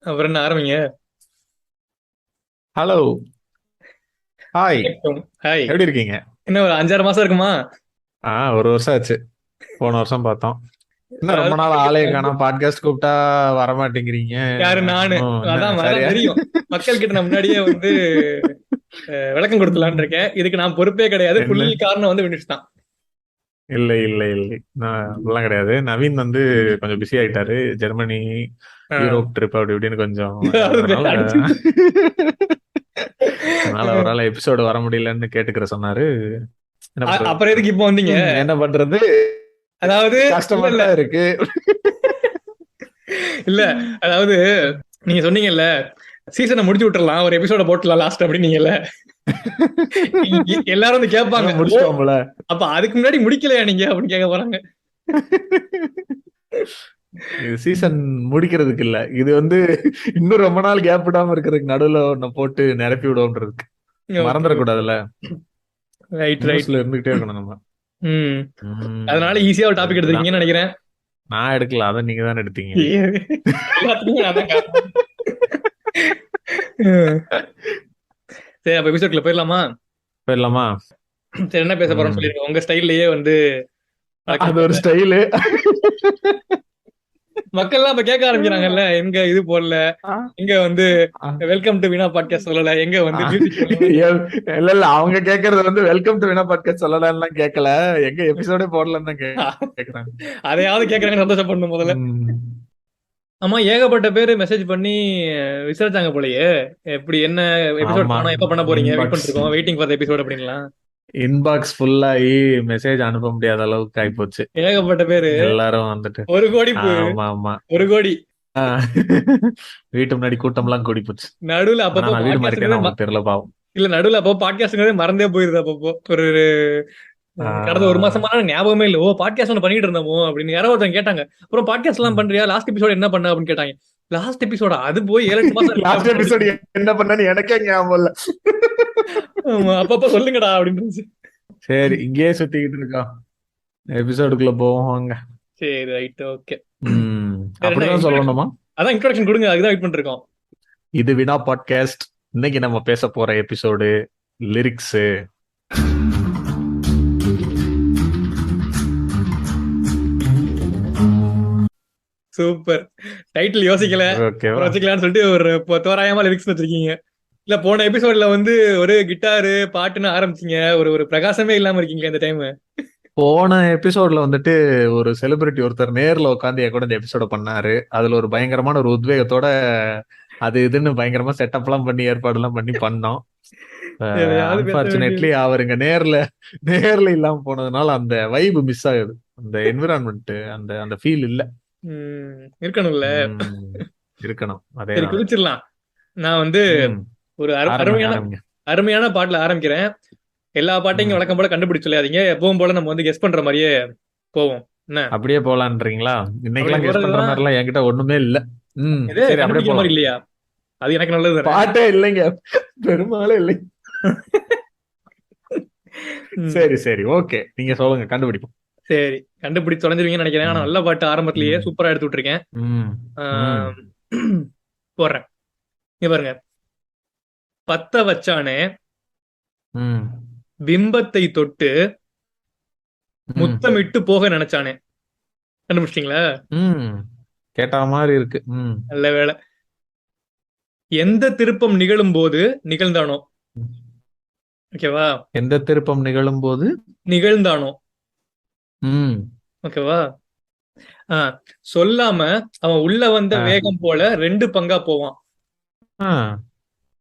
அப்புறம் என்ன ஆரம்பிங்க. ஹலோ. ஹாய். வணக்கம். ஹாய். எப்படி இருக்கீங்க? என்ன ஒரு 5-6 மாசம் இருக்குமா? ஒரு வருஷம் ஆச்சு. போன வருஷம் பார்த்தோம். இன்னும் ரொம்ப அதாவது நாள் ஆளே காணோம். பாட்காஸ்ட் கூப்பிட்டா வரமாட்டேங்கிறீங்க. யாரு? நானு. இன்னும் என்ன அதான் அதான் சரியா? தெரியும். மக்கள் கிட்ட நான் முன்னாடியே வந்து விளக்கம் கொடுத்துலான்னு இருக்கேன். இதுக்கு நான் பொறுப்பே கிடையாது. என்ன? ஃபுல் காரணம் வந்து வினிஷ் தான். இல்லை இல்லை இல்லை, நான் அப்படிலாம் கிடையாது. நவீன் வந்து கொஞ்சம் பிஸி ஆயிட்டாரு. ஜெர்மனி, ஆ. யூரோப் ட்ரிப் அப்படி இப்படின்னு கொஞ்சம் அதாவது அதனால அடிச்சு அதனால அவரால் எபிசோடு வர முடியலன்னு கேட்டுக்கிற சொன்னாரு. என்ன பண்றது? அப்புறம் எதுக்கு இப்போ வந்தீங்க? என்ன பண்றது? அதாவது கஷ்டமா இல்ல இல்ல தான் இருக்கு. இல்ல அதாவது நீங்க சொன்னீங்கல்ல, சீசனை முடிச்சு விட்டுறலாம், ஒரு எபிசோட போட்டுலாம் லாஸ்ட் அப்படின்னீங்கல்ல. எல்லாரும் வந்து கேட்பாங்க, அதான் ஓ முடிச்சிட்டோம்ல. அப்ப அதுக்கு முன்னாடி முடிக்கலையா நீங்க அப்படின்னு கேட்க போறாங்க. இது சீசன் முடிக்கிறதுக்கு இல்ல. இது வந்து இன்னும் ரொம்ப நாள் கேப் விடாம இருக்கிறதுக்கு நடுவுல ஒன்ன போட்டு நிரப்பி விடுவோம்ன்றதுக்கு. ஓகே. மறந்துடக்கூடாதுல்ல. Right right. நியூஸ்ல இருந்துகிட்டே இருக்கணும் நம்ம. ம். அதனால ம். ஈஸியா ஒரு டாபிக் அதுக்குதான். எடுத்திருக்கீங்கன்னு நினைக்கிறேன். நான் எடுக்கல, அதை நீங்க தானே எடுத்தீங்க. எல்லாத்துக்குமே நான் தான் காரணம். ம். சரி, அப்ப எபிசோட்ல போயிடலாமா? போயிடலாமா? சரி, என்ன பேச போறோம்னு ம். சொல்லிருங்க உங்க ஸ்டைல்லயே வந்து. வழக்கம் அது ஒரு போல ஸ்டைலு. மக்கள் எல்லாம் இப்ப கேட்க ஆரம்பிக்கிறாங்கல்ல, எங்க இது போடல, எங்க வந்து வெல்கம் டு வினா பாட்காஸ்ட் சொல்லல, எங்க வந்து மியூசிக் சொல்லல. இல்ல இல்ல, அவங்க கேக்குறது வந்து வெல்கம் டு வினா பாட்காஸ்ட் சொல்லலாம்னு கேட்கல. எங்க எபிசோடே போடலன்னு தான் கேக்குறாங்க. அதையாவது கேட்கறாங்க, சந்தோஷப்படணும் முதல்ல. ம். ஆமா, ஏகப்பட்ட பேரு மெசேஜ் பண்ணி விசாரிச்சாங்க போலயே. எப்படி என்ன எபிசோட் ஆமா. காணோம், எப்ப பண்ண போறீங்க, வெயிட் இன்பாக்ஸ் பண்ணிட்டு இருக்கோம், வெயிட்டிங் ஃபார் எபிசோட் அப்படின்லாம். இன்பாக்ஸ் ஃபுல்லாகி மெசேஜ் அனுப்ப முடியாத அளவுக்கு ஆயிப்போச்சு. ஏகப்பட்ட பேரு. எல்லாரும் வந்துட்டு. 1 கோடி ஆமா ஆமா. 1 கோடி. ஆஹ் வீட்டு முன்னாடி கூட்டம்லாம் கூடி போச்சு. நடுவுல ஆனா அப்பப்போ நான் வீடு மாறிட்டேன்னா பாட்காஸ்ட் அவங்களுக்கு தெரியல, பாவம். இல்ல, நடுவுல அப்போ பாட்காஸ்ட்ங்கிறதே மறந்தே போயிருது. அப்பப்போ ஒரு கடந்த ஒரு ஆஹ் மாசமா ஞாபகமே இல்ல. ஓ, பாட்காஸ்ட் ஒன்று பண்ணிட்டு இருந்தோமோ அப்படின்னு யாரோ ஒருத்தங்க கேட்டாங்க. அப்புறம் பாட்காஸ்ட் எல்லாம் உம். பண்றியா, லாஸ்ட் எபிசோட் என்ன பண்ண அப்படின்னு கேட்டாங்க. லாஸ்ட் எபிசோட அது போய் 7-8 மாசம் இருக்கு லாஸ்ட் அப்படின்னு எபிசோடு இருந்துச்சு. என்ன பண்ணேன்னு எனக்கே ஞாபகம் இல்ல. ஆமா, அப்பப்ப சொல்லுங்கடா அப்படின்னு இருந்துச்சு. சரி, இங்கேயே சுத்திக்கிட்டு இருக்கோம். எபிசோடுக்குள்ள போவோம் வாங்க. சரி, ரைட், ஓகே. உம். வேற என்ன அப்படிதான் introduction? சொல்லணுமா? அதான் இன்ட்ரோடக்ஷன் கொடுங்க, அதுதான் வெயிட் பண்ணிட்டு இருக்கோம். இது வினா பாட்காஸ்ட். இன்னைக்கு நம்ம பேச போற எபிசோடு லிரிக்ஸ். சூப்பர். டைட்டில் யோசிக்கல, அப்புறம் ஓகேவா? வச்சுக்கலாம்னு சொல்லிட்டு ஒரு தோராயமா லிரிக்ஸ் வச்சிருக்கீங்க. இல்ல, போன எபிசோட்ல வந்து ஒரு கிட்டாரு பாட்டுன்னு ஆரம்பிச்சீங்க, ஒரு ஒரு பிரகாசமே இல்லாம இருக்கீங்க இந்த டைம். போன எபிசோட்ல வந்துட்டு ஒரு செலிபிரிட்டி ஒருத்தர் நேர்ல உட்காந்து என் கூட இந்த எபிசோட பண்ணாரு. அதுல ஒரு பயங்கரமான ஒரு உத்வேகத்தோட அது இதுன்னு பயங்கரமா செட்டப் எல்லாம் பண்ணி ஏற்பாடு எல்லாம் பண்ணி பண்ணோம். எதையாவது பேச வேண்டியது. அன்பார்ச்சுனேட்லி அவருங்க நேர்ல நேர்ல இல்லாம போனதுனால அந்த வைப் மிஸ் ஆகுது. அந்த என்விரான்மெண்ட், அந்த அந்த ஃபீல் இல்ல. இருக்கணும்ல. உம். இருக்கணும், சரி, அதேதான். குதிச்சிடலாம். நான் வந்து உம். ஒரு ஆரம்பிங்க அருமையான ஆரம்பிங்க. அருமையான பாட்டுல ஆரம்பிக்கிறேன். எல்லா பாட்டையும் உம். வழக்கம் போல கண்டுபிடிச்சு சொல்லாதீங்க. எப்பவும் போல நம்ம வந்து கெஸ் பண்ற மாதிரியே போவோம். என்ன அப்படியே போலான்றீங்களா? அப்படி இன்னைக்கெல்லாம் கெஸ் பண்ற போறதுதான். மாதிரி எல்லாம் என்கிட்ட ஒண்ணுமே இல்ல. இது சரி, அப்படியே கண்டுபிடிக்கிற மாதிரி போலாம். இல்லையா? அது எனக்கு நல்லது தானே. பாட்டே இல்லைங்க, பெரும்பாலும் இல்லை. ம். சரி சரி, ஓகே, நீங்க சொல்லுங்க, கண்டுபிடிப்போம். சரி, கண்டுபிடிச்சு தொலைஞ்சிருவீங்கன்னு நினைக்கிறேன். ஆனா ம். நல்ல பாட்டு ஆரம்பத்திலேயே ம். சூப்பரா எடுத்து விட்டுருக்கேன். ம். ம். ஆம், போடுறேன். இங்க பாருங்க. பத்த வச்சானே ம். பிம்பத்தை தொட்டு ம். முத்தமிட்டு போக நினைச்சானே. கண்டுபிடிச்சிட்டீங்களா? ம். கேட்ட மாதிரி இருக்கு. ம். நல்ல வேளை. எந்த திருப்பம் நிகழும் போது நிகழ்ந்தானோ. ஓகேவா? எந்த திருப்பம் நிகழும் போது? நிகழ்ந்தானோ. ம். ஓகேவா? ஆ, சொல்லாம அவன் உள்ள வந்த ஆ. வேகம் போல 2 பங்கா போவான். ஆ.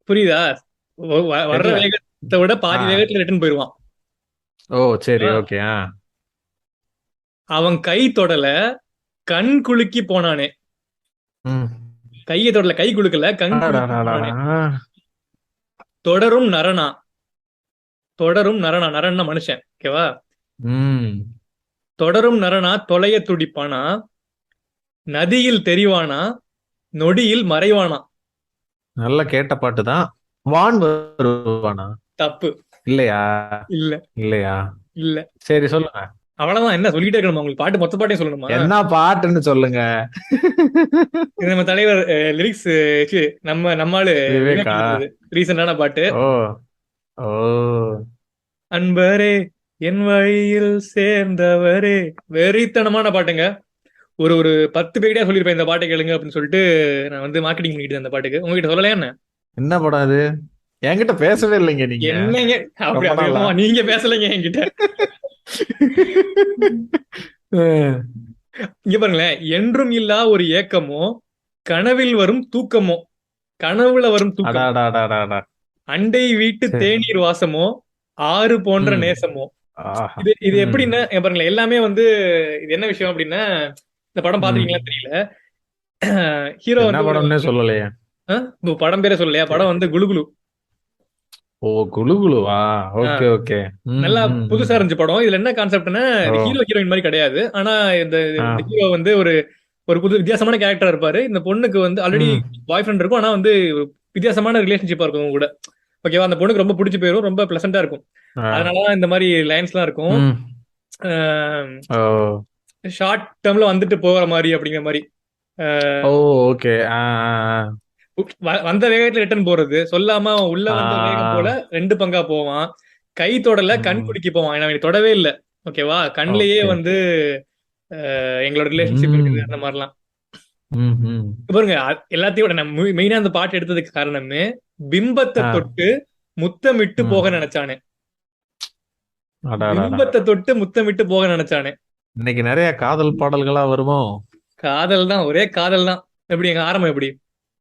புரியுதா? வர்ற தெரியல. வேகத்தை விட ஆ. பாதி வேகத்துல ரிட்டர்ன் போயிடுவான். ஓ, சரி, ஆ, ஓகே. ஆ. அவன் கை தொடல, கண் குலுக்கி போனானே. ம். கையை தொடல, கை குலுக்கல, கண் குலுக்கி அடடடடா. போனானே. தொடரும் நரனா. தொடரும் நரனா, நரன்னா மனுஷன். ஓகேவா? ம். தொடரும் நரனா தொலைய துடிப்பானா, நதியில் தெரிவானா, நொடியில் மறைவானா. நல்ல கேட்ட பாட்டு தான். வான் வருவானா? தப்பு. இல்லையா? இல்ல இல்லையா? இல்ல. சரி, சொல்லுங்க. அவ்வளவுதான், என்ன சொல்லிட்டே இருக்கணுமா உங்களுக்கு? பாட்டு மொத்த பாட்டையும் சொல்லணுமா? என்ன பாட்டுன்னு சொல்லுங்க. இது நம்ம தலைவர் லிரிக்ஸ், நம்மாளு விவேக் விவேகா? எழுதுனது ரீசெண்டான பாட்டு. ஓ ஓ அன்பரே என் வழியில் சேர்ந்தவரே, வெறித்தனமான பாட்டுங்க. ஒரு ஒரு 10 பேக்கிட்டே சொல்லியிருப்பேன் இந்த பாட்டை கேளுங்க அப்படின்னு சொல்லிட்டு. நான் வந்து மார்க்கெட்டிங் பண்ணிட்டு அந்த பாட்டுக்கு உங்ககிட்ட சொல்லலையா என்ன? என்ன படம் அது? என்கிட்ட பேசவே இல்லைங்க நீங்க என்னங்க அப்படி ரொம்ப நாளா. அதிகமா நீங்க பேசலைங்க என்கிட்ட. இங்க பாருங்களேன், என்றும் இல்லா ஒரு ஏக்கமோ, கனவில் வரும் தூக்கமோ, கனவுல வரும் தூக்கம், அடாடாடாடாடா. அண்டை வீட்டு சரி. தேநீர் வாசமோ, ஆறு போன்ற ம். நேசமோ. ஆஹா. இது இது ம். எப்படின்னா இங்க பாருங்களேன், எல்லாமே வந்து இது என்ன விஷயம் அப்படின்னா, இந்த படம் ம். பாத்திருக்கீங்களா தெரியல. ஹீரோ என்ன வந்து படம்னே சொல்லலையே. படம் பேரே சொல்லலையா? சரி. படம் வந்து குலுகுலு. ஓ, குளு குளுவா? ஓகே ஆஹ் ஓகே. ம், நல்லா ம், புதுசா ம். இருந்துச்சு படம். இதுல என்ன கான்செப்ட்னா, ஓ. இது ஹீரோ ஹீரோயின் மாதிரி கிடையாது. ஆனா இந்த ஆ. இந்த ஹீரோ வந்து ஒரு ஒரு புது வித்தியாசமான கேரக்டர் இருப்பாரு. இந்த பொண்ணுக்கு வந்து ஆல்ரெடி ம். பாய் ஃப்ரெண்ட் இருக்கும். ஆனா வந்து ஒரு வித்தியாசமான ரிலேஷன்ஷிப்பா இருக்கும் அவங்க கூட. ஓகேவா? அந்த பொண்ணுக்கு ரொம்ப பிடிச்சி போயிரும். ரொம்ப பிளசண்டா இருக்கும். ஆ. அதனாலதான் இந்த மாதிரி லைன்ஸ்லாம் இருக்கும். ம். ஓ ஷார்ட் டேர்ம்ல வந்துட்டு போகிற மாதிரி அப்படிங்கிற மாதிரி. ஓ அஹ் ஓகே. ஆ ஆ ஆ. வந்த வேகத்துல ரிட்டர்ன் போறது, சொல்லாம அவன் உள்ள வந்த வேகம் போல ஆ. 2 பங்கா போவான். கை தொடல, கண் ம். குலுக்கி போவான். அவனுக்கு தொடவே இல்ல. ஓகேவா? கண்லயே ஓகே. வந்து எங்களோட ரிலேஷன்ஷிப் இருக்குது அந்த ம். மாதிரிலாம். ம். ம். இப்ப பாருங்க, எல்லாத்தையும் விட நான் மெயினா அந்த பாட்டு எடுத்ததுக்கு காரணமே, பிம்பத்தை ஆ. தொட்டு முத்தமிட்டு ம். போக நினைச்சானே. அடாடாடா. பிம்பத்தை தொட்டு முத்தமிட்டு போக நினைச்சானே. இன்னைக்கு நிறைய காதல் பாடல்களா வருமோ? காதல் தான், ஒரே காதல் தான். எப்படி எங்க ஆரம்பம் எப்படி?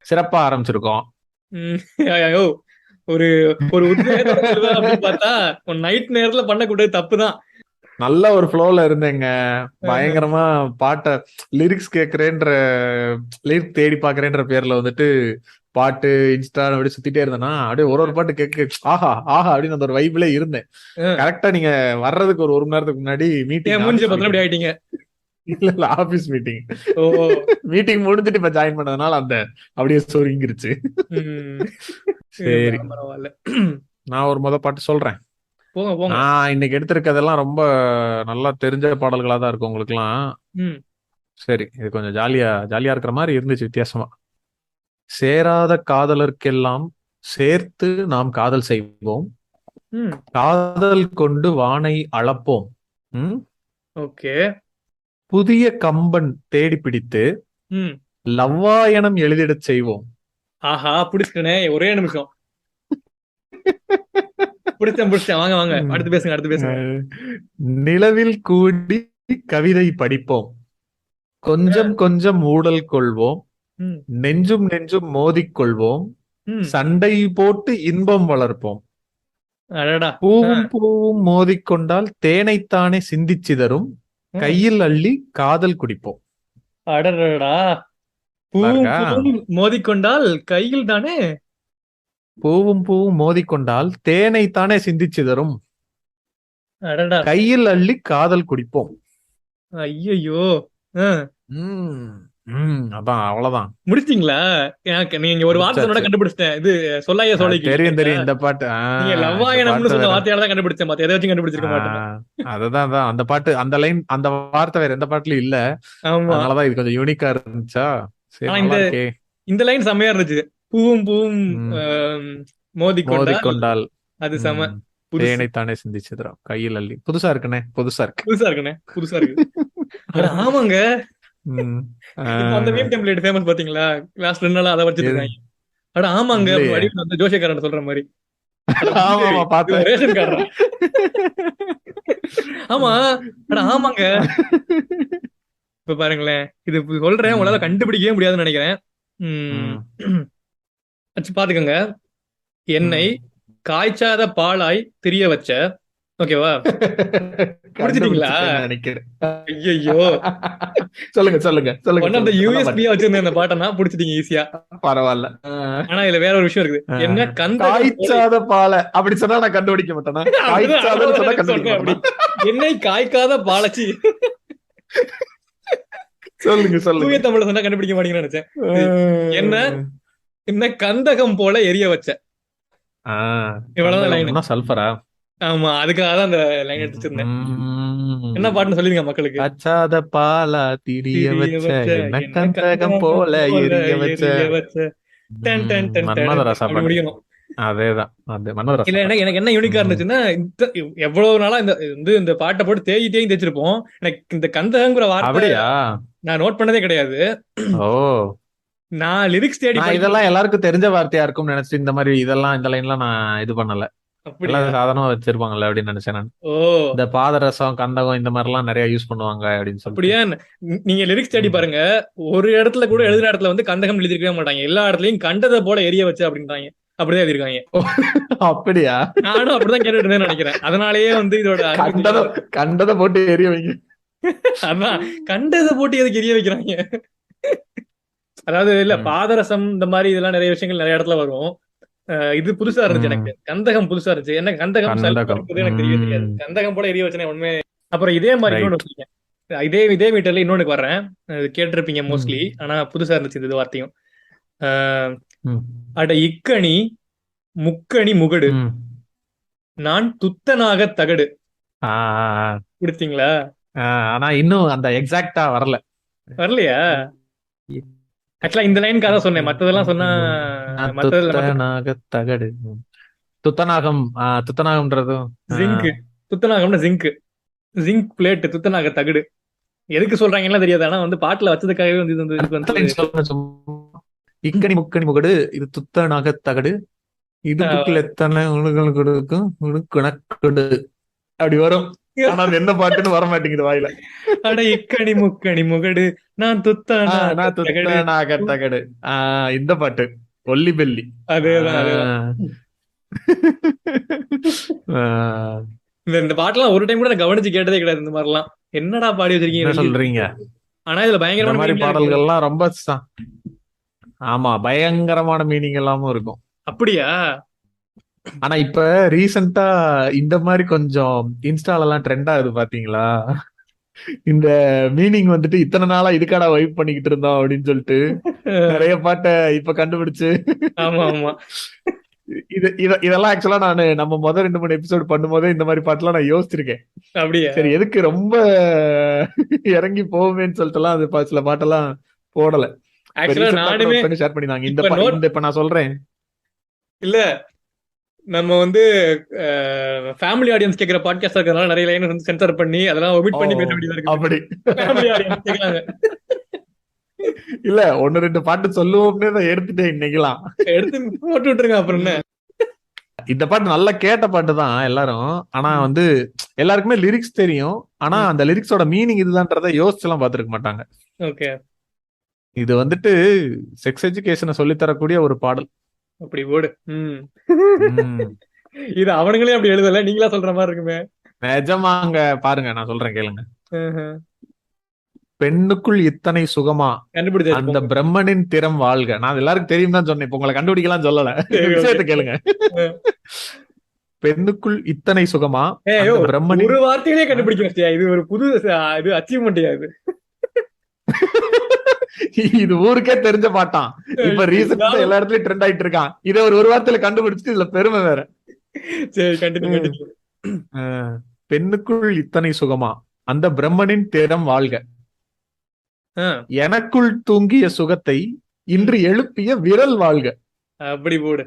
சிறப்பா ஆரம்பிச்சிருக்கோம். ம், ஐயோ, ஒரு ஒரு உத்வேகத்தோட சொல்லுவேன் அப்படின்னு பார்த்தா, நைட் நேரத்துல பண்ணக்கூடிய தப்பு தான். நல்ல ஒரு ஃப்ளோல இருந்தேங்க. பயங்கரமா பாட்ட லிரிக்ஸ் கேக்குறேன்ற, லிரிக் தேடி பாக்குறேன்ற பேர்ல வந்துட்டு பாட்டு இன்ஸ்டா அப்படி சுத்திட்டே இருந்தேன்னா, அப்படியே ஒரு ஒரு பாட்டு கேட்க ஆஹா ஆஹா அப்படின்னு அந்த ஒரு வைப்ல இருந்தேன். கரெக்டா நீங்க வர்றதுக்கு ஒரு மணி நேரத்துக்கு முன்னாடி மீட்டிங், என் மூஞ்சிய பார்த்தா அப்படி ஆயிட்டீங்க. இல்ல இல்ல ஆபீஸ் மீட்டிங். ஓ. மீட்டிங் முடிஞ்சிட்டு இப்ப ஜாயின் பண்ணதுனால அந்த அப்படியே சொருங்கிருச்சு. ம். சரி, பரவாயில்ல. நான் ஒரு பாட்டு சொல்றேன். போங்க போங்க. நான் இன்னைக்கு எடுத்திருக்கதெல்லாம் ரொம்ப நல்லா தெரிஞ்ச பாடல்களா தான் இருக்கும் உங்களுக்குலாம். ம். சரி, இது கொஞ்சம் ஜாலியா ஜாலியா இருக்கிற மாதிரி இருந்துச்சு வித்தியாசமா. சேராத காதலர்க்கெல்லாம் சேர்த்து நாம் காதல் செய்வோம், ம். காதல் கொண்டு வானை அளப்போம். ம்? ஓகே. புதிய கம்பன் தேடி பிடித்து ம். லவ்வாயணம் எழுதிடச் செய்வோம். ஆஹா, பிடிச்சிட்டனே, ஒரே நிமிஷம். பிடிச்சேன். வாங்க வாங்க, ம். அடுத்து பேசுங்க, அடுத்து பேசுங்க. நிலவில் கூடி கவிதை படிப்போம், கொஞ்சம் கொஞ்சம் ஊடல் கொள்வோம், ம். நெஞ்சும் நெஞ்சும் மோதிக் கொள்வோம், ம். சண்டை போட்டு இன்பம் வளர்ப்போம். அடடா. பூவும் பூவும் மோதிக்கொண்டால் தேனைத்தானே சிந்திச்சிதறும், ம். கையில் அள்ளி காதல் குடிப்போம். அடடடா. நல்லா பூவும் இருக்கா? பூவும் மோதிக்கொண்டால் கையில் தானே. பூவும் பூவும் மோதிக்கொண்டால் தேனைத்தானே சிந்திச்சிதறும், அடடா. கையில் அள்ளி காதல் குடிப்போம். ஐயோ. அதான் அவ்வளவுதான். முடிச்சிட்டீங்களா? எனக்கு நீங்க ஒரு வார்த்தை சொன்னா முடிச்சாச்சு. கண்டுபிடிச்சிட்டேன். இது சொல்லாய சோலைக்கு. தெரியும் தெரியும் இந்த பாட்டு. நீங்க இந்த லவ்வாயணம்னு பாட்டு சொன்ன வேற. வார்த்தையால தான் கண்டுபிடிச்சேன். மத்த எதை வச்சு கண்டுபிடிச்சிருக்க மாட்டேன். அதுதான் அந்த பாட்டு, அந்த லைன், அந்த வார்த்தை வேற எந்த பாட்டுலயும் இல்ல. ஆமா. அதனாலதான் இது கொஞ்சம் யூனிக்கா இருந்துச்சா. சரி, ஆனா நல்லா இருக்கே. இந்த லைன் செம்மையா இருந்துச்சு. பூவும் பூவும் ம். மோதிக்கொண்டால், மோதிக்கொண்டால் அது செம. புதுசு. தேனைத்தானே சிந்திச்சிதறும், கையில் அள்ளி. புதுசா இருக்குண்ணே, புதுசா இருக்கு. புதுசா இருக்குண்ணே, புதுசா இருக்கு. அட ஆமாங்க. ம். இப்ப அந்த மீம் டெம்ப்ளேட் ஃபேமஸ் பாத்தீங்களா? லாஸ்ட் 2 நாளா அத வச்சிட்டு எது? இருக்காங்க. அட ஆமாங்க, இல்லையே. வடிவு வந்து ஜோசியக்காரன் சொல்ற மாதிரி. அட ஆமா புண்டை, ஆமா இது பார்த்தேன். ரேஷன் கார்டா? ஆமா. அட ஆமாங்க. இப்ப பாருங்களேன், இது சொல்றேன், உங்களால கண்டுபிடிக்கவே முடியாதுன்னு நினைக்கிறேன். வச்சு பாத்துக்கோங்க. என்னை காய்ச்சாத பாலாய் திரிய வச்ச. ஓகேவா? முடிச்சிட்டீங்களா? நினைக்கிறேன். ஐயோ. சொல்லுங்க சொல்லுங்க சொல்லுங்க. ஒன் ஆஃப் த யூஎஸ்பியா வச்சிருந்தேன் அந்த பாட்டை, நான் புடிச்சிட்டீங்க ஈஸியா. பரவாயில்ல. ஆனா இதுல வேற ஒரு விஷயம் இருக்குது. என்ன காய்ச்சாத பாலை அப்படி சொன்னா நான் கண்டுபிடிக்க மாட்டேனா? காய்ச்சாதன்னு சொன்னா கண்டுபிடிக்க மாட்டேனா? என்னை காய்க்காத பாலச்சி. சொல்லுங்க சொல்லுங்க. தூய தமிழ்ல சொன்னா கண்டுபிடிக்க மாட்டீங்கன்னு நினைச்சேன். என்ன என்ன கந்தகம் போல எரிய வச்ச. இவ்வளவுதான் லைன். சல்பரா? ஆமா, அதுக்காக தான் அந்த லைன் எடுத்து வச்சிருந்தேன். என்ன பாட்டுன்னு சொல்லிருங்க மக்களுக்கு. காய்ச்சாத பாலா திரிய திரிய வச்ச வச்ச என்ன என்ன கந்தகம் கந்தகம் போல போல எரிய வச்ச. எரிய வச்ச டன் டன் டன் டன் மன்மத ரசா அப்படி பாட்டு. முடிக்கணும். அதேதான், அது மன்மத ரசா இல்ல எனக்கு பாட்டு. எனக்கு என்ன யூனிக்கா ம். இருந்துச்சுன்னா, எவ்வளவு நாளா இந்த பாட்டை போட்டு தேய் தேய் தேய்ச்சிருப்போம். எனக்கு இந்த கந்தகங்கிற வார்த்தை அப்படியா? நான் நோட் பண்ணதே கிடையாது. ஓ, நான் லிரிக்ஸ் தேடி நான் படிக்கும். இதெல்லாம் எல்லாருக்கும் தெரிஞ்ச வார்த்தையா இருக்கும்னு நினைச்சு இந்த மாதிரி இந்த லைன்லாம் நான் இது பண்ணல. அப்படியா? எல்லாம் சாதாரணமா வச்சிருப்பாங்கல்ல அப்படின்னு நினைச்சேன் நான். ஓ, இந்த பாதரசம், கந்தகம் இந்த மாதிரி எல்லாம் நிறைய யூஸ் பண்ணுவாங்க அப்படின்னு சொல்லிட்டு. அப்படியா? நீங்க லிரிக்ஸ் தேடி ம். பாருங்க. ஒரு இடத்துல கூட ம். எழுதுற இடத்துல வந்து கந்தகம் எழுதிருக்கவே மாட்டாங்க. எல்லா இடத்துலயும் கண்டதை போல எரிய வச்சு அப்படின்றாங்க. அப்படிதான் எழுதிருக்காங்க. அப்படியா? நானும் அப்படிதான் கேட்டுட்டு இருந்தேன்னு நினைக்கிறேன். அதனாலேயே வந்து இதோட அருமை கண்டதை தெரியாது. கண்டதை போட்டு எரிய வைங்க. அதான் கண்டதை போட்டு எதுக்கு எரிய வைக்கிறாங்க? அதாவது இல்ல ம். பாதரசம் இந்த மாதிரி இதெல்லாம் நிறைய விஷயங்கள் நிறைய இடத்துல வரும். இது புதுசா இருந்துச்சு ம். எனக்கு. கந்தகம் புதுசா இருந்துச்சு. என்ன கந்தகம் சல்பர் கந்தகம். இருக்குது எனக்கு தெரியவே தெரியாது. ம். கந்தகம் போல எரிய வச்சனே உண்மை. அப்புறம் இதே மாதிரி இன்னொன்னு ரைட். வச்சிருக்கேன். இதே மீட்டர்ல இன்னொன்னு வர்றேன். கேட்டிருப்பீங்க ம். மோஸ்ட்லி. ஆனா புதுசா இருந்துச்சு இந்த வார்த்தையும். அஹ், ம். அட இக்கணி முக்கணி முகடு ம். நான் துத்தனாக தகடு. ஆ, ஆ, ஆ. கொடுத்தீங்களா? ஆனா இன்னும் அந்த எக்ஸாக்டா வரல. வரலையா? ஆக்சுவலா இந்த லைனுக்காக தான் சொன்னேன். மத்ததெல்லாம் சொன்னா நான் மத்ததுல துத்தனாக தகடு. துத்தநாகம். துத்தநாகம்ன்றதும் ஜிங்க். துத்தநாகம்னா ஜிங்க் பிளேட் துத்தநாக தகடு. எதுக்கு சொல்றாங்கன்னா தெரியாது. ஆனா வந்து பாட்டுல வச்சதுக்காகவே வந்து இதுக்கு வந்து இக்கணி முக்கணி முகடு இது துத்தநாக தகடு இடுப்புக்குள்ள எத்தனை உணுகள் கொடுக்கும் உணுக்குணக்கொடு அப்படி வரும். ஆனா அது என்ன பாட்டுன்னு வர மாட்டேங்குது வாயில. அட இக்கணி முக்கணி முகடு நான் நான் துத்தநாக தகடு. துத்தநாக தகடு. இந்த பாட்டு ஒல்லி பெல்லி. அதேதான் அதேதான். இந்த பாட்டுலாம் ஒரு டைம் கூட நான் கவனிச்சு கேட்டதே கிடையாது. இந்த மாதிரிலாம் என்னடா பாடி என்ன வச்சிருக்கீங்க சொல்றீங்க? ஆனா இதுல இந்த பயங்கரமான மாதிரி meaning இருக்கு. பாடல்கள்லாம் ரொம்ப ஆமா, பயங்கரமான மீனிங் எல்லாமும் இருக்கும். அப்படியா? ஆனா இப்ப ரீசெண்டா இந்த மாதிரி கொஞ்சம் இன்ஸ்டால எல்லாம் ட்ரெண்ட் ஆகுது பாத்தீங்களா? இந்த மீனிங் வந்துட்டு இத்தனை நாளா இதுக்காடா வைப் பண்ணிக்கிட்டு இருந்தோம் அப்படின்னு சொல்லிட்டு நிறைய பாட்டை இப்ப கண்டுபிடிச்சு. ஆமா ஆமா. இதெல்லாம் ஆக்சுவலா நம்ம முதல் 2-3 எபிசோட் பண்ணும்போதே இந்த மாதிரி பாட்டுலாம் நான் யோசிச்சிருக்கேன். அப்படியா? சரி, எதுக்கு ரொம்ப இறங்கி போவேன்னு சொல்லிட்டு எல்லாம் அது சில பாட்டெல்லாம் போடல. ஆக்சுவலா நானுமே ஷேர் பண்ணிருந்தாங்க. இப்ப இப்ப நான் சொல்றேன். இல்ல நம்ம வந்து ஃபேமிலி ஆடியன்ஸ் கேக்குற பாட்காஸ்ட் இருக்கிறதுனால நிறைய லைன் வந்து சென்சார் பண்ணி அதெல்லாம் ஒமிட் பண்ணி பேச வேண்டியதா இருக்கு. அப்படி ஃபேமிலி ஆடியன்ஸ் கேக்குறாங்க. இல்ல 1-2 பாட்டு சொல்லுவோம்னே நான் எடுத்துட்டேன் இன்னைக்கெல்லாம். எடுத்து போட்டு விட்டுருங்க அப்புறம் என்ன. இந்த பாட்டு நல்லா கேட்ட பாட்டு தான் எல்லாரும். ஆனா வந்து எல்லாருக்குமே லிரிக்ஸ் தெரியும். ஆனா அந்த லிரிக்ஸோட மீனிங் இதுதான்றத யோசிச்சு எல்லாம் பாத்துருக்க மாட்டாங்க. ஓகே. இது வந்துட்டு செக்ஸ் எஜுகேஷனை சொல்லித்தரக்கூடிய ஒரு பாடல். அப்படி போடு. இது அவனுங்களே அப்படி எழுதல, நீங்களா சொல்ற மாதிரி இருக்குமே. நிஜமாங்க, பாருங்க நான் சொல்றேன் கேளுங்க. பெண்ணுக்குள் இத்தனை சுகமா கண்டுபிடிச்சு அந்த பிரம்மனின் திறம் வாழ்க. நான் எல்லாருக்கும் தெரியும் தான் சொன்னேன். இப்ப உங்களை கண்டுபிடிக்கலாம் சொல்லல. விஷயத்தை கேளுங்க. பெண்ணுக்குள் இத்தனை சுகமா அந்த பிரம்மனின் ஒரு வார்த்தையிலே கண்டுபிடிக்க. இது ஒரு புது இது அச்சீவ்மெண்ட். இது ஊருக்கே தெரிஞ்ச பாட்டான். இப்ப ரீசெண்டா எல்லா இடத்துலயும் ட்ரெண்ட் ஆயிட்டு இருக்கான். இதை ஒரு வார்த்தையில கண்டுபிடிச்சு இதுல பெருமை வேற. சரி, கண்டினியூ. பெண்ணுக்குள் இத்தனை சுகமா அந்த பிரம்மனின் திறம் வாழ்க. எனக்குள் தூங்கிய சுகத்தை இன்று எழுப்பிய விரல் வாழ்க. அப்படி போடு.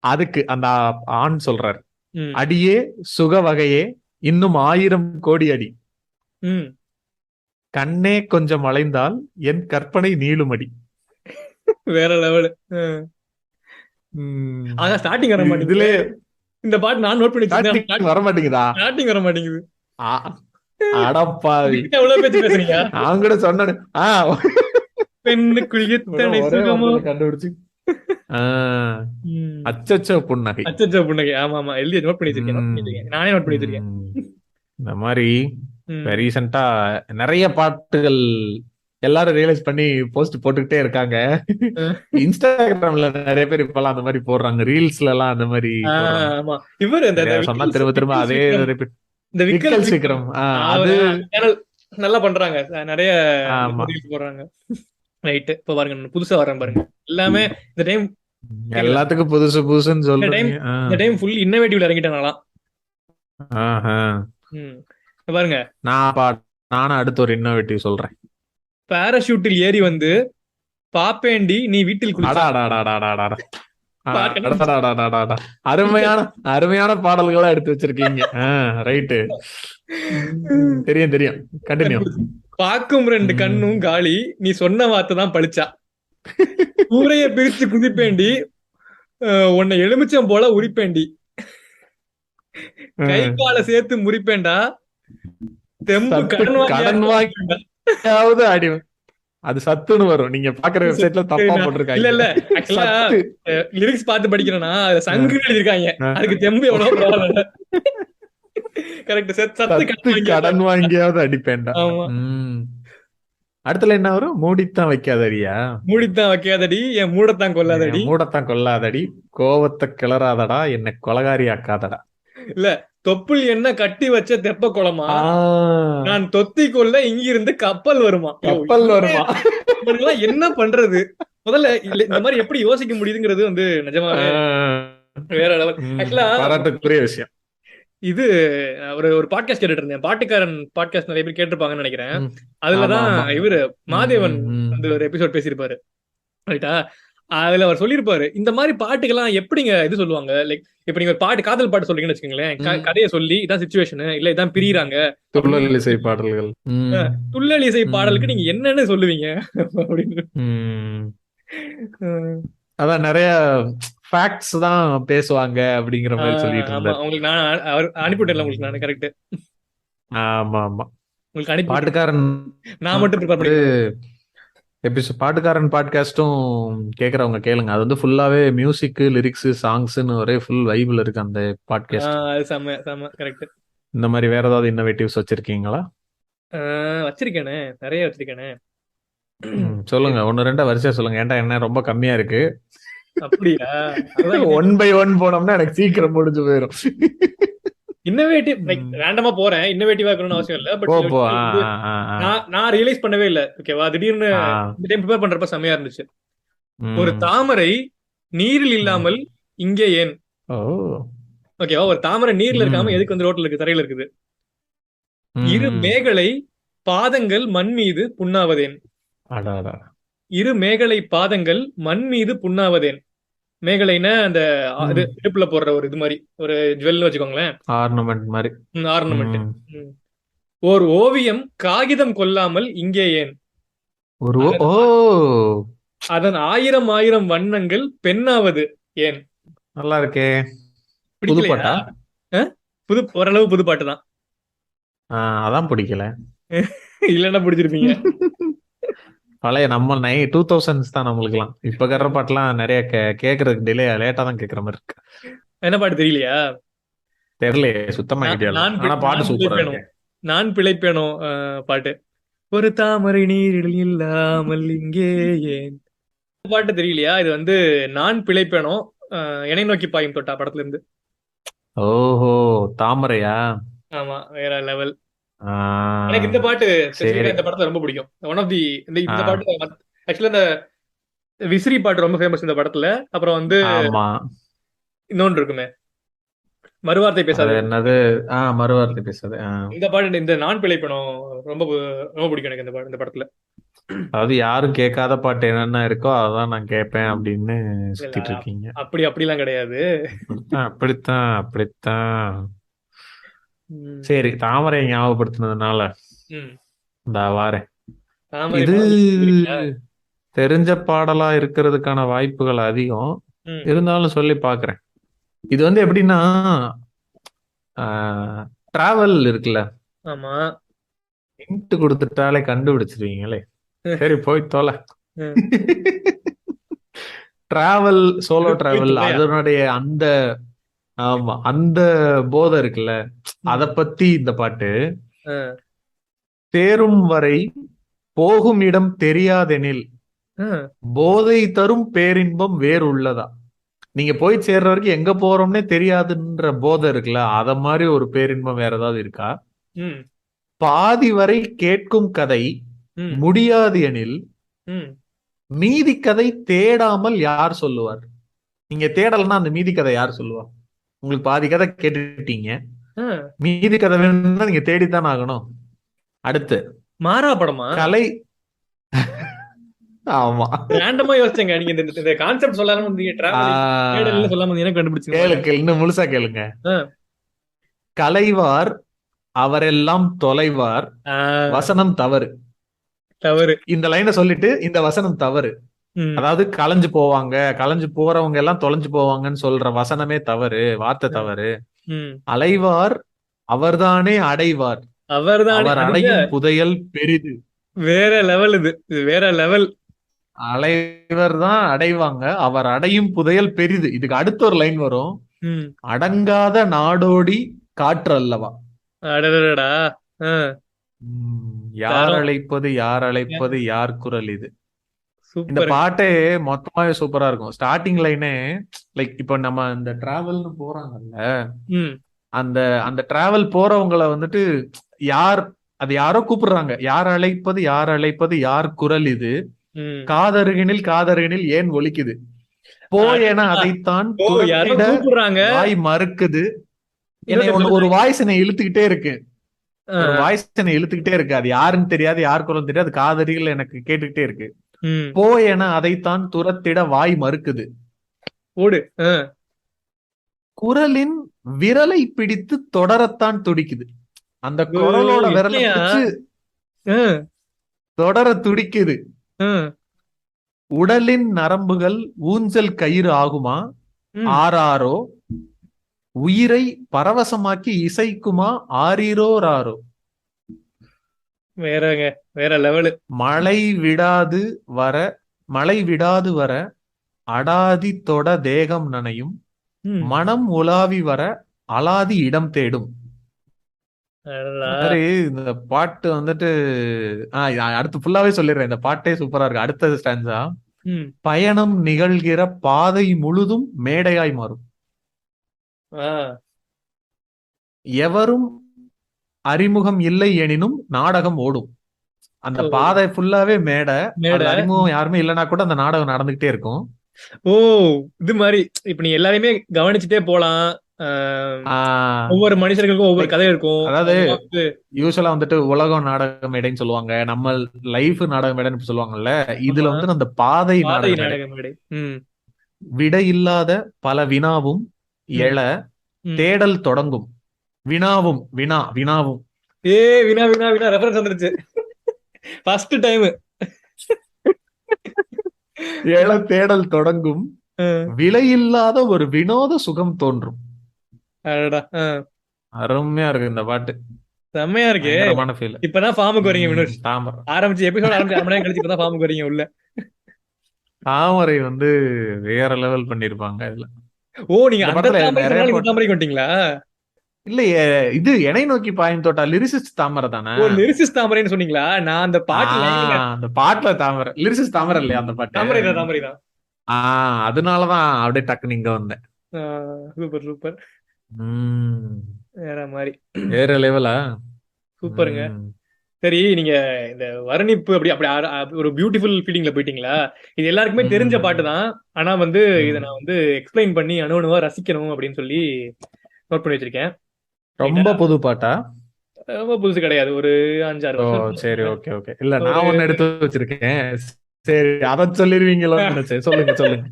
அதுக்கு அந்த ஆண் சொல்றார், அடியே சுக வகையே இன்னும் 1000 கோடி அடி. கண்ணே கொஞ்சம் அலைந்தால் என் கற்பனை நீளுமடி. வேற லெவல். ஸ்டார்டிங் வர மாட்டேங்குது. இந்த பாட்டு நான் நோட் பண்ணி வர மாட்டேங்குதா? ஸ்டார்டிங் வர மாட்டேங்குது. அடப்பாவி, எவ்வளவு பேச்சு பேசுறீங்க? நான் கூட சொன்னேன். பெண்ணுக்குள் இத்தனை சுகமா கண்டுபிடிச்சு. அச்சச்சோ புன்னகை. அச்சச்சோ புன்னகை. ஆமா ஆமா, எழுதி நோட் பண்ணி வச்சிருக்கேன். நானே நோட் பண்ணி வச்சிருக்கேன். இந்த மாதிரி ரீசெண்டா நிறைய பாட்டுகள் எல்லாரும் ரியலைஸ் பண்ணி போஸ்ட் போட்டுக்கிட்டே இருக்காங்க. இன்ஸ்டாகிராம்ல நிறைய பேர் இப்பெல்லாம் அந்த மாதிரி போடுறாங்க. ரீல்ஸ்ல எல்லாம் அந்த மாதிரி இவர் சொன்னா திரும்ப திரும்ப அதே இந்த விக்கல் சீக்கிரம் அது நல்லா பண்றாங்க. நிறைய போடுறாங்க. ரைட். இப்ப பாருங்க, புதுசா வரேன் பாருங்க. எல்லாமே இந்த டைம் எல்லாத்துக்கும் புதுசு புதுசுன்னு சொல்றேன். இந்த டைம் ஃபுல் இன்னோவேட்டிவ்ல இறங்கிட்டேன். பாருங்க, நானும் அடுத்து ஒரு இன்னோவேட்டிவ் சொல்றேன். பாராஷூட்டில் ஏறி வந்து பாப்பேண்டி நீ வீட்டில் குளிச்சா. அடாடாடாடாடாடா. பாட்டு கண்டுபிடிச்சு. அடடடடடடடா. அருமையான அருமையான பாடல்களா எடுத்து வச்சிருக்கீங்க. ரைட்டு. தெரியும் தெரியும். கண்டினியூ. கண்டுபிடிச்சு. பாக்கும் 2 கண்ணும் காலி, நீ சொன்ன வார்த்தை தான் பழிச்சா. கூரைய பிரிச்சு குதிப்பேண்டி, உன்னை எலுமிச்சம் போல உரிப்பேண்டி, கை காலை சேர்த்து முறிப்பேண்டா, தெம்பு சத்து கடன் கடன் வாங்கியாவது வாங்கியாவது அடி. அது சத்துன்னு வரும். நீங்க பாக்குற வெப்சைட்ல தப்பா இல்ல போட்டிருக்காங்க. இல்ல ஆக்சுவலா சத்து. லிரிக்ஸ் பார்த்து படிக்கிறேன்னா அதுல சங்குன்னு எழுதிருக்காங்க. அதுக்கு தெம்பு எவ்வளவு பரவாயில்ல. கரெக்ட். சத்து சத்து கடன் கடன் வாங்கியாவது அடிப்பேன்டா. ஆமா. அடுத்துல என்ன வரும்? மூடித்தான் வைக்காதடியா. மூடித்தான் வைக்காதடி, என் மூடத்தான் கொல்லாதடி. மூடத்தான் கொல்லாதடி, கோவத்தை கிளறாதடா, என்னை கொலகாரி ஆக்காதடா. இல்ல, தொப்புள் என்ன கட்டி வச்ச தெப்ப குளமா, நான் தொத்தி கொள்ள இங்கிருந்து கப்பல் வருமா. கப்பல் வருமா. இவனுங்கெல்லாம் என்ன பண்றது? முதல்ல இந்த மாதிரி எப்படி யோசிக்க முடியுதுங்கிறது வந்து நிஜமாவே வேற லெவல். ஆக்சுவலா பாராட்டுக்குரிய விஷயம். இது ஒரு பாட்காஸ்ட் கேட்டுட்டு இருந்தேன். பாட்டுக்காரன் பாட்காஸ்ட் நிறைய பேர் கேட்டிருப்பாங்கன்னு நினைக்கிறேன். அதுலதான் இவரு மாதேவன் வந்து ஒரு எபிசோட் பேசியிருப்பாரு. ரைட்டா? அதுல அவர் சொல்லியிருப்பாரு, இந்த மாதிரி பாட்டுக்கெல்லாம் எப்படிங்க இது சொல்லுவாங்க, லைக் இப்ப நீங்க ஒரு பாட்டு, காதல் பாட்டு சொல்றீங்கன்னு வச்சுக்கோங்களேன், கதையை சொல்லி இதான் சிச்சுவேஷன், இல்ல இதான் பிரியறாங்க, துள்ளல் இசை பாடல்கள், துள்ளல் இசை பாடலுக்கு நீங்க என்னன்னு சொல்லுவீங்க அப்படின்னு. அதான் நிறைய ஃபேக்ட்ஸ் தான் பேசுவாங்க அப்படிங்கிற மாதிரி சொல்லிட்டு இருந்தாரு. உங்களுக்கு நான் அவர் அனுப்பிவிட்டேன்ல உங்களுக்கு நான். கரெக்ட். ஆமா ஆமா. உங்களுக்கு அனுப்பி பாட்டுக்காரன் நான் மட்டும் ப்ரிப்பேர் பண்ணி பாட்டுக்காரன் பாட்காஸ்டும் கேக்குறவங்க கேளுங்க. அது வந்து ஃபுல்லாவே மியூசிக், லிரிக்ஸ், சாங்ஸ்னு ஒரே ஃபுல் வைப்ல இருக்கு அந்த பாட்காஸ்ட். அது செம செம. கரெக்ட். இந்த மாதிரி வேற ஏதாவது இன்னோவேட்டிவ்ஸ் வச்சிருக்கீங்களா? வச்சிருக்கேனே, நிறைய வச்சிருக்கேனே. சொல்லுங்க, 1-2 வரிசையா சொல்லுங்க. ஏன்டா என்ன ரொம்ப கம்மியா இருக்கு? அப்படியா? 1 by 1 போனோம்னா எனக்கு சீக்கிரம் முடிஞ்சு போயிடும். இன்னோவேட்டிவ் லைக் ரேண்டமா போறேன், இன்னோவேட்டிவா இருக்கணும்னு அவசியம் இல்ல. பட் நான் ரியலைஸ் பண்ணவே இல்ல. ஓகேவா, திடீர்னு இந்த டைம் ப்ரிப்பேர் பண்றப்ப செமையா இருந்துச்சு. ஒரு தாமரை நீரில் இல்லாமல் இங்கே ஏன்? ஓகேவா, ஒரு தாமரை நீர்ல இருக்காம எதுக்கு வந்து ரோட்ல இருக்கு, தரையில இருக்குது? இரு மேகலை பாதங்கள் மண் மீது புண்ணாவதேன். இரு மேகலை பாதங்கள் மண் மீது புண்ணாவதேன். மேகலைன்னா அந்த இடுப்புல போடுற ஒரு இது மாதிரி, ஒரு ஜுவல் வச்சுக்கோங்களேன், ஆர்னமெண்ட் மாதிரி. ஆர்னமெண்ட். ஒரு ஓவியம் காகிதம் கொல்லாமல் இங்கே ஏன்? அதன் 1000 வண்ணங்கள் பெண்ணாவது ஏன்? நல்லா இருக்கே. புது பாட்டா? ஓரளவு புது பாட்டு தான். அதான் பிடிக்கல. இல்லன்னா பிடிச்சிருப்பீங்க. பழைய நம்ம 2000s தான் நம்மளுக்குலாம். இப்ப கேட்ற பாட்டுலாம் நிறைய கேக்குறதுக்கு டிலே, லேட்டா தான் கேக்குற மாதிரி இருக்கு. என்ன பாட்டு தெரியலையா? தெரியலையே சுத்தமா. ஆனா பாட்டு சூப்பரா இருக்கு. நான் பிழைப்பேனோ பாட்டு. ஒரு தாமரை நீரில் இல்லாமல் இங்கே ஏன் பாட்டு தெரியலையா? இது வந்து நான் பிழைப்பேனோ என்னை நோக்கி பாயும் தொட்டா படத்துல இருந்து. ஓஹோ, தாமரையா? ஆமா, வேற லெவல். எனக்கு இந்த பாட்டு இந்த படத்துல ரொம்ப பிடிக்கும். ஒன் ஆஃப் தி இந்த பாட்டு ஆக்சுவலா இந்த விசிறி பாட்டு ரொம்ப ஃபேமஸ் இந்த படத்துல. அப்புறம் வந்து இன்னொன்று இருக்குமே, மறுவார்த்தை பேசாது. என்னது? மறுவார்த்தை பேசாது. இந்த பாட்டு, இந்த நான் பிழைப்பேனும் ரொம்ப ரொம்ப பிடிக்கும் எனக்கு இந்த பாட்டு, இந்த படத்துல. அதாவது யாரும் கேட்காத பாட்டு என்னென்ன இருக்கோ அதான் நான் கேட்பேன் அப்படின்னு சுத்திட்டு இருக்கீங்க. அப்படிலாம் கிடையாது. அப்படித்தான். சரி, தாமரை ஞாபகப்படுத்தினதுனால இந்த வாரேன். இது தெரிஞ்ச பாடலா இருக்கிறதுக்கான வாய்ப்புகள் அதிகம், இருந்தாலும் சொல்லி பாக்குறேன். இது வந்து எப்படின்னா, டிராவல் இருக்குல்ல, ஆமா, ஹிண்ட் கொடுத்துட்டாலே கண்டுபிடிச்சிருவீங்களே. சரி போய் தொலை. டிராவல், சோலோ டிராவல், அதனுடைய அந்த அந்த போதை இருக்குல்ல, அத பத்தி இந்த பாட்டு. தேரும் வரை போகும் இடம் தெரியாதெனில் போதை தரும் பேரின்பம் வேறு உள்ளதா. நீங்க போய் சேர்ற வரைக்கும் எங்க போறோம்னே தெரியாதுன்ற போதை இருக்குல்ல, அத மாதிரி ஒரு பேரின்பம் வேற ஏதாவது இருக்கா? பாதி வரை கேட்கும் கதை முடியாது எனில் மீதி கதை தேடாமல் யார் சொல்லுவார்? நீங்க தேடலன்னா அந்த மீதி கதை யார் சொல்லுவா? உங்களுக்கு பாதி கதை கேட்டுட்டீங்க, ஆ, மீதி கதை வேணும்னா நீங்க தேடித்தான் ஆகணும். அடுத்து மாறா படமா? கலை. ஆமா. ரேண்டமா யோசிச்சேங்க. நீங்க இந்த கான்செப்ட் சொல்லாம வந்தீங்க. டிராவலிங் தேடல்னு சொல்லாம வந்தீங்கன்னா கண்டுபிடிச்சிக்க மாட்டேன். கேளுங்க, இன்னும் முழுசா கேளுங்க. ஆ, கலைவார் அவரெல்லாம் தொலைவார், ஆ, வசனம் தவறு. தவறு. இந்த லைனை சொல்லிட்டு இந்த வசனம் தவறு. ம், அதாவது கலைஞ்சு போவாங்க, கலைஞ்சு போறவங்க எல்லாம் தொலைஞ்சு போவாங்கன்னு சொல்ற வசனமே தவறு, வார்த்தை ம், தவறு. ம். அலைவார் அவர்தானே அடைவார், அவர்தானே அவர் அதுங்க. அடையும் புதையல் பெரிது. வேற லெவல் இது வேற லெவல். அலைவர் தான் அடைவாங்க, அவர் அடையும் புதையல் பெரிது. இதுக்கு அடுத்த ஒரு லைன் வரும். ம். அடங்காத நாடோடி காற்று அல்லவா. அடடடா. ஆ, யார் தரம். அழைப்பது யார் அழைப்பது யார் குரல் இது. இந்த சூப்பர். பாட்டே மொத்தமாவே சூப்பரா இருக்கும். ஸ்டார்டிங் லைனே லைக் இப்போ நம்ம இந்த டிராவல்னு போறாங்கல்ல, ம், அந்த அந்த டிராவல் போறவங்கள வந்துட்டு யார், அது யாரோ கூப்பிடுறாங்க. யார் அழைப்பது யார் அழைப்பது யார் குரல் இது, ம். காதருகினில் காதருகினில் ஏன் ஒலிக்குது, போயென அடடா. அதைத்தான் ஓ, யாரோ துரத்திட கூப்பிடுறாங்க. வாய் மறுக்குது. என்னை இன்னொருத்தர் ஒரு சொல்லுங்க. வாய்ஸ் என்னை இழுத்துக்கிட்டே இருக்கு. ஆ, ஒரு வாய்ஸ் என்னை இழுத்துக்கிட்டே இருக்கு. அது யாருன்னு தெரியாது, யார் குரல் தெரியாது, காதருகில் எனக்கு கேட்டுக்கிட்டே இருக்கு. ம். போயென அதைத்தான் துரத்திட வாய் மறுக்குது. ஓடு. ஆ. குரலின் விரலை பிடித்து தொடரத்தான் துடிக்குது. அந்த ஓ, குரலோட விரலை என்னையா? பிடிச்சு ஆ, தொடர துடிக்குது. ஆ, உடலின் நரம்புகள் ஊஞ்சல் கயிறு ஆகுமா, ம். ஆராரோ உயிரை பரவசமாக்கி இசைக்குமா, ஆரீரோ ராரோ. வேறங்க. வேற லெவலு. மழை விடாது வர, மழை விடாது வர அடாதி தொட தேகம் நனையும், ம். மனம் உலாவி வர அலாதி இடம் தேடும். அடடா. மாதிரி இந்த பாட்டு வந்துட்டு அடுத்து ஃபுல்லாவே சொல்லிடுறேன். இந்த பாட்டே சூப்பரா இருக்கு. அடுத்தது ஸ்டான்ஸா, ம். பயணம் நிகழ்கிற பாதை முழுதும் மேடையாய் மாறும், ஆ. எவரும் அறிமுகம் இல்லை எனினும் நாடகம் ஓடும். அந்த ஓ, பாதை ஃபுல்லாவே மேடை, மேடை. அதுல அறிமுகம் யாருமே இல்லைன்னா கூட அந்த நாடகம் நடந்துகிட்டே இருக்கும். ஓ, இது மாதிரி இப்ப நீ எல்லாரையுமே கவனிச்சுட்டே போலாம். ஆஹ், ஆஹ் ஒவ்வொரு மனுஷர்களுக்கும் ஒவ்வொரு like, கதை இருக்கும். அதாவது அதெல்லாம் வந்து யூஸ்வலா வந்துட்டு உலகம் நாடக மேடைன்னு சொல்லுவாங்க, நம்ம லைஃப் நாடக மேடைன்னு இப்ப சொல்லுவாங்கல்ல. இதுல ஆமா, வந்து அந்த பாதை பாதை நாடக மேடை. நாடக மேடை. ம், விடை இல்லாத பல வினாவும் ம், எழ ம். தேடல் தொடங்கும். வினாவும் வினாவும் ஏ, வினா வினா வினா ரெஃபரன்ஸ் வந்துருச்சு. First time. எழ தேடல் தொடங்கும், விலையில்லாத ஒரு வினோத சுகம் தோன்றும். அடடா. அருமையா இருக்கு இந்த பாட்டு. செம்மையா இருக்கு. பயங்கரமான ஃபீல். இப்பதான் ஃபார்முக்கு வரீங்க வினோஷ். தாமரை. ஆரம்பிச்சு எபிசோட் ஆரம்பிச்சு 1 மணி நேரம் கழிச்சு இப்பதான் ஃபார்முக்கு வரீங்க உள்ள. தாமரை வந்து வேற லெவல் பண்ணிருப்பாங்க இதுல. ஓ, நீங்க இந்த அந்த படத்துல தாமரை நிறைய சொன்னாலும் இந்த பாட்டு தாமரைக்கு வந்துட்டீங்களா? இல்லையே, இது எனை நோக்கி பாயும் தோட்டா லிரிசிஸ்ட் தாமரை தானே. ஓ, லிரிசிஸ் தாமரைன்னு சொன்னீங்களா? நான் அந்த பாட்டு லைன்ல அந்த பாட்டுல தாமரை, லிரிசிஸ்ட் தாமரை இல்லையா அந்த பாட்டு. தாமரை தான், தாமரை தான். அதனாலதான் அப்படியே டக்குன்னு இங்க வந்தேன். Super super. உம் வேற மாதிரி. வேற லெவலா. சூப்பருங்க. சரி, நீங்க இந்த வர்ணிப்பு அப்படி அப்படி ஒரு பியூட்டிஃபுல் ஃபீலிங்ல போயிட்டீங்களா? இது எல்லாருக்குமே தெரிஞ்ச பாட்டு தான். ஆனா வந்து இதை நான் வந்து எக்ஸ்பிளைன் பண்ணி அணுவா ரசிக்கணும் அப்படின்னு சொல்லி நோட் பண்ணி வச்சிருக்கேன். ரொம்ப புது பாட்டா? ரொம்ப புதுசு கிடையாது, ஒரு 5-6 ஓ வருஷம். சரி, ஓகே ஓகே. இல்ல நான் ஒண்ணு எடுத்து வச்சிருக்கேன். சரி, அத சொல்லிருவீங்களோன்னு நினைச்சேன். சொல்லுங்க சொல்லுங்க.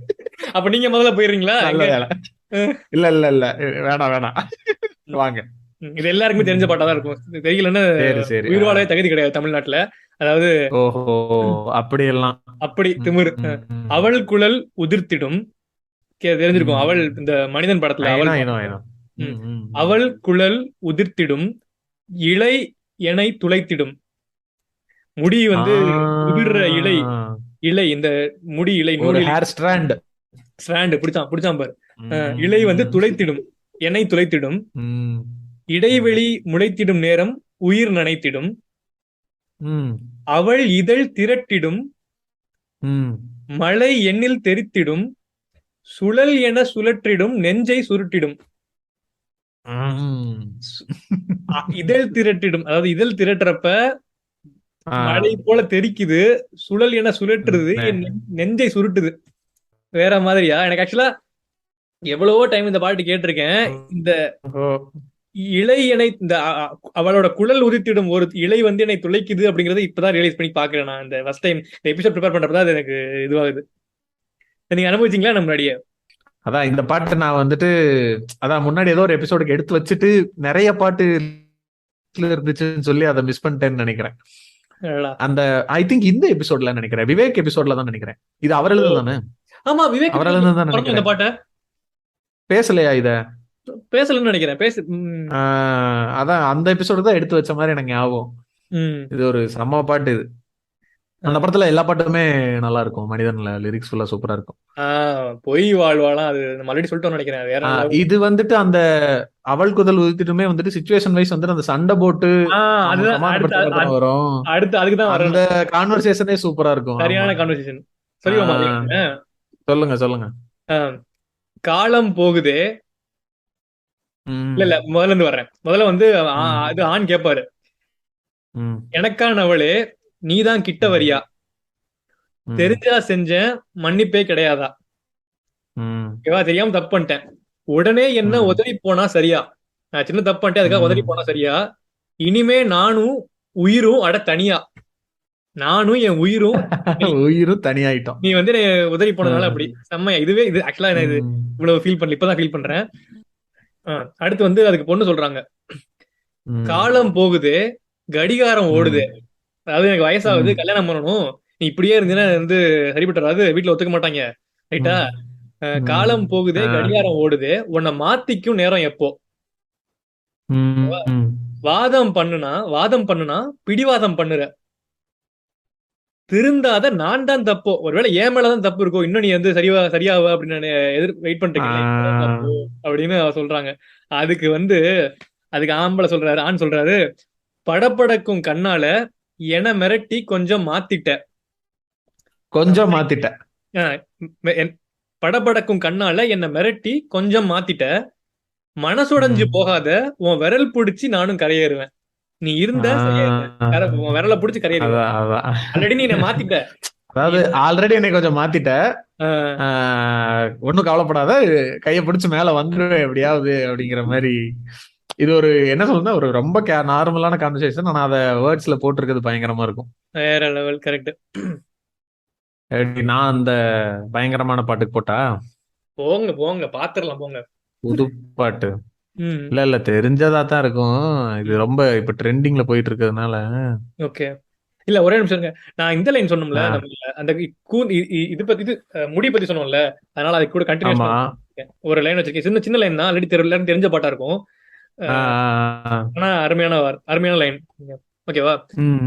அப்ப நீங்க முதல்ல போயிடுறீங்களா? நல்ல வேலை. இல்ல இல்ல இல்ல, வேணாம் வாங்க. இது எல்லாருக்குமே தெரிஞ்ச பாட்டா தான் இருக்கும். தெரியலன்னு சரி சரி. உயிர் வாழவே தகுதி கிடையாது தமிழ்நாட்டுல. அதாவது ஓஹோ, அப்படி எல்லாம். அப்படி திமிரு. அவள் குழல் உதிர்த்திடும். தெரிஞ்சிருக்கும். அவள் இந்த மனிதன் படத்துல அவள். அவள் குழல் உதிர்த்திடும், இலை எனை துளைத்திடும். முடி வந்து உதிர்ற இலை, இலை இந்த முடி இலை நூல் ஹேர் ஸ்ட்ராண்ட் பிடிச்சான் பாரு. இலை வந்து துளைத்திடும், எனை துளைத்திடும். இடைவெளி முளைத்திடும் நேரம் உயிர் நனைத்திடும். அவள் இதழ் திரட்டிடும், மழை எண்ணில் தெரித்திடும். சுழல் என சுழற்றிடும், நெஞ்சை சுருட்டிடும். இதழ் திரட்டிடும், அதாவது இதழ் திரட்டுறப்ப மழை போல தெரிக்குது, சுழல் என சுழற்றுது, நெஞ்சை சுருட்டுது. வேற மாதிரியா? எனக்கு ஆக்சுவலா எவ்வளவோ டைம் இந்த பாட்டு கேட்டிருக்கேன். இலை என்னை இந்த அவளோட குழல் உதித்திடும் ஒரு இலை வந்து என்னை துளைக்குது அப்படிங்கறத இப்பதான் ரியலைஸ் பண்ணி பாக்குறேன். நான் இந்த ஃபர்ஸ்ட் டைம் இந்த எபிசோட் ப்ரிப்பேர் பண்றப்பதான் அது எனக்கு இதுவாகுது. நீங்க அனுபவிச்சீங்களா நம்ம முன்னாடியே? அதான் இந்த பாட்டு நான் வந்துட்டு அதான் முன்னாடி ஏதோ ஒரு எபிசோடுக்கு எடுத்து வச்சுட்டு நிறைய பாட்டு இருந்துச்சுன்னு சொல்லி அதை மிஸ் பண்ணிட்டேன்னு நினைக்கிறேன். அந்த ஐ திங்க் இந்த எபிசோட்ல நினைக்கிறேன், விவேக் எபிசோட்ல தான் நினைக்கிறேன். இது அவர் எழுதுனது தானே? ஆமா, விவேக் அவர் எழுதுனது தான் இந்த நினைக்கிறேன். பாட்டை பேசலையா இத? பேசலன்னு நினைக்கிறேன். அதான் அந்த எபிசோடு தான் எடுத்து வச்ச மாதிரி எனக்கு ஞாபகம். இது ஒரு செம்ம பாட்டு. இது அந்த படத்துல எல்லா பாட்டுமே நல்லா இருக்கும். மனிதன்ல லிரிக்ஸ் ஃபுல்லா சூப்பரா இருக்கும். பொய் வாழ்வாலாம் அது நம்ம ஆல்ரெடி சொல்லிட்டோம்னு நினைக்கிறேன். வேற இது வந்துட்டு அந்த அவள் குதல் உதித்துமே வந்துட்டு சிச்சுவேஷன் வைஸ் வந்துட்டு அந்த சண்டை போட்டு வரும். அடுத்து அதுக்குதான் அந்த கான்வர்சேஷனே சூப்பரா இருக்கும். சரியான கான்வர்சேஷன். சொல்லுங்க சொல்லுங்க. காலம் போகுதே. இல்ல முதல்ல இருந்து வர்றேன். முதல்ல வந்து அது ஆண் கேட்பாரு, எனக்கானவளே நீதான் கிட்ட வரியா, தெரிஞ்சா செஞ்சேன் மன்னிப்பே கிடையாதா, தெரியாம தப்பு பண்ணிட்டேன், உடனே என்ன உதவி போனா சரியா, நான் சின்ன தப்பு பண்ணிட்டேன் அதுக்காக உதவி போனா சரியா, இனிமே நானும் உயிரும் அட தனியா, நானும் என் உயிரும் தனியாயிட்டோம், நீ வந்து உதவி போனதுனால அப்படி செம்மையா. இதுவே இது ஆக்சுவலா நான் இது இவ்வளவு ஃபீல் பண்ணல, இப்பதான் ஃபீல் பண்றேன். அடுத்து வந்து அதுக்கு பொண்ணு சொல்றாங்க, காலம் போகுது கடிகாரம் ஓடுது, அதாவது எனக்கு வயசாகுது கல்யாணம் பண்ணணும், நீ இப்படியே இருந்தீங்கன்னா வந்து சரிபட்டு வராது, வீட்டுல ஒத்துக்க மாட்டாங்க ரைட்டா, காலம் போகுது கடிகாரம் ஓடுது, உன்னை மாத்திக்கும் நேரம் எப்போ, வாதம் பண்ணுனா பிடிவாதம் பண்ணுற, திருந்தாத நான் தான் தப்போ, ஒருவேளை ஏன் மேலதான் தப்பு இருக்கோ, இன்னும் நீ வந்து சரியாவ அப்படின்னு நான் வெயிட் பண்ணிட்டேன் அப்படின்னு சொல்றாங்க. அதுக்கு ஆம்பளை சொல்றாரு, ஆண் சொல்றாரு, படப்படக்கும் கண்ணால என மிரட்டி கொஞ்சம் மாத்திட்ட, படபடக்கும் கண்ணால என்ன மிரட்டி கொஞ்சம் மாத்திட்ட, மனசுடைஞ்சு போகாத உன் விரல் பிடிச்சி நானும் கரையேறுவேன், நீ இருந்த உன் விரல பிடிச்சி கரையேறுவேன், ஆல்ரெடி நீ என்ன மாத்திட்ட, அதாவது ஆல்ரெடி என்னை கொஞ்சம் மாத்திட்ட, ஒன்னும் கவலைப்படாத கைய பிடிச்சு மேல வந்துடுவேன் எப்படியாவது அப்படிங்கிற மாதிரி. இது ஒரு என்ன சொல்லுன்னா ஒரு ரொம்ப நார்மலான கான்வர்சேஷன், ஆனா அத வேர்ட்ஸ்ல போட்டிருக்கிறது பயங்கரமா இருக்கும். வேற லெவல். கரெக்ட். நான் அந்த பயங்கரமான பாட்டுக்கு போட்டா போங்க பாத்துரலாம் போங்க. புது பாட்டு இல்ல தெரிஞ்சதா தான் இருக்கும். இது ரொம்ப இப்ப ட்ரெண்டிங்ல போயிட்டு இருக்கிறதுனால. ஓகே, இல்ல ஒரே நிமிஷம், நான் இந்த லைன் சொன்னோம்ல, நம்ம அந்த இது பத்தி முடி பத்தி சொன்னோம்ல, அதனால அது கூட கண்டினியூ ஒரு லைன் வச்சிருக்கேன். சின்ன சின்ன லைன் தான், ஆல்ரெடி தெரிஞ்ச பாட்டா இருக்கும், ஆனா அருமையான லைன். ஓகேவா?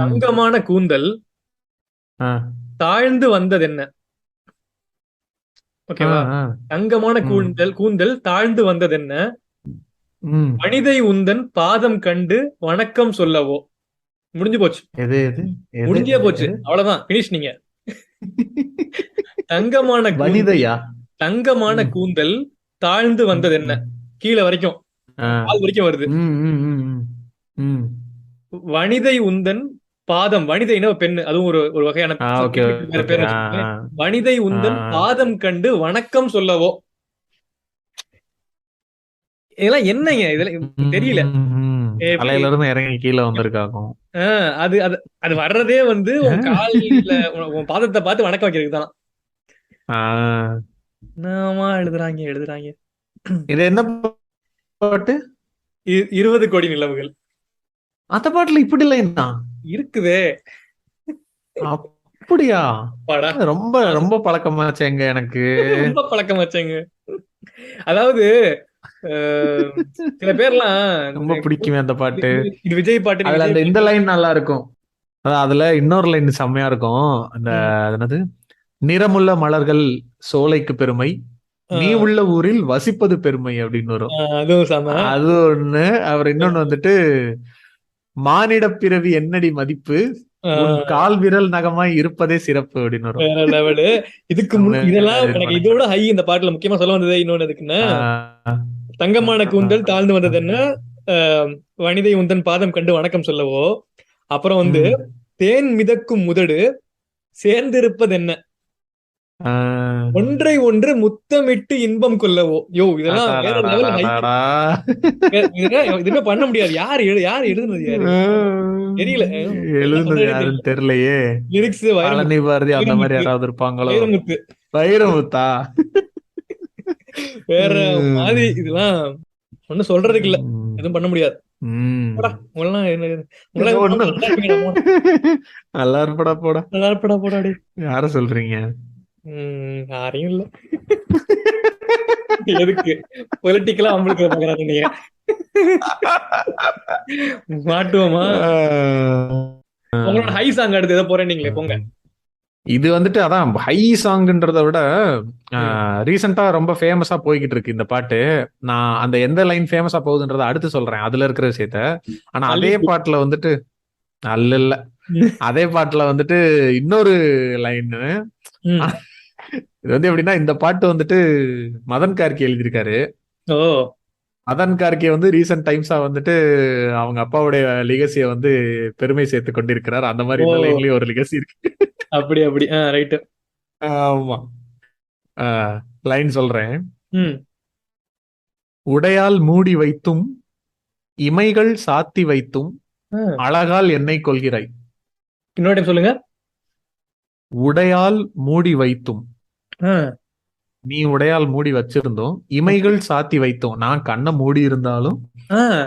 தங்கமான கூந்தல் தாழ்ந்து வந்தது என்ன, ஓகேவா? தங்கமான கூந்தல் தாழ்ந்து வந்தது என்ன, மனிதை உந்தன் பாதம் கண்டு வணக்கம் சொல்லவோ. முடிஞ்சு போச்சு, முடிஞ்சே போச்சு, அவ்வளவுதான், பினிஷ். நீங்க தங்கமான கூந்தல் தாழ்ந்து வந்தது என்ன, கீழே வரைக்கும் கால் வரைக்கும் வருது. வனிதை உந்தன் பாதம், வனிதைனா பெண்ணு, அதுவும் ஒரு வகையான பேர். வனிதை உந்தன் பாதம் கண்டு வணக்கம் சொல்லவோ. இதெல்லாம் என்னங்க, இதெல்லாம் தெரியல. இறங்கி கீழே வந்திருக்காங்க. அது வர்றதே வந்து உன் காலில உன் பாதத்தை பார்த்து வணக்கம் வைக்கிறதுக்கு தான். எழுதுறாங்க. இது என்ன பாட்டு? 20 கோடி நிலவுகள். அந்த பாட்டுல இப்படி இல்லைன்னா இருக்குதே. அப்படியா? ரொம்ப ரொம்ப பழக்கமாச்சேங்க எனக்கு. ரொம்ப பழக்கமாச்சேங்க. அதாவது சில பேர்லாம் ரொம்ப பிடிக்குமே அந்த பாட்டு. இது விஜய் பாட்டு. அதுல அந்த இந்த லைன் நல்லா இருக்கும். அதுல இன்னொரு லைன் செம்மையா இருக்கும். அந்த என்னது, நிறமுள்ள மலர்கள் சோலைக்கு பெருமை, நீ உள்ள ஊரில் வசிப்பது பெருமை அப்படின்னு வரும். அது ஒண்ணு. அவர் இன்னொன்னு வந்துட்டு, மானிட பிறவி என்னடி மதிப்பு, கால் விரல் நகமாய் இருப்பதே சிறப்பு அப்படின்னு வரும். வேற லெவலு. இதுக்கு இதெல்லாம் எனக்கு இதோட ஹை இந்த பாட்டுல முக்கியமா சொல்ல வந்தது இன்னொன்னு எதுக்குன்னா, தங்கமான கூந்தல் தாழ்ந்து வந்தது என்ன, வனிதை உந்தன் பாதம் கண்டு வணக்கம் சொல்லவோ. அப்புறம் வந்து தேன் மிதக்கும் முதடு சேர்ந்திருப்பது என்ன, ஆஹ் ஒன்றை ஒன்று முத்தமிட்டு இன்பம் கொள்ளவோ. யோ இதெல்லாம் வேற லெவல் ஹை. அடாடாடாடாடா. இதுமே பண்ண முடியாது. யார் எழுதுனது யாரு தெரியல. என்ன எழுதுனது பண்றதுன்னு தெரியல. யாருன்னு தெரியலையே. லிரிக்ஸ் பழனி பாரதி அந்த மாதிரி வைரமுத்து யாராவது இருப்பாங்களோ? வைரமுத்து வைரமுத்தா? வேற மாதிரி. உம். இதெல்லாம் ஒண்ணும் சொல்றதுக்கு இல்ல. எதுவும் பண்ண முடியாது. உம். போடா உங்களெல்லாம் உங்களெல்லாம் ஒண்ணு நல்லா இருப்பீங்கடா, போடா. நல்லா இருப்படா போடா. நல்லா இருப்படா போடாடி. யார சொல்றீங்க? யாரையும் இல்ல. எதுக்கு பொலிட்டிக்கலா அம்பளுக்கு பாக்குறாங்க நீங்க? மாட்டுவோமா? உங்களோட ஹை சாங் அடுத்து ஏதோ போறேன் நீங்களே போங்க. இது வந்துட்டு அதான் ஹை சாங்ன்றத விட ரீசெண்டா ரொம்ப ஃபேமஸா போய்கிட்டு இருக்கு இந்த பாட்டு. நான் அந்த எந்த லைன் ஃபேமஸா போகுதுன்றத அடுத்து சொல்றேன், அதுல இருக்கிற விஷயத்த. ஆனா அதே பாட்டுல வந்துட்டு அல்ல இல்ல அதே பாட்டுல வந்துட்டு இன்னொரு லைன். இது வந்து எப்படின்னா, இந்த பாட்டு வந்துட்டு மதன் கார்கி எழுதியிருக்காரு. ஓ மதன் கார்கே வந்து ரீசெண்ட் டைம்ஸா வந்துட்டு அவங்க அப்பாவுடைய லிகசிய வந்து பெருமை சேர்த்து கொண்டிருக்கிறார். அந்த மாதிரி இந்த லைன்லயும் ஒரு லிகசி இருக்கு. அப்படி அப்படி ரைட். ஆமா. லைன் சொல்றேன். ம் உடையால் மூடி வைத்தும் இமைகள் சாத்தி வைத்தும் அழகால் என்னை கொள்கிறாய். இன்னொரு டைம் சொல்லுங்க. உடையால் மூடி வைத்தும், நீ உடையால் மூடி வச்சிருந்தோம், இமைகள் சாத்தி வைத்தோம், நான் கண்ணை மூடி இருந்தாலும்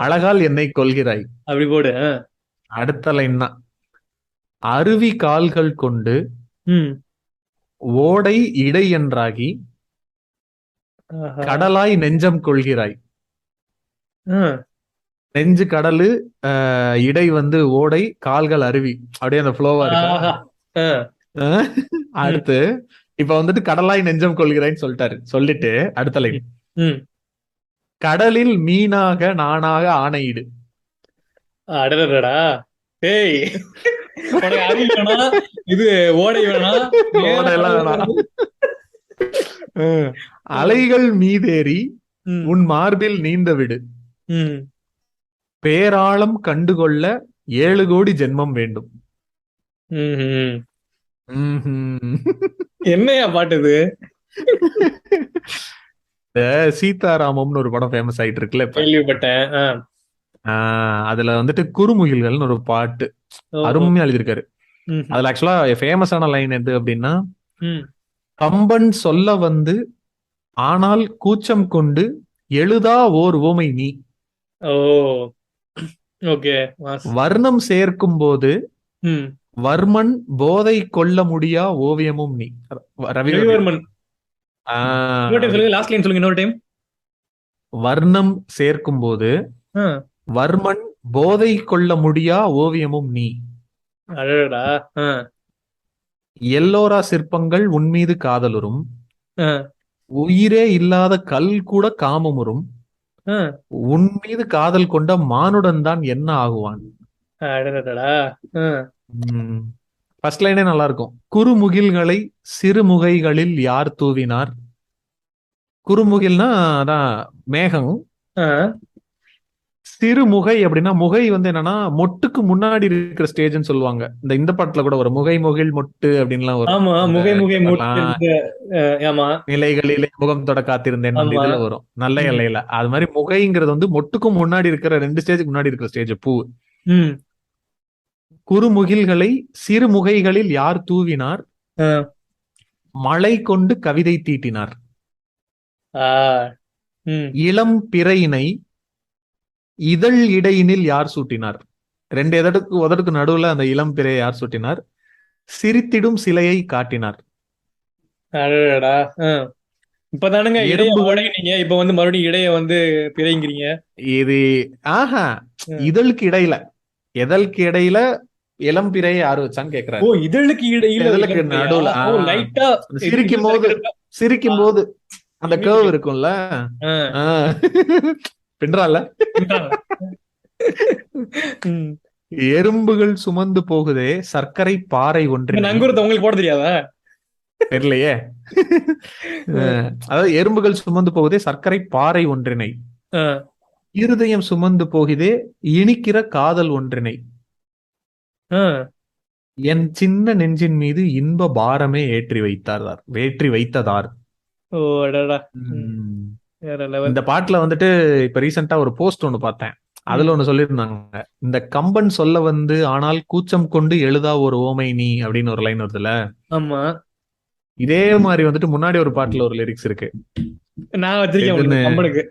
அழகால் என்னை கொள்கிறாய். அப்படி போடு. அடுத்த லைன் தான். அருவி கால்கள் கொண்டு ஓடை இடை என்றாகி கடலாய் நெஞ்சம் கொள்கிறாய். நெஞ்சு கடலு, இடை வந்து ஓடை, கால்கள் அருவி, அப்படியே அந்த ஃப்ளோவா இருக்கு. அடுத்து இப்ப வந்துட்டு கடலாய் நெஞ்சம் கொள்கிறாய்ன்னு சொல்லிட்டாரு. சொல்லிட்டு அடுத்த லைன், கடலில் மீனாக நானாக ஆணையிடு. அடடா டேய், அருவி வேணா, இது ஓடை வேணா, ஓடையெல்லாம் வேணாம். அலைகள் மீதேறி உன் மார்பில் நீந்த விடு, பேராளம் கண்டுகொள்ள 7 கோடி ஜென்மம் வேண்டும். என்னையா பாட்டு இது? சீதாராமம்னு ஒரு படம் ஃபேமஸ் ஆயிட்டு இருக்குல்ல, கேள்விப்பட்டேன். அதுல வந்துட்டு குறுமுகில்கள்னு ஒரு பாட்டு அருமையா எழுதியிருக்காரு. அதுல ஆக்சுவலா ஃபேமஸான லைன் எது அப்படின்னா, கம்பன் சொல்ல வந்து ஆனால் கூச்சம் கொண்டு எழுதா ஓர் உவமை நீ. ஓகே. வர்ணம் சேர்க்கும் போது வர்மன் போதை கொள்ள முடியா ஓவியமும் நீ. ரவிவர்மன். லாஸ்ட் லைன் சொல்லுங்க இன்னொரு டைம். வர்ணம் சேர்க்கும் போது வர்மன் போதை கொள்ள முடியா ஓவியமும் நீ. அடடா. எல்லோரா சிற்பங்கள் உன்மீது காதலுறும், உயிரே இல்லாத கல் கூட காமமுறும், உன் மீது காதல் கொண்ட மானுடன் தான் என்ன ஆகுவான். ஃபர்ஸ்ட் லைனே நல்லா இருக்கும். குறுமுகில்களை சிறுமுகைகளில் யார் தூவினார். குறுமுகில்னா அதான் மேகம். சிறுமுகை அப்படின்னா, முகை வந்து என்னன்னா மொட்டுக்கு முன்னாடி இருக்கிற ஸ்டேஜ்னு சொல்லுவாங்க. இந்த பாட்டுல கூட ஒரு முகை முகில் மொட்டு அப்படின்லாம் வரும். நிலைகளிலே முகம் தொட காத்திருந்தேன் இதுல வரும், நல்ல எல்லையில. அது மாதிரி முகைங்கிறது வந்து மொட்டுக்கும் முன்னாடி இருக்கிற 2 ஸ்டேஜுக்கு முன்னாடி இருக்கிற ஸ்டேஜ் பூ. குறுமுகில்களை சிறுமுகைகளில் யார் தூவினார், மழை கொண்டு கவிதை தீட்டினார். இளம் பிறையினை இதழ் இடையினில் யார் சூட்டினார். 2 உதடுக்கு நடுவுல அந்த இளம் பிறையை யார் சூட்டினார். சிரித்திடும் சிலையை காட்டினார். இப்பதானுங்க நீங்க இப்ப வந்து மறுபடியும் இடைய வந்து பிறைங்கிறீங்க. இது இதழுக்கு இடையில, எதற்கு இடையில இளம் பிறையை யாரு வச்சான்னு கேக்குறாரு. இதழுக்கு இடையில, இதழுக்கு நடுவுல சிரிக்கும் போது அந்த கர்வ் இருக்கும்ல, பின்றால. எறும்புகள் சுமந்து போகுதே சர்க்கரை பாறை ஒன்று. நங்கூரத்தை உங்களுக்கு போட தெரியாதா? தெரியலையே. அதாவது எறும்புகள் சுமந்து போகுதே சர்க்கரை பாறை ஒன்றினை, இருதயம் சுமந்து போகுதே இனிக்கிற காதல் ஒன்றினை. என் சின்ன நெஞ்சின் மீது இன்ப பாரமே ஏற்றி வைத்ததார். ஓ அடடா. ம், உம். வேற லெவல். இந்த பாட்டுல வந்துட்டு இப்ப ரீசெண்டா ஒரு போஸ்ட் ஒண்ணு பார்த்தேன். ம், அதுல ஒண்ணு சொல்லியிருந்தாங்க. இந்த கம்பன் சொல்ல வந்து ஆனால் கூச்சம் கொண்டு எழுதா ஒரு ஓமை நீ அப்படின்னு ஒரு லைன் வருதுல்ல. ஆமா, இதே மாதிரி வந்துட்டு முன்னாடி ஒரு பாட்டுல ஒரு லிரிக்ஸ் இருக்கு. நான் வச்சிருக்கேன் எதுன்னு உங்களுக்கு கம்பனுக்கு.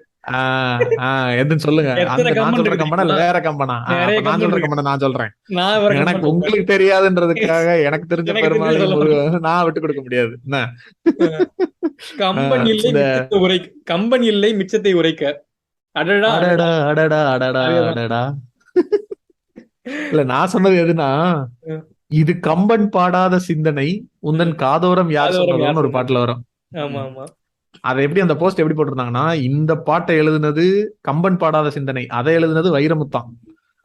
எதுன்னு சொல்லுங்க. எத்தனை அந்த நான் கம்பன் சொல்ற இருக்கு கம்பனா இல்ல தெரியுமா? வேற கம்பனா? நிறைய அப்ப நான் கம்பன் சொல்ற இருக்கு. கம்பனை நான் சொல்றேன். நான் வேற எனக்கு கம்பன் சொல்றேன். உங்களுக்கு தெரியாதுன்றதுக்காக எனக்கு தெரிஞ்ச எனக்கு தெரிஞ்சு பெருமாளையும் சொல்ல மாட்டேன். நான் விட்டு கொடுக்க முடியாது என்ன. கம்பன் இல்லை இந்த மிச்சத்தை உரைக்க, கம்பன் இல்லை மிச்சத்தை உரைக்க. அடடா அடடா. அடடா அடடா அடடா அதேதான். அடடா. இல்ல நான் சொன்னது எதுனா, ம், இது கம்பன் பாடாத சிந்தனை உந்தன் ம். காதோரம் யார் காதோரம் யார் சொன்னதோன்னு ஒரு சொன்னது? பாட்டுல வரும். ஆமா ம். ஆமா அதை எப்படி அந்த போஸ்ட் எப்படி போட்டிருந்தாங்கன்னா, இந்த பாட்டை எழுதுனது கம்பன் பாடாத சிந்தனை, அதை எழுதுனது வைரமுத்தான்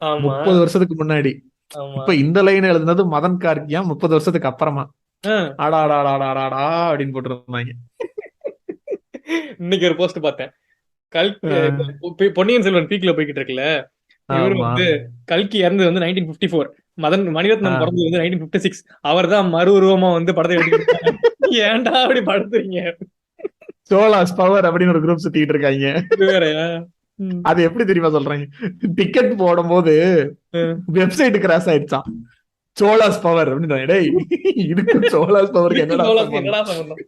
ஆமா 30 வருஷத்துக்கு முன்னாடி. ஆமா. இப்ப இந்த லைன் எழுதுனது மதன் கார்கியா 30 வருஷத்துக்கு அப்புறமா. ஆ, ஆடாடாடாடாடா அப்படின்னு போட்டிருந்தாங்க. இன்னைக்கு ஒரு போஸ்ட் பார்த்தேன். கல்கி அஹ் பொன்னியின் செல்வன் பீக்ல போய்கிட்டு இருக்குல்ல. இவரு ஆமா. வந்து கல்கி இறந்தது வந்து 1954. மணிரத்னம் ஆஹ் பிறந்தது வந்து 1956. அவர் தான் மறு உருவமா வந்து படத்தை எடுத்துக்கிட்டாங்க. ஏன்டா அப்படி படுத்துறீங்க? சோலாஸ் பவர் அப்படின்னு ஒரு குரூப் சுத்திட்டு இருக்காங்க. இது வேறயா? ம், அது எப்படி தெரியுமா சொல்றாங்க? டிக்கெட் போடும்போது ம். வெப்சைட் கிராஷ் ஆயிடுச்சான். சோலாஸ் பவர் அப்படின்னு. டேய், இதுக்கு சோலாஸ் பவருக்கு இதுக்கு என்னடா சோலாஸ்க்கு சம்பந்தம்? என்னடா சம்பந்தம்?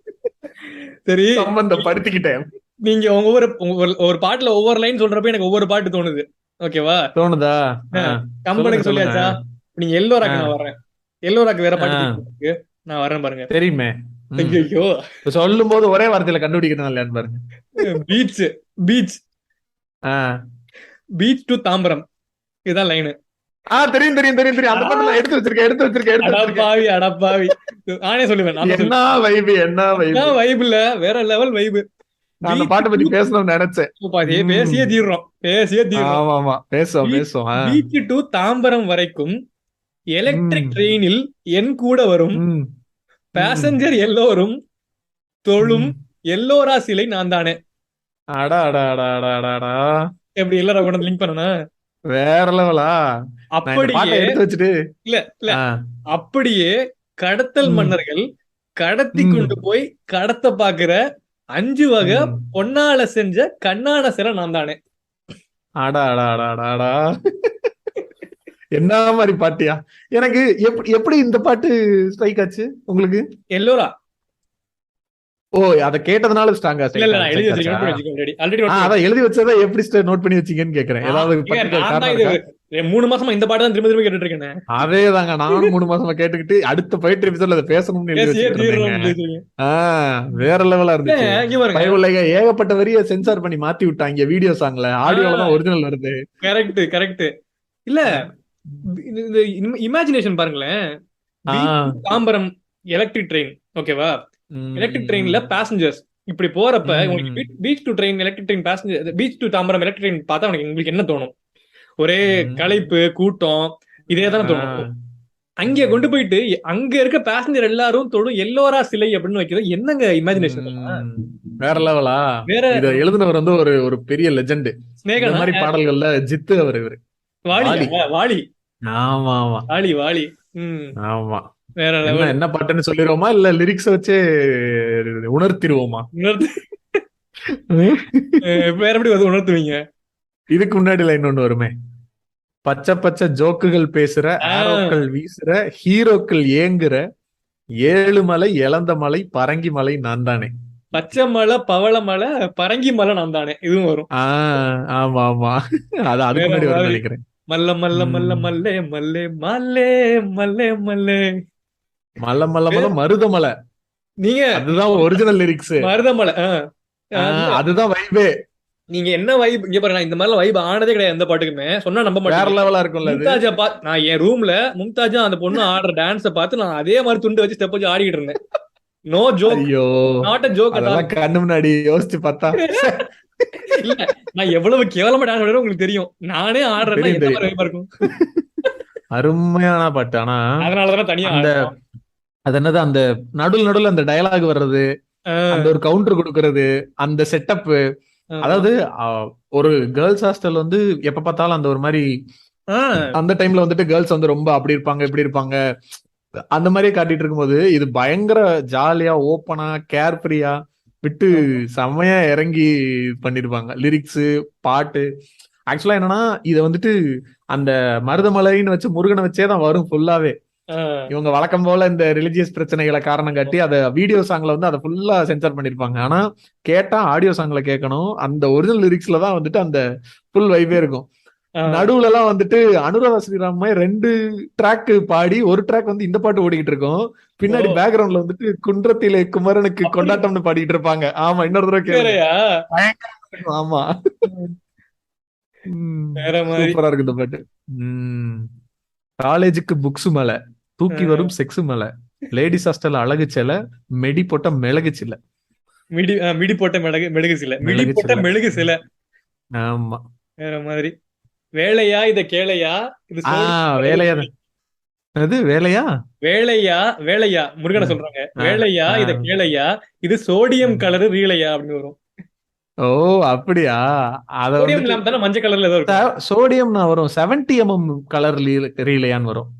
சரி, சம்பந்தப்படுத்திக்கிட்டேன். நீங்க ஒவ்வொரு ஒரு பாட்டுல ஒவ்வொரு லைன் சொல்றப்ப எனக்கு ஒவ்வொரு பாட்டு தோணுது. ஓகேவா? தோணுதா? சொல்லுங்க கம்பனுக்கு சொல்லுங்க. சொல்லியாச்சா? நீங்க எல்லோராக்கு நான் ஆஹ் வர்றேன். எல்லோராக்கு வேற பாட்டு ஆஹ் தெரியுமா உங்களுக்கு? நான் வர்றேன் பாருங்க. தெரியுமே. ஐயோ, சொல்லும் போது ஒரே வார்த்தையில கண்டுபிடிக்கணும் இல்லையான்னு பாருங்க. Beach beach ah beach to Tambaram. இதுதான் லைனு. தெரியும் தெரியும் தெரியும் தெரியும். அந்த பாட்டு நான் எடுத்து வச்சிருக்கேன். அடப்பாவி அடப்பாவி. நானே சொல்லுவேன். நான் தான் என்ன சொல்லுவேன். வைபு, என்ன வைபு. வைப் இல்ல, வேற லெவல் வைப். நான் அந்த பீச் பாட்டை டு பத்தி பேசணும்னு நினைச்சேன். பேசியே தீர்றோம், பேசியே தீர்றோம். ஆமா ஆமா, பேசுவோம் பேசுவோம். பீச் டு தாம்பரம் வரைக்கும் எலக்ட்ரிக் ட்ரெயினில் என் கூட வரும் பேசஞ்சர் எல்லோரும் தொழும் எல்லோரா சிலை நான் தானே. அடா அடா அடா அடா அடா. எப்படி எல்லாரும் கொண்டு லிங்க் பண்ணனா? வேற லெவலா. நான் இந்த பாட்டை அப்படியே எடுத்து வச்சுட்டு இல்ல இல்ல ஆ, அப்படியே கடத்தல் ம், மன்னர்கள் கடத்தி ம், கொண்டு போய் கடத்த பாக்குற 5 வகை ம். பொன்னால செஞ்ச கண்ணான சிலை நான் தானே. அடா அடா அடா அடா அடா. என்ன மாதிரி பாட்டியா? எனக்கு எப்படி எப்படி இந்த பாட்டு ஸ்ட்ரைக் ஆச்சு உங்களுக்கு? எல்லோரா. ஓ, அத கேட்டதுனால ஸ்ட்ராங்கா இல்ல இல்ல, நான் எழுதி ஸ்ட்ரைக் ஆச்சா? வச்சிருக்கேன். ஆல்ரெடி அதான் எழுதி வச்சதை எப்படி நோட் பண்ணி வச்சீங்கன்னு கேக்குறேன். ஏதாவது particular நான் தான் காரணம் இது இருக்கா? 3 மாசமா இந்த பாட்டு தான் திரும்ப திரும்ப கேட்டுட்டு இருக்கேன். அதேதாங்க, நானும் 3 மாசமா கேட்டுக்கிட்டு அடுத்த போயிட்டு எபிசோட்ல அதை பேசணும்னு எழுதி பேசியே வச்சுட்டு இருந்தேங்க. தீர்றோம். வேற லெவலா இருந்துச்சு. இங்க பாருங்க. பயவுலைங்க ஏகப்பட்ட வரிய சென்சார் பண்ணி மாத்தி விட்டாங்க வீடியோ சாங்ல. ஆடியோல தான் ஒரிஜினல் வருது. Correct correct. இல்ல, இந்த இமேஜினேஷன் பாருங்களேன். ஆ, தாம்பரம் எலக்ட்ரிக் ட்ரெயின், ஓகேவா? எலக்ட்ரிக் ட்ரெயின்ல பேசஞ்சர்ஸ் இப்படி போறப்ப உங்களுக்கு beach to train electric train passenger beach to Tambaram electric train பார்த்தா உங்களுக்கு என்ன தோணும்? ஒரே களைப்பு கூட்டம் இதே தானே தோணும். அங்கே கொண்டு போயிட்டு அங்க இருக்க பேசஞ்சர் எல்லாரும் தொடும் எல்லோரா சிலை அப்படின்னு வைக்கிறது என்னங்க இமேஜினேஷன்? வேற லெவலா. வேற இத எழுதுனவர் வந்து ஒரு ஒரு பெரிய லெஜெண்ட். இந்த ஸ்னேகனா மாதிரி பாடல்கள்ல ஜித்து அவர் இவரு. வாலி வாலி ஆமா ஆமா வாலி வாலி. ஆமா. வேற என்ன லெவல். என்ன பாட்டுன்னு சொல்லிடுவோமா இல்ல லிரிக்ஸ் வச்சே உணர்த்திடுவோமா? வேற எப்படி வந்து உணர்த்துவீங்க? இதுக்கு முன்னாடி லைன் ஒண்ணு வருமே, பச்சை பச்சை ஜோக்குகள் பேசுற, ஆரோக்கள் வீசுற, ஹீரோக்கள் ஏங்குற, 7 மலை இளந்த மலை பரங்கி மலை நான் தானே. பச்சை மலை பவள மலை பரங்கி மலை நான் தானே, இதுவும் வரும். ஆமா ஆமா, அது அதுக்கு வேற முன்னாடி வரும் மாதிரி. நினைக்கிறேன். மல்ல மல்ல மல்ல மல்லே மல்லே மல்லே மல்லே மல்லே. மல்ல மல்ல மல்ல மருதமலை, நீங்க அதுதான் ஒரிஜினல் லிரிக்ஸ். மருதமலை. அதுதான் வைபே. நீங்க என்ன வைப் இங்க பாருங்க, நான் இந்த மாதிரி வைப் ஆனதே கிடையாது எந்த பாட்டுக்குமே. சொன்னா நம்ப வேற மாட்டேன். லெவலா இருக்கும்ல அது. மும்தாஜா நான் என் ரூம்ல மும்தாஜா அந்த பொண்ணு ஆடுற டான்ஸ பார்த்து நான் அதே மாதிரி துண்டு வச்சு ஸ்டெப் வச்சு ஆடிட்டு இருந்தேன். நோ ஜோக், ஐயோ, நாட் அ ஜோக். அதெல்லாம் கண்ணு முன்னாடி யோசிச்சு பார்த்தா இல்ல, நான் எவ்வளவு கேவலமா டான்ஸ் ஆடுறேன் உங்களுக்கு தெரியும். நானே ஆடுறேன்னா தெரியும், என்ன தெரியும். மாதிரி வைப்பா இருக்கும். அருமையான பாட்டு. ஆனா அதனாலதான் தனியா அந்த ஆடுறோம். அது என்னது, அந்த நடுவுல அந்த டயலாக் வர்றது, அந்த ஒரு கவுண்டர் கொடுக்கறது, அந்த செட்டப். அதாவது ஒரு கேர்ள்ஸ் ஹாஸ்டல் வந்து எப்ப பார்த்தாலும் அந்த ஒரு மாதிரி அந்த டைம்ல வந்துட்டு கேர்ள்ஸ் வந்து ரொம்ப அப்படி இருப்பாங்க இப்படி இருப்பாங்க. அந்த மாதிரியே காட்டிட்டு இருக்கும்போது இது பயங்கர ஜாலியா ஓப்பனா கேர் ஃப்ரீயா விட்டு செம்மையா இறங்கி பண்ணிருப்பாங்க லிரிக்ஸ் பாட்டு. ஆக்சுவலா என்னன்னா இதை வந்துட்டு அந்த மருதமலைன்னு வச்சு முருகனை வச்சே தான் வரும் ஃபுல்லாவே. இவங்க வழக்கம் போல இந்த ரிலிஜியஸ் பிரச்சனைகளை காரணம் காட்டி அதை வீடியோ சாங்ல வந்து அதை ஃபுல்லா சென்சார் பண்ணிருப்பாங்க. ஆனா கேட்டா ஆடியோ சாங்ல கேட்கணும். அந்த ஒரிஜினல் லிரிக்ஸ்ல தான் வந்துட்டு அந்த ஃபுல் வைபே இருக்கும். நடுவுல எல்லாம் வந்துட்டு அனுராதா ஸ்ரீராம் 2 ட்ராக் பாடி ஒரு ட்ராக் வந்து இந்த பாட்டு ஓடிக்கிட்டு இருக்கும். பின்னாடி பேக்ரவுண்ட்ல வந்துட்டு குன்றத்திலே குமரனுக்கு கொண்டாட்டம்னு பாடிட்டு இருப்பாங்க. ஆமா, இன்னொரு தடவை கேளுங்க. ஆமா, சூப்பரா இருக்கு இந்த பாட்டு. காலேஜுக்கு புக்ஸ் மேல தூக்கி வரும் செக்ஸ் மேல லேடிஸ் ஹாஸ்டல் அழகு செல மெடி போட்ட மிளகு சில மிடி போட்ட மெழுகு சில மிடி போட்ட மெழுகு சில. ஆமா, வேற மாதிரி. வேலையா இத கேளையா இது வேலையா அது வேலையா வேலையா வேலையா முருகனை சொல்றாங்க. வேலையா இத கேளையா இது சோடியம் கலரு ரீலையா அப்படின்னு வரும். ஓ அப்படியா? அத சோடியம் இல்லாம தானே மஞ்சள் கலர்ல ஏதோ சோடியம்னா வரும். 70mm கலர் ரீலையான்னு வரும்.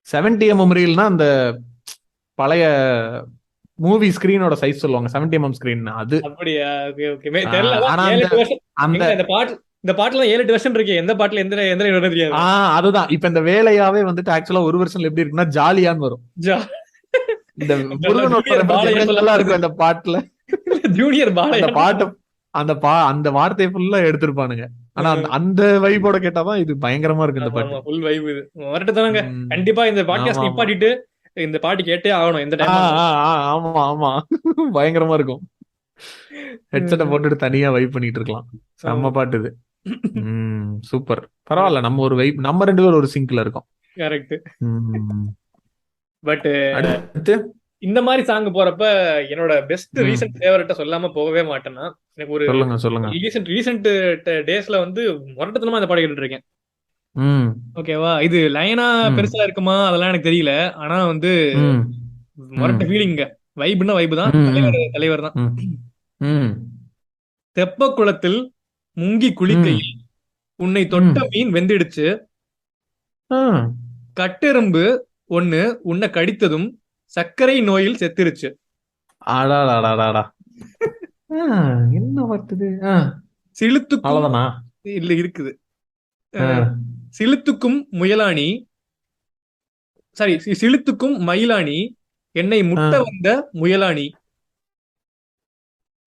70mm ரீல்னா அந்த பழைய மூவி ஸ்கிரீனோட சைஸ் சொல்லுவாங்க. 70mm ஸ்கிரீன் அது. அப்படியா? Okay okay. தெரியல. இந்த பாட்டுல 7-8 வெர்ஷன் இருக்கு. எந்த பாட்டுல எந்த எந்த தெரியாது. அதுதான் இப்ப இந்த வேலையாவே வந்துட்டு ஆக்சுவலா ஒரு வெர்ஷன்ல எப்படி இருக்குன்னா ஜாலியான்னு வரும். இந்த முருகனோட இருக்கும் அந்த பாட்டுல ஜூனியர் பாலையா பாட்டு அந்த வார்த்தையை ஃபுல்லா எடுத்திருப்பானுங்க. ஆனா அந்த வைபோட கேட்டாதான் இது பயங்கரமா இருக்கு. இந்த பாட்டு ஃபுல் வைப். இது வரட்டு தானங்க. கண்டிப்பா இந்த பாட்காஸ்ட் நிப்பாட்டிட்டு இந்த பாட்டு கேட்டே ஆகணும் இந்த டைம். ஆமா ஆமா, பயங்கரமா இருக்கும். ஹெட்செட்டை போட்டுட்டு தனியா வைப் பண்ணிட்டு இருக்கலாம். செம்ம பாட்டு இது. சூப்பர். பரவாயில்ல, நம்ம ஒரு வைப், நம்ம 2 பேரும் ஒரு சிங்க்ல இருக்கோம். கரெக்ட். பட் இந்த மாதிரி சாங் போறப்ப என்னோட பெஸ்ட் ரீசன்ட் ஃபேவரட்ட சொல்லாம போகவே மாட்டேன்னா, எனக்கு ஒரு சொல்லுங்க ரீசன்ட் டேஸ்ல வந்து முரட்டத்தனமா இந்த பாட்டு கேட்டுட்டு இருக்கேன். ஓகேவா? இது லைனா பெருசா இருக்குமா அதெல்லாம் எனக்கு தெரியல. ஆனா வந்து முரட்ட ஃபீலிங்க. வைப்னா வைப் தான். தலைவர் தான். தெப்ப குளத்தில் முங்கி குளிக்கையில் உன்னை தொட்ட மீன் வெந்திடுச்சு. கட்டெரும்பு ஒண்ணு உன்னை கடித்ததும் சர்க்கரை நோயில் செத்துருச்சு. என்ன வருது? சிலுத்துக்கும் இல்ல இருக்குது. சிலுத்துக்கும் முயலானி சாரி சிலுத்துக்கும் மயிலானி என்னை முட்ட வந்த முயலானி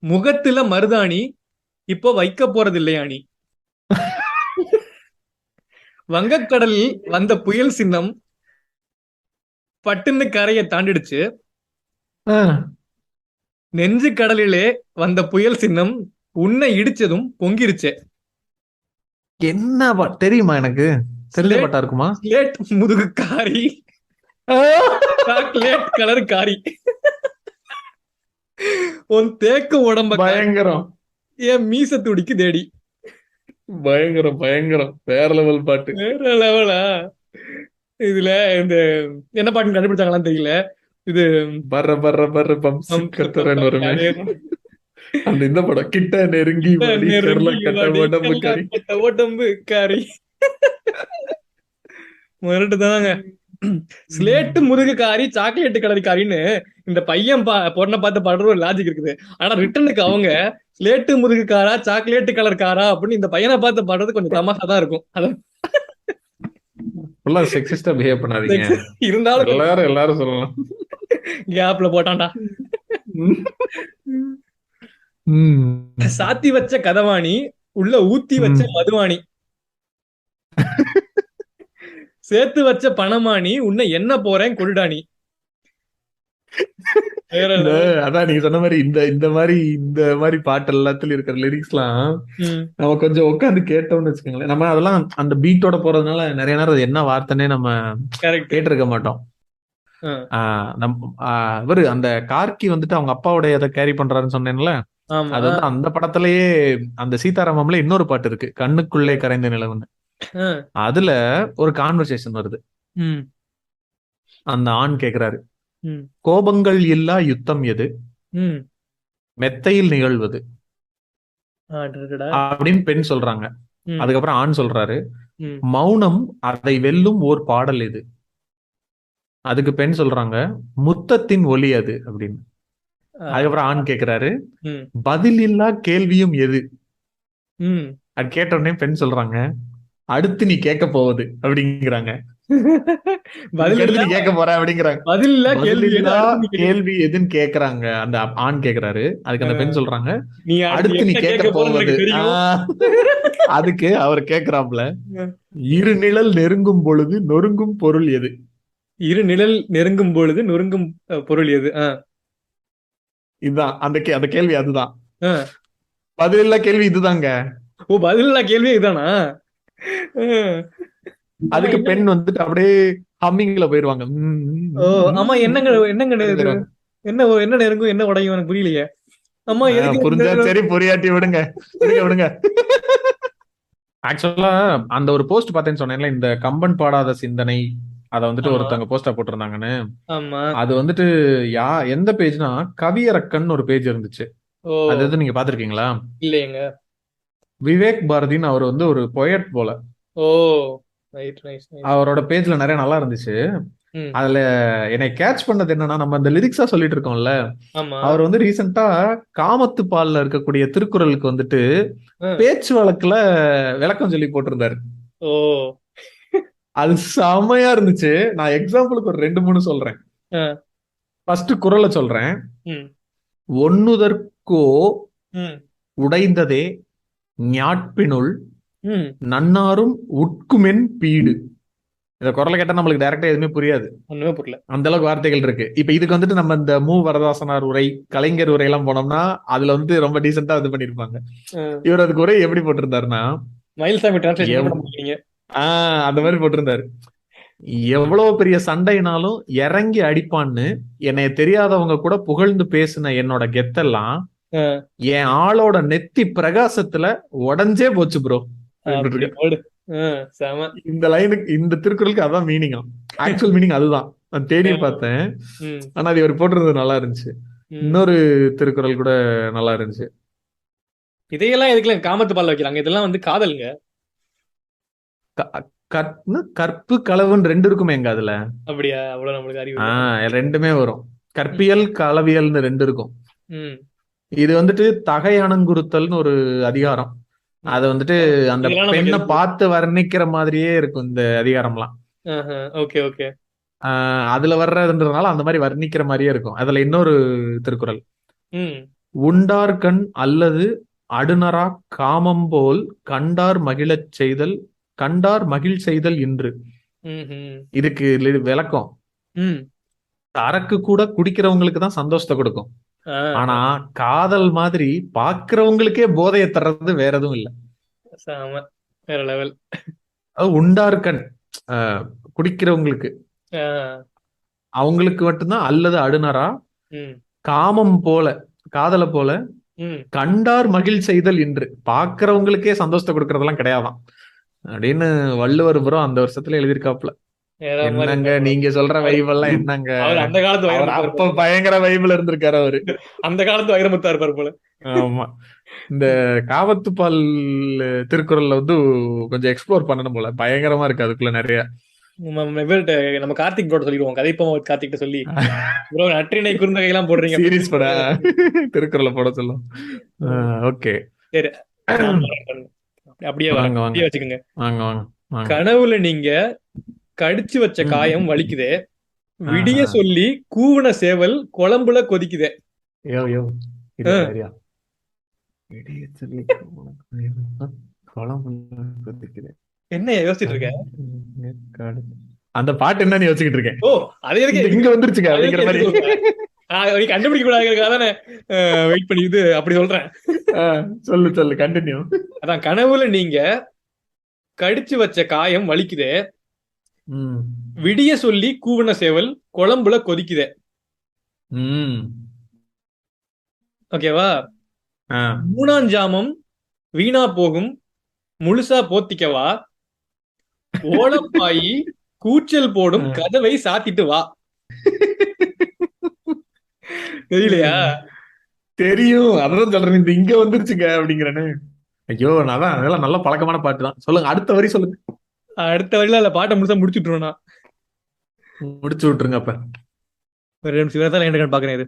முகத்துல மருதாணி இப்போ வைக்க போறது இல்லையாணி. வங்கக்கடலில் வந்த புயல் சின்னம் பட்டுன்னு கரையை தாண்டிடுச்சு. நெஞ்சு கடலிலே வந்த புயல் சின்னம் உன்னை இடிச்சதும் பொங்கிருச்சு. என்ன தெரியுமா? எனக்கு தெரிஞ்ச பாட்டா இருக்குமா? ஸ்லேட் முதுகு காரி சாக்லேட் கலர் காரி உன் தேக்கு உடம்ப பயங்கரம். ஏன் மீச துடிக்கு தேடி. பயங்கரம் பயங்கரம். வேற லெவல் பாட்டு. வேற லெவலா? இதுல இந்த என்ன பாட்டு கண்டுபிடிச்சாங்களான்னு தெரியல. இது பர்ற பர்ற பர்ற பம்சன் வருமே. அந்த இந்த படம் கிட்ட நெருங்கி உடம்பு காரி முரட்டு தாங்க. ஸ்லேட்டு முருகு காரி சாக்லேட் கலர் காரின்னு இந்த பையன் பொண்ணை பார்த்து பாடுற ஒரு லாஜிக் இருக்குது. ஆனா ரிட்டனுக்கு அவங்க ஸ்லேட்டு முருகு காரா சாக்லேட் கலர் காரா அப்படின்னு இந்த பையனை பார்த்து பாடுறது கொஞ்சம் தமாஷா தான் இருக்கும். செக்ஸிஸ்டா பிஹேவ் பண்ணாதீங்க. இருந்தாலும் எல்லாரும் சொல்லலாம். கேப்ல போட்டான்டா. சாத்தி வச்ச கதவாணி உள்ள ஊத்தி வச்ச மதுவாணி சேர்த்து வச்ச பணமானி உன்னை என்ன போறேன் கொள்டானி. அதான் நீங்க சொன்ன மாதிரி இந்த மாதிரி பாட்டு எல்லாத்துலயும் இருக்கிற லிரிக்ஸ் எல்லாம் நம்ம கொஞ்சம் உட்காந்து கேட்டோம்னு வச்சுக்கோங்களேன். நம்ம அதெல்லாம் அந்த பீட்டோட போறதுனால நிறைய நேரம் என்ன வார்த்தைன்னே நம்ம கேட்டிருக்க மாட்டோம். இவரு அந்த கார்கி வந்துட்டு அவங்க அப்பாவுடைய அதை கேரி பண்றாருன்னு சொன்னேன்ல, அது வந்து அந்த படத்திலேயே அந்த சீதாராமம்ல இன்னொரு பாட்டு இருக்கு, கண்ணுக்குள்ளே கரைந்த நிலவுன்னு. அதுல ஒரு கான்வர்சேஷன் வருது. அந்த ஆண் கேக்குறாரு, கோபங்கள் இல்லா யுத்தம் எது, மெத்தையில் நிகழ்வது அப்படின்னு பெண் சொல்றாங்க. அதுக்கப்புறம் ஆண் சொல்றாரு, மௌனம் அதை வெல்லும் ஓர் பாடல் எது. அதுக்கு பெண் சொல்றாங்க, முத்தத்தின் ஒலி அது அப்படின்னு. ஆஹ், அதுக்கப்புறம் ஆண் கேக்குறாரு, ம், பதில் இல்லா கேள்வியும் எது? ம். அது கேட்ட உடனே பெண் சொல்றாங்க, அடுத்து நீ கேட்க போவது அப்படிங்கிறாங்க. பதில் இதுக்கு இல்ல அடுத்து நீ கேட்க போற அப்படிங்கிறாங்க. பதில் இல்ல கேள்வி எது பதிலில்லா அடுத்து நீ கேட்க கேள்வி எதுன்னு கேக்குறாங்க. அந்த ஆண் கேக்குறாரு. அதுக்கு அந்த பெண் ஆஹ், சொல்றாங்க, நீ அடுத்து அடுத்து நீ என்ன கேட்க கேட்க போறன்னு போவது. எனக்கு தெரியும். அதுக்கு அவர் கேக்குறாப்ல, அஹ், இரு நிழல் நெருங்கும் பொழுது நொறுங்கும் பொருள் எது? இரு நிழல் நெருங்கும் பொழுது நொறுங்கும் பொருள் எது? இதுதான் அந்த கேள்வி அதுதான். ஆஹ். பதிலில்லா கேள்வி இதுதாங்க. ஓ, பதில் இல்ல கேள்வியே இதுதானா? அஹ். ஆமா அதுக்கு என்ன? பெண் வந்துட்டு அப்படியே ஹம்மிங்ல போயிருவாங்க. ஓ, ஆமா என்னங்க என்னங்க அப்படி இது? போயிருவாங்க. என்ன நெருங்கும் என்ன உடையும் எனக்கு புரியலையே. அம்மா எதுக்கு புரிஞ்சா சரி, புரியாட்டி விடுங்க. விடுங்க விடுங்க. ஆக்சுவலா அந்த ஒரு போஸ்ட் பார்த்தேன்னு சொன்னேன்ல, இந்த கம்பன் பாடாத சிந்தனை, அத வந்துட்டு ஆமா, ஒருத்தவங்க போஸ்டா போட்டிருந்தாங்கன்னு. ஆமா. அது வந்துட்டு எந்த பேஜ்னா, கவியரக்கன் ஒரு பேஜ் இருந்துச்சு. ஓ, அது எது நீங்க பாத்திருக்கீங்களா? இல்லையேங்க. விவேக் பாரதின்னு அவர் வந்து ஒரு பொயட் போல. ஓ, ரைட், நைஸ், நைஸ். அவரோட பேஜ்ல நிறைய நல்லா இருந்துச்சு. ம், அதுல என்னை கேட்ச் பண்ணது என்னன்னா, நம்ம இந்த லிரிக்ஸா சொல்லிட்டு இருக்கோம்ல, ஆமா. அவர் வந்து ரீசெண்டா காமத்து பால்ல இருக்கக்கூடிய திருக்குறளுக்கு வந்துட்டு அஹ், பேச்சு வழக்குல விளக்கம் சொல்லி போட்டிருந்தாரு. ஓ, அது செமையா இருந்துச்சு. நான் எக்ஸாம்பிளுக்கு ஒரு 2, 3 சொல்றேன். அஹ், ஃபர்ஸ்ட் குறளை சொல்றேன். ம், ஒண்ணுதற்கோ ம், உடைந்ததே ஞாட்பினுள் ம். நன்னாரும் உட்குமென் பீடு. இந்த குறளை கேட்டா நம்மளுக்கு டைரக்டா எதுவுமே புரியாது. ஒண்ணுமே புரியல. அந்த அளவுக்கு வார்த்தைகள் இருக்கு. இப்ப இதுக்கு வந்துட்டு நம்ம இந்த வரதாசனார் உரை, கலைஞர் உரை எல்லாம் போனோம்னா அதுல வந்து ரொம்ப டீசெண்டா இது பண்ணிருப்பாங்க. அஹ், இவர் அதுக்கு உரை எப்படி போட்டிருந்தாருன்னா, மயில்சாமி டிரான்ஸ்லேஷன் எவ் பண்ண முடியீங்க. அந்த மாதிரி போட்டிருந்தாரு. எவ்வளவு பெரிய சண்டைனாலும் இறங்கி அடிப்பான்னு என்னைய தெரியாதவங்க கூட புகழ்ந்து பேசின என்னோட கெத்தெல்லாம் என் ஆளோட நெத்தி பிரகாசத்துல உடஞ்சே போச்சு ப்ரோ. அப்படி போடு. செம. இந்த லைனுக்கு, இந்த திருக்குறளுக்கு அதான் மீனிங். ஆக்சுவல் மீனிங் அதுதான். நான் தேடி பார்த்தேன். ம், ஆனா அது இவர் போட்டிருந்தது நல்லா இருந்துச்சு. ம். இன்னொரு திருக்குறள் கூட நல்லா இருந்துச்சு. இதையெல்லாம் எதுக்குல காமத்து பால் வைக்கிறாங்க? இதெல்லாம் வந்து காதலுங்க. கற்பு களவுன்னு 2 இருக்குமேங்க அதுல. அப்படியா? அவ்வளவு நம்மளுக்கு அறிவு இல்ல. ரெண்டுமே வரும். ம், கற்பியல் களவியல்னு 2 இருக்கும். ம், இது வந்துட்டு தகையணங்குறுத்தல்னு ஒரு அதிகாரம். ம். அது வந்துட்டு அந்த இதெல்லாம் நமக்கு பெண்ணை எதுக்கு? பார்த்து வர்ணிக்கிற மாதிரியே இருக்கும் இந்த அதிகாரம்லாம். Okay, okay. அதுல வர்றதுன்றதுனால அந்த மாதிரி வர்ணிக்கிற மாதிரியே இருக்கும். அதுல இன்னொரு திருக்குறள், ம், உண்டார்கண் அல்லது அடுநரா காமம்போல் கண்டார் மகிழச் செய்தல், கண்டார் மகிழ் செய்தல் இன்று. ம்ஹும். இதுக்கு விளக்கம், ம். சரக்கு கூட குடிக்கிறவங்களுக்கு தான் சந்தோஷத்தை கொடுக்கும். ஆ, ஆனா காதல் மாதிரி பாக்குறவங்களுக்கே போதையை தர்றது வேற எதுவும் இல்ல. செம. வேற லெவல். அது உண்டார்கண், குடிக்கிறவங்களுக்கு, ஆ, அவங்களுக்கு மட்டும்தான். அல்லது அடுநரா ம், காமம் போல, காதலை போல ம். கண்டார் மகிழ் செய்தல் இன்று. பாக்குறவங்களுக்கே சந்தோஷத்தை கொடுக்கறதெல்லாம் கிடையாதாம் அப்படின்னு வள்ளுவர் புறம் அந்த வருஷத்துல எழுதியிருக்காப்ல. வேற மாதிரி என்னங்க இருப்பாரு போல. நீங்க சொல்ற அவர் வைபெல்லாம் என்னங்க? அவர் அந்த காலத்து அவர் வைரமுத்தா அப்ப இருப்பாரு போல. பயங்கர வைபிள் இருந்திருக்காரு அவரு. அந்த காலத்து வைரமுத்தா இருப்பாரு போல. ஆமா. இந்த காவத்துப்பால் திருக்குறள்ல வந்து கொஞ்சம் எக்ஸ்ப்ளோர் பண்ணணும் போல. பயங்கரமா இருக்கு அதுக்குள்ள நிறைய. இவர்கிட்ட நம்ம கார்த்திக் ப்ரோட சொல்லிடுவோம். கதைப்போம் கார்த்திக் சொல்லி, ப்ரோ நற்றினை குறுந்தகை எல்லாம் போடுறீங்க. சீரியஸ் பட திருக்குறளை போட சொல்லும். ஓகே, சரி, நான் சொல்றேன். அப்படியே வரேன். வாங்க வாங்க அப்படியே வச்சுக்கோங்க. வாங்க வாங்க வாங்க. கனவுல நீங்க கடிச்சு வச்ச ம். காயம் வலிக்குதே, ஆ, விடிய ஆ. சொல்லி கூவுன சேவல் குழம்புல கொதிக்குதே. யோ யோ இது ஆ, சரியா? இடைய சொல்லி குழம்புல கொதிக்குது. என்ன யோசிச்சுட்டு இருக்க? அந்த பாட்டு என்னன்னு யோசிச்சுக்கிட்டு இருக்கேன். ஓ, அது எதுக்கு இங்க வந்துருச்சுங்க அது அப்படிங்கிற எதுக்கு மாதிரி. எடுத்து சொல்ற? நீ கண்டுபிடிக்க கூடாதுக்காக தானே வெயிட் பண்ணிது அப்படி சொல்றேன். சொல்லு சொல்லு, கண்டினியூ. அதான் கனவுல நீங்க கடிச்சு வச்ச காயம் வலிக்குதே, ம் விடிய சொல்லி கூவுன சேவல் குழம்புல கொதிக்குதே. ம் ஓகேவா? ஆ. மூணாஞ்சாமம் வீணா போகும் முழுசா போத்திக்கவா, ஓலப்பாயி கூச்சல் போடும் கதவை சாத்திட்டு வா. தெரியலையா? தெரியும், அதான் சொல்றேன். இந்த இங்க வந்துருச்சுங்க அப்படிங்கிறேன்னு. ஐயோ, அதான் அதெல்லாம் நல்ல பழக்கமான பாட்டு தான். சொல்லுங்க, அடுத்த வரி சொல்லுங்க. அடுத்த வழியில அந்த பாட்டை முழுசா முடிச்சுட்டுருவேன் நான். முடிச்சு விட்டுருங்க அப்ப. ஒரு நிமிஷம் இவரை தான் லைன் இருக்கான்னு பாக்குறேன். இது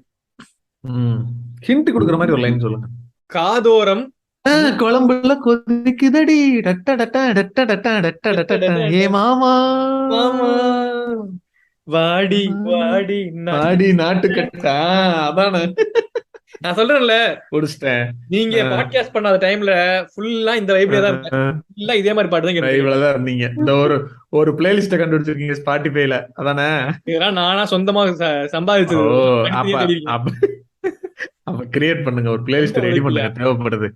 ஹிண்ட் கொடுக்குற மாதிரி ஒரு லைன் சொல்லுங்க. காதோரம் குழம்புல கொதிக்குதடி டட்ட டட்ட டட்ட டட்ட டட்ட டட்ட ஏ மாமா மாமா வாடி வாடி பாடி நாட்டுக்கட்டா. அதானே நான் சொல்றேன்ல, முடிச்சிட்டேன். நீங்க பாட்காஸ்ட் பண்ணாத டைம்ல ஃபுல்லா இந்த வைப்ல தான் இருந்தேன். ஃபுல்லா இதே மாதிரி பாட்டு தான் கேட்டுட்டு இவ்வளவுதான் இருந்தீங்க. இந்த ஒரு பிளேலிஸ்ட கண்டுபிடிச்சிருக்கீங்க ஸ்பாட்டிஃபைல, அதானே? இதெல்லாம் நானா சொந்தமா சம்பாதிச்சது. அப்ப அப்ப அப்ப கிரியேட் பண்ணுங்க, ஒரு பிளேலிஸ்ட் ரெடி பண்ணுங்க, தேவைப்படுது.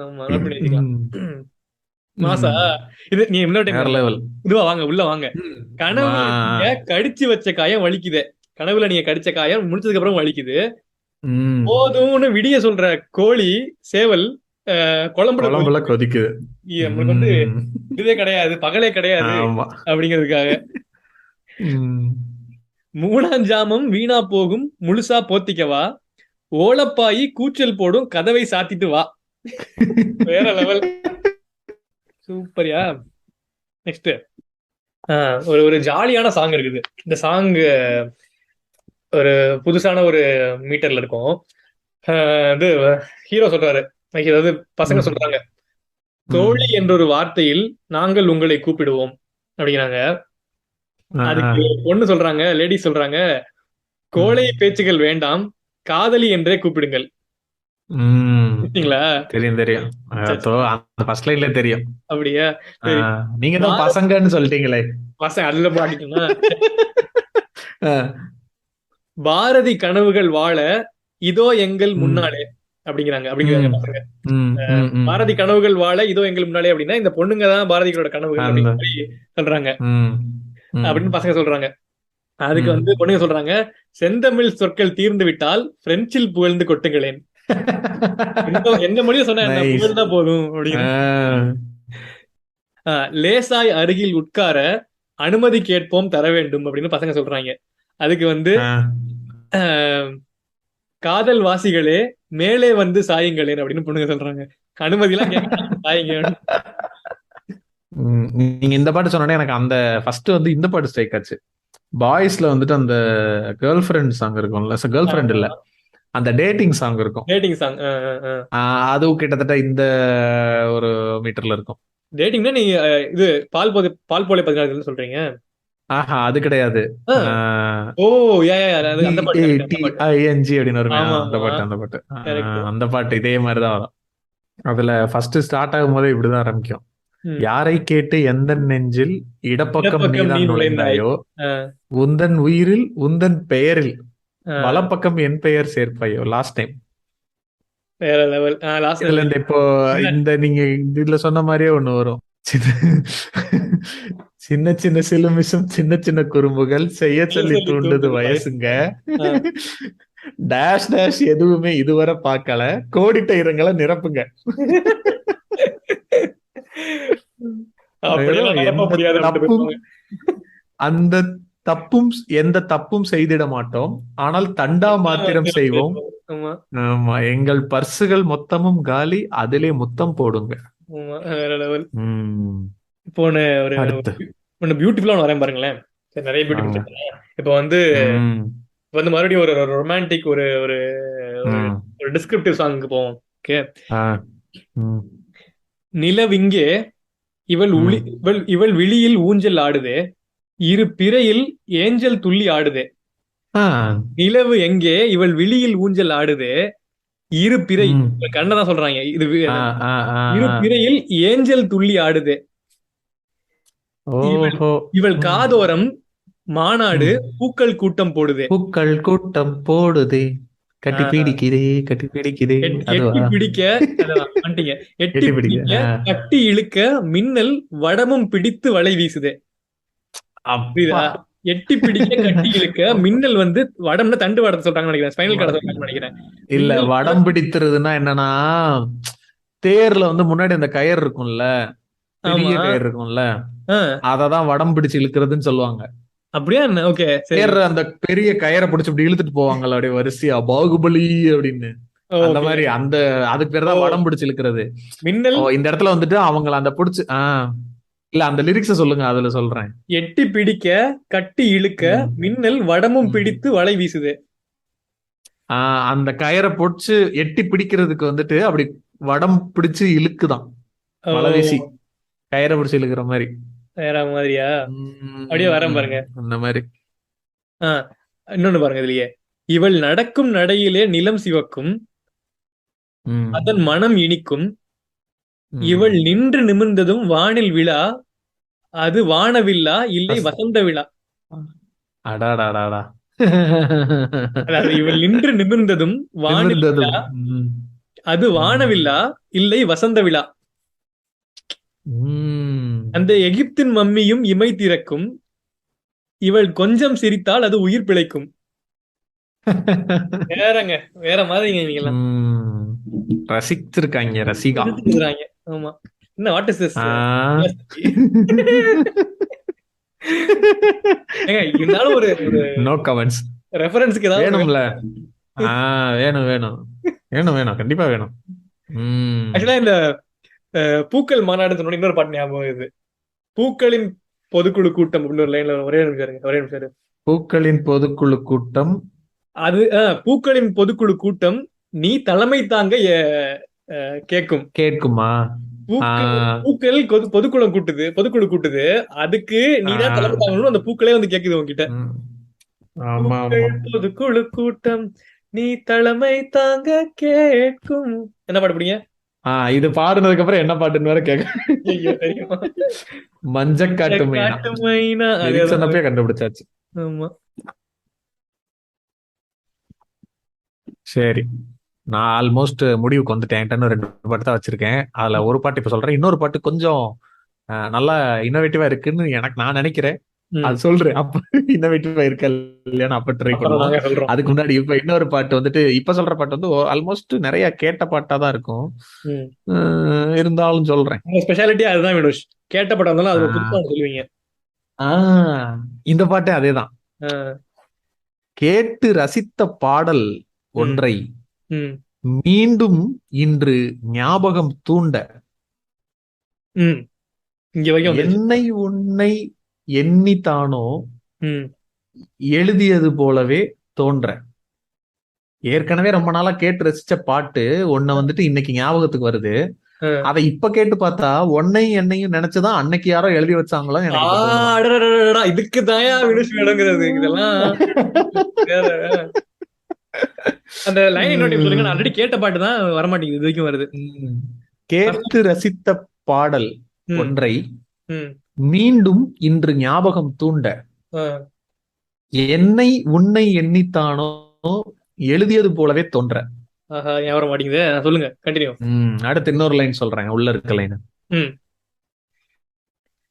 ஆமா, note பண்ணி வச்சுக்கலாம். மாசா இது நீ இன்னொரு வேற டைம் லெவல். இதுவா வாங்க உள்ள வாங்க. கனவுல நீங்க கடிச்சு வச்ச காயம் வலிக்குது. கனவுல நீங்க கடிச்ச காயம் முடிச்சதுக்கு அப்புறம் வலிக்குது. போதும்னு விடிய சொல்ற கோழி சேவல் குழம்புல கொதிக்குது. நம்மளுக்கு வந்து இதுவே கிடையாது, பகலே கிடையாது அப்படிங்கிறதுக்காக. 3ஆம் ஜாமம் வீணா போகும் முழுசா போத்திக்கவா, ஓலப்பாயி கூச்சல் போடும் கதவை சாத்திட்டு வா. வேற லெவல், சூப்பரியா. நெக்ஸ்ட் ஒரு ஜாலியான சாங் இருக்குது. இந்த சாங் ஒரு புதுசான ஒரு மீட்டர்ல இருக்கும். இது ஹீரோ சொல்றாரு, அதாவது பசங்க சொல்றாங்க, தோழி என்ற ஒரு வார்த்தையில் நாங்கள் உங்களை கூப்பிடுவோம் அப்படிங்கிறாங்க. அதுக்கு பொண்ணு சொல்றாங்க, லேடிஸ் சொல்றாங்க, கோழை பேச்சுகள் வேண்டாம், காதலி என்றே கூப்பிடுங்கள். தெரியும் தெரியும், ஃபர்ஸ்ட் லைன்ல தெரியும். அப்படியா? நீங்க தான் பசங்கன்னு சொல்லிட்டீங்களே. பசங்க அதுல பாடிட்டீங்கன்னா பாரதி கனவுகள் வாழ இதோ எங்கள் முன்னாலே அப்படிங்கிறாங்க பசங்க. பாரதி கனவுகள் வாழ இதோ எங்கள் முன்னாலே அப்படின்னா இந்த பொண்ணுங்க தான் பாரதிகளோட கனவுகள் அப்படின்னு சொல்லி சொல்றாங்க அப்படின்னு பசங்க சொல்றாங்க. அதுக்கு வந்து பொண்ணுங்க சொல்றாங்க, செந்தமிழ் சொற்கள் தீர்ந்து விட்டால் பிரெஞ்சில் புகழ்ந்து கொட்டுங்களேன். எந்த மொழியை சொன்னா என்ன, புகழ்ந்தா போதும் அப்படிங்கிற. லேசாய் அருகில் உட்கார அனுமதி கேட்போம் தர வேண்டும் அப்படின்னு பசங்க சொல்றாங்க. அதுக்கு வந்து காதல் வாசிகளே மேலே வந்து சாயுங்களேன் அப்படின்னு பொண்ணுங்க சொல்றாங்க. அனுமதி எல்லாம் கேட்க சாயுங்க. நீங்க இந்த பாட்டு சொன்னோன்னே எனக்கு அந்த ஃபர்ஸ்ட் வந்து இந்த பாட்டு ஸ்ட்ரைக் ஆச்சு. பாய்ஸ்ல வந்துட்டு அந்த கேர்ள் ஃப்ரெண்ட் சாங் இருக்கும்ல, கேர்ள் ஃப்ரெண்ட் இல்ல, அந்த டேட்டிங் சாங் இருக்கும். டேட்டிங் சாங் அதுவும் கிட்டத்தட்ட இந்த ஒரு மீட்டர்ல இருக்கும். டேட்டிங்னா நீ இது பால் போலே 14 சொல்றீங்க? ஆஹா, அது கிடையாது. ஓ அந்த பாட்டு அப்படின்னு ஒரு அந்த பாட்டு இதே மாதிரிதான் வரும். அதுல ஃபர்ஸ்ட் ஸ்டார்ட் ஆகும் போதே இப்படிதான் ஆரம்பிக்கும். யாரை கேட்டு எந்த நெஞ்சில் இடப்பக்கம் நீதான் நுழைந்தாயோ, உந்தன் உயிரில் உந்தன் பெயரில் வலப்பக்கம் என் பெயர் சேர்ப்பாயோ. லாஸ்ட் டைம் வேற லெவல். இதுல இப்போ இந்த நீங்க இதுல சொன்ன மாதிரியே ஒண்ணு வரும். சின்ன சின்ன சிலுமிஷம் சின்ன சின்ன குறும்புகள் செய்ய சொல்லி தூண்டுது வயசுங்க, டேஷ் டேஷ் எதுவுமே இதுவரை பார்க்கல, கோடிட்ட இரங்களை நிரப்புங்க. அந்த தப்பும் எந்த தப்பும் செய்திட மாட்டோம், ஆனால் தண்டா மாத்திரம் செய்வோம். ஆமா, எங்கள் பர்சுகள் மொத்தமும் காலி, அதிலே முத்தம் போடுங்க. இப்போ ஒன்னு பியூட்டிஃபுல்லா வரேன் பாருங்களேன். நிறைய பியூட்டிஃபுல். இப்போ வந்து மறுபடியும் ஒரு ரொமான்டிக் ஒரு ஒரு டிஸ்கிரிப்டிவ் சாங்க்கு போவோம். ஓகே. நிலவிங்கே இவள் விழியில் ஊஞ்சல் ஆடுதே, இரு பிறையில் ஏஞ்சல் துள்ளி ஆடுதே. நிலவு எங்கே இவள் விழியில் ஊஞ்சல் ஆடுதே, இரு பிறை கண்ணதான் சொல்றாங்க, இது இரு பிறையில் ஏஞ்சல் துள்ளி ஆடுதே. இவள் காதோரம் மாநாடு பூக்கள் கூட்டம் போடுதே, பூக்கள் கூட்டம் போடுதே, கட்டி பிடிக்குதே கட்டி பிடிக்குதே, எட்டி பிடிக்க எட்டி பிடிக்க கட்டி இழுக்க மின்னல் வடமும் பிடித்து வலை வீசுதே. எட்டி பிடிக்க கட்டி இழுக்க மின்னல் வந்து வடம்ல தண்டு வடத்தை சொல்றாங்கன்னு நினைக்கிறேன், ஸ்பைனல் கார்டை சொல்றாங்கன்னு நினைக்கிறேன். இல்ல, வடம் பிடித்துறதுன்னா என்னன்னா, தேர்ல வந்து முன்னாடி அந்த கயிறு இருக்கும்ல, பெரிய கயிறு இருக்கும்ல, அததான் வடம் பிடிச்சு இழுக்கிறதுன்னு சொல்லுவாங்க. அப்படியா? ஓகே. அந்த பெரிய கயிறை பிடிச்சு இப்படி இழுத்துட்டு போவாங்கல்ல அப்படியே வரிசையா, பாகுபலி அப்படின்னு, அந்த மாதிரி அதுக்கு பேர் தான் வடம் பிடிச்சு இழுக்கிறது. மின்னல் இந்த இடத்துல வந்துட்டு அவங்கள அந்த பிடிச்சு இல்ல அந்த லிரிக்ஸ சொல்லுங்க, அதுல சொல்றேன். எட்டி பிடிக்க கட்டி இழுக்க ம். மின்னல் வடமும் ம். பிடித்து வலை வீசுது. அந்த கயரை பொடிச்சு எட்டி பிடிக்கிறதுக்கு வந்துட்டு அப்படி வடம் பிடிச்சு இழுக்குதான், ஓ, வலை வீசி கயரை பிடிச்சு இழுக்கிற மாதிரி. வேற மாதிரியா? அப்படியே வரேன் ம். பாருங்க. அந்த மாதிரி. ஆஹ் இன்னொன்னு பாருங்க இதுலயே. இவள் நடக்கும் நடையிலே நிலம் சிவக்கும், ம். அதன் மனம் இனிக்கும். இவள் ம். நின்று நிமிர்ந்ததும் வானில் விழா, அது வானவில்லா இல்லை ஃபர்ஸ்ட் வசந்த விழா. அடாடாடாடா. அதாவது இவள் நின்று நிமிர்ந்ததும் வானில் நிமிர்ந்ததும். விழா, ம். அது ம். வானவில்லா இல்லை வசந்த விழா. ம். அந்த எகிப்தின் மம்மியும் இமை திறக்கும், இவள் கொஞ்சம் சிரித்தால் அது உயிர் பிழைக்கும். வேறங்க, வேற மாதிரிங்க நீங்கெல்லாம். ம். ரசிச்சிருக்காங்க ரசிகா. எழுதுறாங்க. ஆமா. என்ன வாட் இஸ் திஸ்? ஆ. ஏங்க இருந்தாலும் ஒரு ஒரு நோ கமெண்ட்ஸ். ரெஃபரன்ஸ்க்கு ஏதாவது ஒண்ணு வேணும்ல. வேணும். வேணும் வேணும் வேணும் வேணும், கண்டிப்பா வேணும். ம். ஆக்சுவலா இந்த பூக்கள் மாநாடு சொன்ன இன்னொரு பாட்டு ஞாபகம் இது. பூக்களின் பொதுக்குழு கூட்டம் அப்படின்னு ஒரு லைன்ல ஒரே நிமிஷம் இருங்க, ஒரே நிமிஷம் இரு. பூக்களின் பொதுக்குழு கூட்டம். அது பூக்களின் பொதுக்குழு கூட்டம் நீ தலைமை தாங்க கேட்கும். கேட்குமா? பூக்கள் ஆஹ் பூக்கள் பொதுக்குழு கூட்டுது, பொதுக்குழு கூட்டுது. அதுக்கு நீதான் தலைமை ஆஹ் தாங்கணும், அந்த பூக்களே வந்து கேக்குது உன்கிட்ட. உம். ஆமா பூக்கள் ஆமா. பொதுக்குழு கூட்டம் நீ தலைமை தாங்க கேட்கும். என்ன பாட்டு படிங்க? இது பாடுனதுக்கு அப்புறம் என்ன பாட்டுன்னு வேற கேட்க. ஐயோ தெரியுமா? மஞ்சக்காட்டு மைனா. காட்டு மைனா, லிரிக்ஸ் அதேதான். சொன்னப்பே கண்டுபிடிச்சாச்சு. ஆமா. சரி, நான் ஆல்மோஸ்ட் முடிவுக்கு வந்துட்டேன். என்கிட்ட இன்னும் 2 பாட்டு தான் வச்சிருக்கேன். அதுல ஒரு பாட்டு இப்ப சொல்றேன், இன்னொரு பாட்டு கொஞ்சம் நல்லா இன்னோவேட்டிவா இருக்குன்னு நான் நினைக்கிறேன். ம். அது சொல்றேன், அப்ப இன்னோவேட்டிவா இருக்கா இல்லையான்னு அப்ப ட்ரை அப்புறம் பண்ணுவோம். நாங்க சொல்றோம். அதுக்கு முன்னாடி இப்ப இன்னொரு பாட்டு வந்துட்டு, இப்ப சொல்ற பாட்டு வந்து ஆல்மோஸ்ட் நிறைய கேட்ட பாட்டா தான் இருக்கும். ம். இருந்தாலும் சொல்றேன். உங்க ஸ்பெஷாலிட்டி அதுதான் வினோஷ். கேட்ட படம் இருந்தாலும் அது புதுசா ஆஹ் சொல்லுவீங்க. ஆஹ் இந்த பாட்டே அதேதான். ஆஹ் கேட்டு ரசித்த பாடல் ம். ஒன்றை ம். மீண்டும் இன்று ஞாபகம் தூண்ட, ம். இங்க வரைக்கும் வந்துருச்சு. என்னை உன்னை எண்ணித்தானோ ம். எழுதியது போலவே தோன்ற. ஏற்கனவே ரொம்ப நாளா கேட்டு ரசிச்ச பாட்டு ஒன்ன வந்துட்டு இன்னைக்கு ஞாபகத்துக்கு வருது. ஆஹ் அதை இப்ப கேட்டு பார்த்தா உன்னையும் என்னையும் நினைச்சுதான் அன்னைக்கு யாரோ எழுதி வச்சாங்களோ எனக்கு இப்ப தோணுதான். அடடடடடா, இதுக்கு தாயா வினுஷ் வேணுங்கிறது இதெல்லாம். வேற. அந்த லைன் இன்னொரு டைம் சொல்லுங்க. நான் ஆல்ரெடி கேட்ட பாட்டு தான் வரமாட்டேங்குது, இது வரைக்கும் வருது. உம். கேட்டு ரசித்த பாடல் ம். ஒன்றை ம். மீண்டும் இன்று ஞாபகம் தூண்ட, ஆஹ் என்னை உன்னை எண்ணித்தானோ எழுதியது போலவே தோன்ற. ஆஹா, ஏன் வர மாட்டேங்குது? சொல்லுங்க, கண்டினியூ. அடுத்து இன்னொரு லைன் சொல்றேன், உள்ள இருக்க லைன். ம்.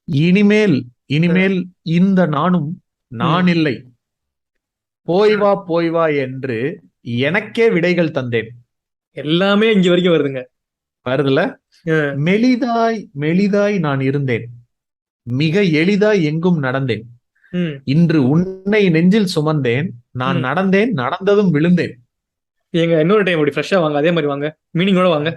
இனிமேல் இனிமேல் இந்த நானும் நான் இல்லை, போய் வா என்று எனக்கே விடைகள் தந்தேன். எல்லாமே இங்க வரைக்கும் வருதுங்க. வருதுல. ஆஹ் மெலிதாய் மெலிதாய் நான் இருந்தேன், மிக எளிதாய் எங்கும் நடந்தேன், ம். இன்று உன்னை நெஞ்சில் சுமந்தேன், நான் ம். நடந்தேன் நடந்ததும் விழுந்தேன். ஏங்க இன்னொரு டைம் அப்படி ஃப்ரெஷ்ஷா வாங்க, அதே மாதிரி வாங்க, மீனிங்கோட வாங்க.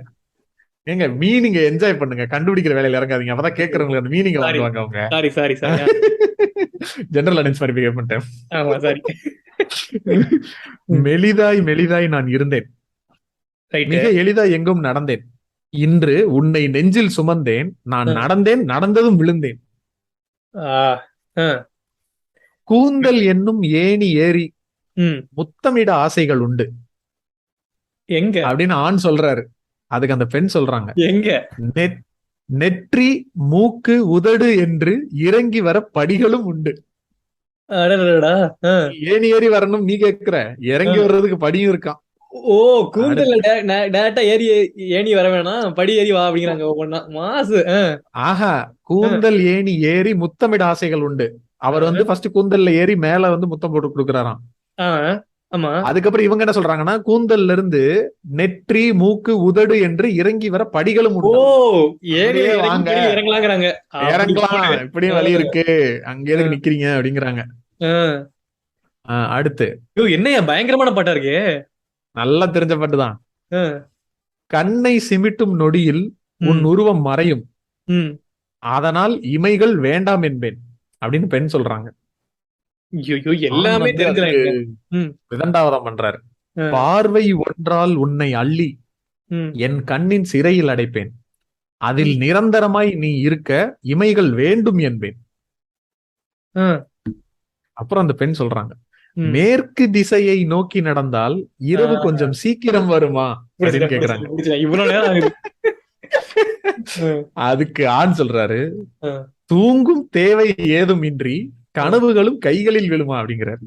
ஏங்க மீனிங்க என்ஜாய் பண்ணுங்க, கண்டுபிடிக்கிற வேலையில இறங்காதீங்க. அப்பதான் கேட்கறவங்களுக்கு அந்த மீனிங்க சாரி வாங்குவாங்க அவங்க. Sorry sorry sorry. General attends மாதிரி பிஹேவ் பண்ணிட்டேன். ஆமா சாரி. மெலிதாய் மெலிதாய் நான் இருந்தேன், ரைட்டு. மிக எளிதாய் எங்கும் நடந்தேன், இன்று உன்னை நெஞ்சில் சுமந்தேன், நான் நடந்தேன் நடந்ததும் விழுந்தேன். கூந்தல் என்னும் ஏணி ஏறி முத்தமிட ஆசைகள் உண்டு எங்க அப்படின்னு ஆண் சொல்றாரு. அதுக்கு அந்த பெண் சொல்றாங்க, எங்க நெற்றி மூக்கு உதடு என்று இறங்கி வர படிகளும் உண்டு. அடடடா. ஏணி ஏறி வரணும் நீ கேக்குற, இறங்கி வர்றதுக்கு படியும் இருக்கான். ஓ, கூந்தல்ல டேரக்டா ஏறி ஏணி வர வேணாம், படி ஏறி வா அப்படிங்கிறாங்க ஒவ்வொன்னா. மாசு. ஆஹா, கூந்தல் ஏணி ஏறி முத்தமிட ஆசைகள் உண்டு. அவர் வந்து ஃபர்ஸ்ட் கூந்தல்ல ஏறி மேல வந்து முத்தம் போட்டு கொடுக்குறாராம். ஆமா. அதுக்கப்புறம் இவங்க என்ன சொல்றாங்கன்னா, கூந்தல்ல இருந்து நெற்றி மூக்கு உதடு என்று இறங்கி வர படிகளும் உண்டு. ஓ, ஏறி வாங்க இறங்கலாங்கிறாங்க. இறங்கலாம், இப்படியும் வழி இருக்கு, அங்க எதுக்கு நிக்கிறீங்க அப்படிங்கிறாங்க. அடுத்து என்னையா பயங்கரமான பாட்டா இருக்கு. நல்லா தெரிஞ்ச பாட்டுதான். கண்ணை சிமிட்டும் நொடியில் உன் உருவம் மறையும், அதனால் இமைகள் வேண்டாம் என்பேன் அப்படின்னு பெண் சொல்றாங்க. ஐயோ ஆண் எல்லாமே வந்து அதுக்கு தெரிஞ்சுறாங்க. ம் விதண்டாவதம் பண்றாரு. ஆ, பார்வை ஒன்றால் உன்னை அள்ளி ம் என் கண்ணின் சிறையில் அடைப்பேன், அதில் ம் நிரந்தரமாய் நீ இருக்க இமைகள் வேண்டும் என்பேன். ஆ, அப்புறம் அந்த பெண் சொல்றாங்க, ம். மேற்கு திசையை நோக்கி நடந்தால் ஆ, இரவு கொஞ்சம் சீக்கிரம் வருமா அப்படின்னு பிடிச்சிட்டேன் கேக்குறாங்க. பிடிச்சிட்டேன் பிடிச்சிட்டேன். இவ்வளவு நேரம் ஆகுது. அதுக்கு ஆண் சொல்றாரு, ஆ, தூங்கும் தேவை ஏதும் இன்றி கனவுகளும் கைகளில் விழுமா அப்படிங்கிறாரு.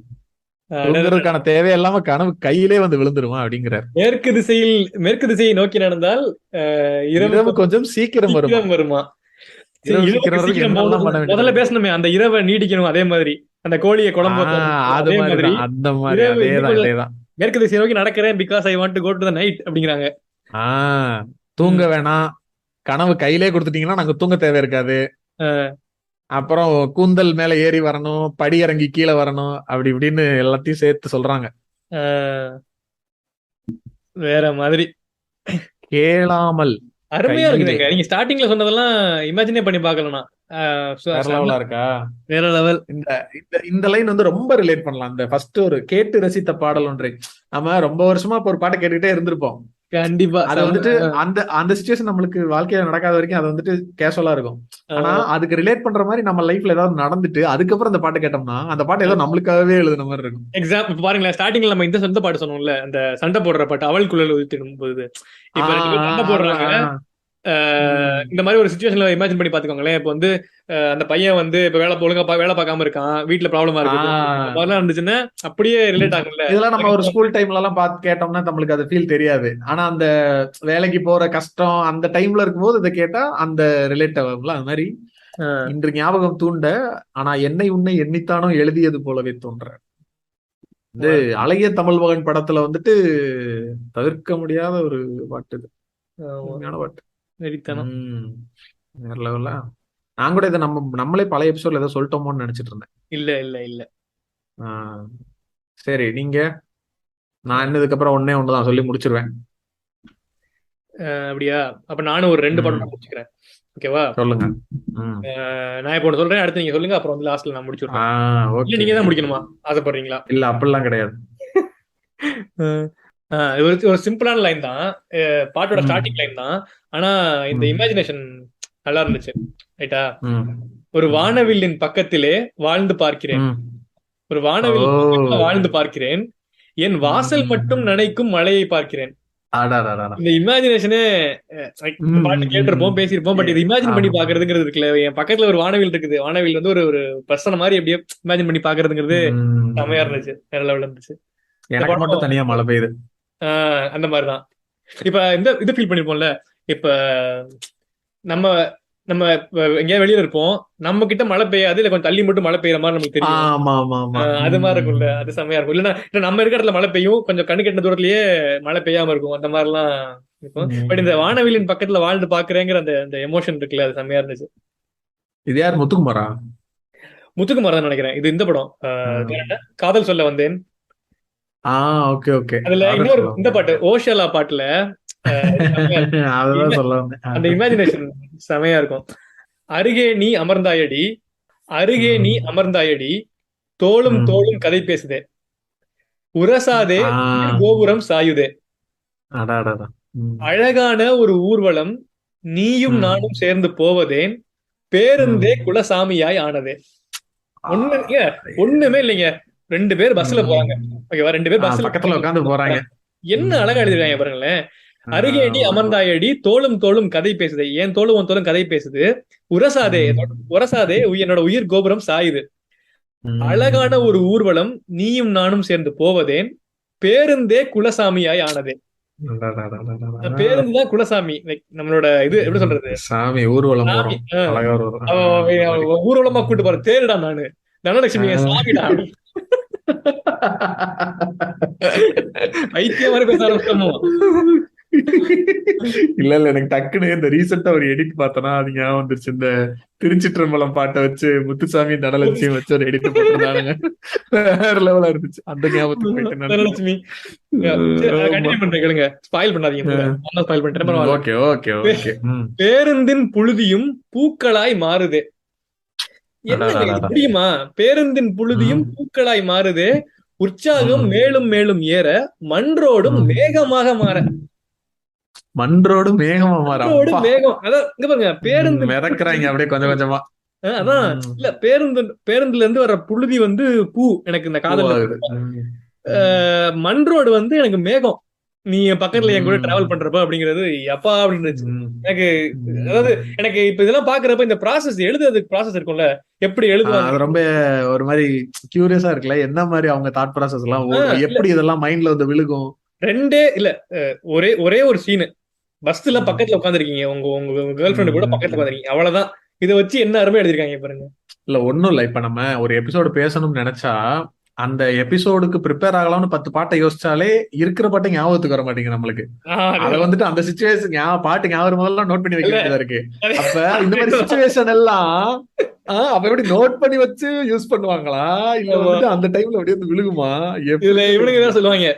அடடடட. தூங்குறதுக்கான தேவை இல்லாம கனவு கையிலே வந்து விழுந்துருமா அப்படிங்கிறாரு. மேற்கு திசையை நோக்கி நடந்தால் இரவு இரவு கொஞ்சம் கொஞ்சம் சீக்கிரம் வருமா. சீக்கிரம் வருமா? சரி, இரவு சீக்கிரம் இரவுக்கு வர்றதுக்கு சீக்கிரம் என்னெல்லாம் போகணும். பண்ண வேண்டியது முதல்ல இருக்கு. பேசணுமே, அந்த இரவை நீடிக்கணும். அதே மாதிரி அந்த கோழியை குழம்பு வைக்கணும். அது அதே மாதிரி மாதிரிதான், அந்த மாதிரி இரவு இன்னும் அதேதான் கொஞ்சம் இதேதான். மேற்கு திசையை நோக்கி நடக்கிறேன் because I want to go to the night அப்படிங்கிறாங்க. ஆஹ் தூங்க ம். வேணாம், கனவு கையிலே கொடுத்துட்டீங்கன்னா நாங்க தூங்க தேவை இருக்காது. ஆ, அப்புறம் கூந்தல் மேல ஏறி வரணும், படி இறங்கி கீழே வரணும், அப்படி இப்படின்னு எல்லாத்தையும் சேர்த்து சொல்றாங்க. ஆ, வேற மாதிரி கேளாமல் அருமையா கையிலே. இருக்குதுங்க. நீங்க ஸ்டார்டிங்ல சொன்னதெல்லாம் இமேஜினே பண்ணி பார்க்கலனா. வேற செம்ம. லெவலா இருக்கா? வேற லெவல். இந்த இந்த இந்த லைன் வந்து ரொம்ப ரிலேட் பண்ணலாம். இந்த ஃபர்ஸ்ட் ஒரு கேட்டு ரசித்த பாடல் ஒன்றை, நம்ம ரொம்ப வருஷமா இப்ப ஒரு பாட்டை கேட்டுக்கிட்டே இருந்திருப்போம். கண்டிப்பா அது செம்ம. வந்துட்டு அந்த அந்த சிச்சுவேஷன் நம்மளுக்கு வாழ்க்கையில நடக்காத வரைக்கும் அது வந்துட்டு கேஷுவலா இருக்கும். ஆனா அதுக்கு ரிலேட் பண்ற மாதிரி நம்ம லைஃப்ல ஏதாவது நடந்துட்டு அதுக்கப்புறம் அந்த பாட்டு கேட்டோம்னா அந்த பாட்டு ஏதோ நம்மளுக்காகவே எழுதுன மாதிரி இருக்கும். எக்ஸாம் இப்ப பாருங்களேன், ஸ்டார்டிங்ல நம்ம இந்த சொந்த பாட்டு சொன்னோம்ல, அந்த சண்டை போடுற பாட்டு, அவள் குழல் ஊத்திடும் போது. இப்ப 2 பேரும் சண்டை போடுறாங்க. இந்த மாதிரி ஒரு சுச்சுவேஷன்ல இமேஜின் பண்ணி பாத்துக்கோங்களேன். இப்ப வந்து அந்த பையன் வந்து இப்ப ஒழுங்கா வேலை பார்க்காம இருக்கான், வீட்டுல ப்ராப்ளமா இருக்கு, அந்த மாதிரிலாம் இருந்துச்சுன்னா அப்படியே ரிலேட் ஆகும்ல. இதெல்லாம் நம்ம ஒரு ஸ்கூல் டைம்ல எல்லாம் பார்த்து கேட்டோம்னா நம்மளுக்கு அது ஃபீல் தெரியாது. ஆனா அந்த வேலைக்கு போற கஷ்டம் அந்த டைம்ல இருக்கும்போது இதை கேட்டா அந்த ரிலேட் ஆகும்ல. அது மாதிரி இன்று ஞாபகம் தூண்ட ஆனா என்னை உன்னை எண்ணித்தானோ எழுதியது போலவே தோன்ற. இது அழகிய தமிழ் மகன் படத்துல வந்துட்டு தவிர்க்க முடியாத ஒரு பாட்டு. இது உண்மையான பாட்டு. வெறித்தனம். வேற லெவல்ல. நான் கூட இதை நம்மளே பழைய எபிசோட்ல ஏதோ சொல்லிட்டோமோன்னு நினைச்சிட்டு இருந்தேன். இல்ல இல்ல இல்ல. சரி, நீங்க நான் இன்னதுக்கு அப்புறம் ஒண்ணுதான் சொல்லி முடிச்சிருவேன். அப்படியா? அப்ப நானும் ஒரு 2 படம் முடிச்சுக்கிறேன். ஓகேவா? சொல்லுங்க. நான் இப்ப ஒண்ணு சொல்றேன், அடுத்து நீங்க சொல்லுங்க, அப்புறம் வந்து லாஸ்ட்ல நான் முடிச்சுடுறேன். இல்ல நீங்க தான் முடிக்கணுமா? ஆசைப்படுறீங்களா? இல்ல அப்படிலாம் கிடையாது. ஒரு சிம்பிளான லைன் தான், பாட்டோட ஸ்டார்டிங் லைன் தான். ஆனா இந்த இமேஜினேஷன் நல்லா இருந்துச்சு. ரைட்டா? ஒரு வானவில்லின் பக்கத்திலே வாழ்ந்து பார்க்கிறேன், ஒரு வானவில்லின் பக்கத்துல வாழ்ந்து பார்க்கிறேன், என் வாசல் மட்டும் நினைக்கும் மழையை பார்க்கிறேன். இந்த இமேஜினேஷனே பாட்டு கேட்டிருப்போம், பேசியிருப்போம், பட் இது இமேஜின் பண்ணி பாக்குறதுங்கிறது இருக்குல்ல. என் பக்கத்துல ஒரு வானவில் இருக்குது, வானவில் வந்து ஒரு பர்சன் மாதிரி அப்படியே இமேஜின் பண்ணி பாக்குறதுங்கிறது செமையா இருந்துச்சு, வேற லெவல்ல இருந்துச்சு. எனக்கு மட்டும் தனியா மழை பெய்யுது அந்த மாதிரிதான். இப்ப இது ஃபீல் பண்ணிருப்போம்ல, இப்ப நம்ம நம்ம எங்கேயாவது வெளியில இருப்போம், நம்ம கிட்ட மழை பெய்யாது, இல்ல கொஞ்சம் தள்ளி மட்டும் மழை பெய்யற மாதிரி நமக்கு தெரியும். அது மாதிரி இருக்கும்ல, அது செமையா இருக்கும். இல்லன்னா நம்ம இருக்கிற இடத்துல மழை பெய்யும், கொஞ்சம் கண்ணு கெட்ட தூரத்திலேயே மழை பெய்யாம இருக்கும், அந்த மாதிரி எல்லாம் இருக்கும். பட் இந்த வானவிலின் பக்கத்துல வாழ்ந்து பாக்குறேங்கிற அந்த எமோஷன் இருக்குல்ல, அது செமையா இருந்துச்சு. இது யார்? முத்துக்குமாரா? முத்துக்குமார் தான் நினைக்கிறேன். இது இந்த படம் காதல் சொல்ல வந்தேன். Okay okay. அதுல இன்னொரு இந்த பாட்டு, ஓஷலா பாட்டுல அந்த இமேஜினேஷன் செமையா இருக்கும். அருகே நீ அமர்ந்தாயடி, அருகே நீ அமர்ந்தாயடி, தோளும் தோளும் கதை பேசுதே, உரசாதே கோபுரம் சாயுதே, அழகான ஒரு ஊர்வலம் நீயும் நானும் சேர்ந்து போவதேன், பேருந்தே குலசாமியாய் ஆனதே. ஒண்ணுமே இல்லைங்க, 2 பேர் பஸ்ல போறாங்க. ஓகேவா? 2 பேர் பஸ்ல பக்கத்துல உட்கார்ந்து போறாங்க. என்ன அழகா எழுதிருக்காங்க பாருங்களேன். அருகேடி அமர்ந்தாயடி, தோளும் தோளும் கதை பேசுது, ஏன் தோளும் உன் தோளும் கதை பேசுது, உரசாதே உரசாதே என்னோட உயிர் கோபுரம் சாயுது, அழகான ஒரு ஊர்வலம் நீயும் நானும் சேர்ந்து போவதேன், பேருந்தே குலசாமியாய் ஆனதே. பேருந்து தான் குலசாமி. நம்மளோட இது எப்படி சொல்றது, சாமி ஊர்வலம் ஊர்வலமா கூட்டு போற தேருடா நானு, தனலட்சுமி சாமிடா. ஐத்தியம் மாதிரி பேச ஆரம்பிச்சோமோ. இல்ல இல்ல, எனக்கு டக்குன்னு இந்த ரீசெண்டா ஒரு எடிட் பார்த்தனா அது ஞாபகம் வந்துருச்சு. இந்த திருச்சிற்றம்பலம் பாட்டை வச்சு முத்துசாமி தனலட்சுமி வச்சு ஒரு எடிட் போட்டிருந்தானுங்க. வேற லெவலா இருந்துச்சு. அந்த ஞாபகத்துக்கு போயிட்டேன் நான். தனலட்சுமி. ஆமா. கண்டினியூ பண்றேன் கேளுங்க. ஸ்பாயில் பண்ணாதீங்க. ஸ்பாயில் பண்ணிட்டேன், பரவாயில்ல. Okay okay okay. பேருந்தின் புழுதியும் பூக்களாய் மாறுதே. என்னங்க இது அடாடாடாடா. முடியுமா? பேருந்தின் புழுதியும் பூக்களாய் மாறுதே, உற்சாகம் ம். மேலும் மேலும் ஏற, மன்றோடும் ம். மேகமாக மாற. மன்றோடு மேகமா மாற. மன்றோடு அப்பா. மேகம். அதான் இங்க பாருங்க, பேருந்து மிதக்குறாங்க அப்படியே கொஞ்சம் கொஞ்சமா. அதான் ம். இல்ல, பேருந்துல இருந்து வர்ற புழுதி வந்து பூ, எனக்கு இந்த காதல்ல. பூவாகுது. ம். மண் ரோடு வந்து எனக்கு மேகம். நீ என் பக்கத்துல என் கூட ம். டிராவல் பண்றப்ப அப்படிங்கிறது எப்பா அப்படின்னு இருந்துச்சு ம். எனக்கு. ம். அதாவது எனக்கு இப்ப இதெல்லாம் பாக்குறப்ப இந்த ப்ராசஸ், எழுதுறதுக்கு ப்ராசஸ் இருக்கும்ல, எப்படி எழுதுவாங்க. அது ரொம்ப ஒரு மாதிரி கியூரியஸா இருக்குல்ல, என்ன மாதிரி அவங்க தாட் ப்ராசஸ் எல்லாம் இல்ல, எப்படி இதெல்லாம் மைண்ட்ல வந்து விழுகும். ரெண்டே இல்ல, ஒரே ஒரே ஒரு சீனு. பஸ்ல பக்கத்துல உட்காந்துருக்கீங்க, உங்க உங்க கேர்ள் ஃபிரெண்டு கூட பக்கத்துல உட்காந்துருக்கீங்க, அவ்வளவுதான். இதை வச்சு என்ன அருமை எழுதிருக்காங்க பாருங்க. இல்ல ஒண்ணும் இல்ல, இப்ப நம்ம ஒரு எபிசோடு பேசணும்னு நினைச்சா அந்த எபிசோடுக்கு ப்ரிப்பேர் ஆகலாம்னு 10 பாட்டை யோசிச்சாலே இருக்கிற பாட்டை ஞாபகத்துக்கு வர மாட்டேங்குது நம்மளுக்கு. அதை வந்துட்டு அந்த சிச்சுவேஷன் பாட்டு ஞாபகம் முதல்ல நோட் பண்ணி வைக்க வேண்டியதா இருக்கு. அப்ப இந்த மாதிரி சிச்சுவேஷன் எல்லாம் அப்ப எப்படி நோட் பண்ணி வச்சு யூஸ் பண்ணுவாங்களா, இல்ல வந்துட்டு அந்த டைம்ல அப்படியே வந்து விழுகுமா? இதுல இவனுங்க தான் சொல்லுவாங்க,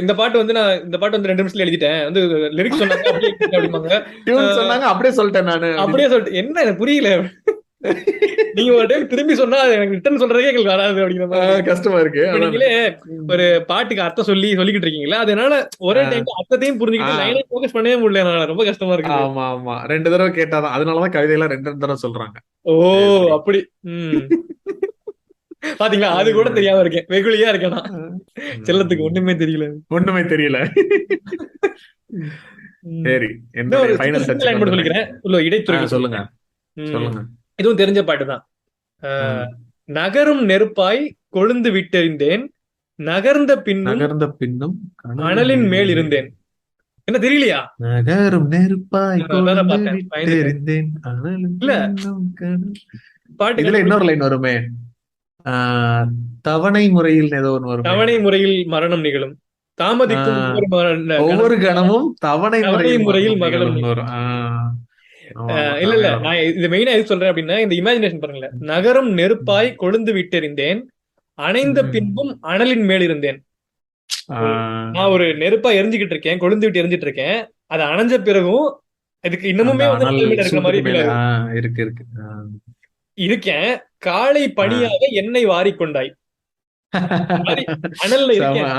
இந்த பாட்டு வந்து நான் இந்த பாட்டு வந்து 2 நிமிஷத்துல எழுதிட்டேன், வந்து லிரிக்ஸ் சொன்னாங்க அப்படியே அப்படிம்பாங்க. டியூன் சொன்னாங்க அப்படியே சொல்லிட்டேன் நானு. அப்படியே சொல்லிட்டு என்ன எனக்கு புரியல. நீங்க ஒரு டைம் திரும்பி சொன்னா எனக்கு ரிட்டர்ன் சொல்றதே எங்களுக்கு வராது அப்படிங்கிற மாதிரி கஷ்டமா இருக்கு. நீங்களே ஒரு பாட்டுக்கு அர்த்தம் சொல்லிக்கிட்டு இருக்கீங்களா, அதனால ஒரே டைம் அர்த்தத்தையும் புரிஞ்சுக்கிட்டு லைனே ஃபோக்கஸ் பண்ணவே முடியல, என்னால ரொம்ப கஷ்டமா இருக்கு. ஆமா ஆமா, 2 தடவை கேட்டாதான். அதனாலதான் கவிதையெல்லாம் 2 தடவை சொல்றாங்க. ஓ அப்படி. பாத்தீங்களா, அது கூட தெரியாம இருக்கேன், வெகுளியா இருக்கேன் நான். செல்லத்துக்கு ஒண்ணுமே தெரியல. சரி, ஒரு ஃபைனல் டச் லைன் மட்டும் சொல்லிக்கிறேன். உள்ள இடைத்துறை சொல்லுங்க சொல்லுங்க. இதுவும் தெரிஞ்ச பாட்டு தான். நகரும் நெருப்பாய் கொழுந்து விட்டெறிந்தேன், நகர்ந்த பின்னும் அனலின் மேல் இருந்தேன். என்ன தெரியலையா? நகரும் நெருப்பாய் விட்டெறிந்தேன். இல்ல பாட்டு இதுல இன்னொரு லைன் வருமே, தவணை முறையில் ஏதோ ஒன்று வரும். தவணை முறையில் மரணம் நிகழும், தாமதிக்கும் ஒவ்வொரு கணமும் தவணை முறையில் மரணம் வரும். இல்ல நான் இது மெயினா எது சொல்றேன் அப்படின்னா, இந்த இமேஜினேஷன் பாருங்களேன். நகரம் நெருப்பாய் கொழுந்து விட்டெறிந்தேன், அணைந்த பின்பும் அனலின் மேல் இருந்தேன். நான் ஒரு நெருப்பா எரிஞ்சுக்கிட்டு இருக்கேன், கொழுந்து விட்டு எரிஞ்சிட்டு இருக்கேன், அது அணைஞ்ச பிறகும் இதுக்கு இன்னமுமே இருக்கிற மாதிரி இருக்கு இருக்கேன். காலை பணியாக என்னை வாரிக்கொண்டாய். அனல்ல இருக்கேன்.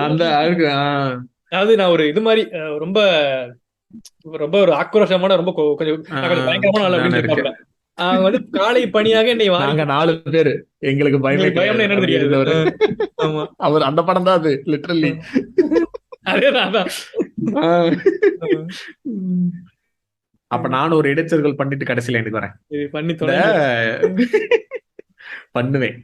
அதாவது நான் ஒரு இது மாதிரி ரொம்ப ரொம்ப ஒரு ஆக்ரோஷமான, ரொம்ப கொஞ்சம் பயங்கரமான ஆள் அப்படின்னு இருப்பாங்க. அவங்க வந்து காலை பணியாக என்னை நாங்க 4 பேரு, எங்களுக்கு பயம் என்னன்னு தெரியாது. அவர் அந்த படம் தான் அது, லிட்டரலி. அதேதான். அப்ப நானும் ஒரு இடைச்சர்கள் பண்ணிட்டு கடைசியில எனக்கு வரேன். பண்ணுவேன்.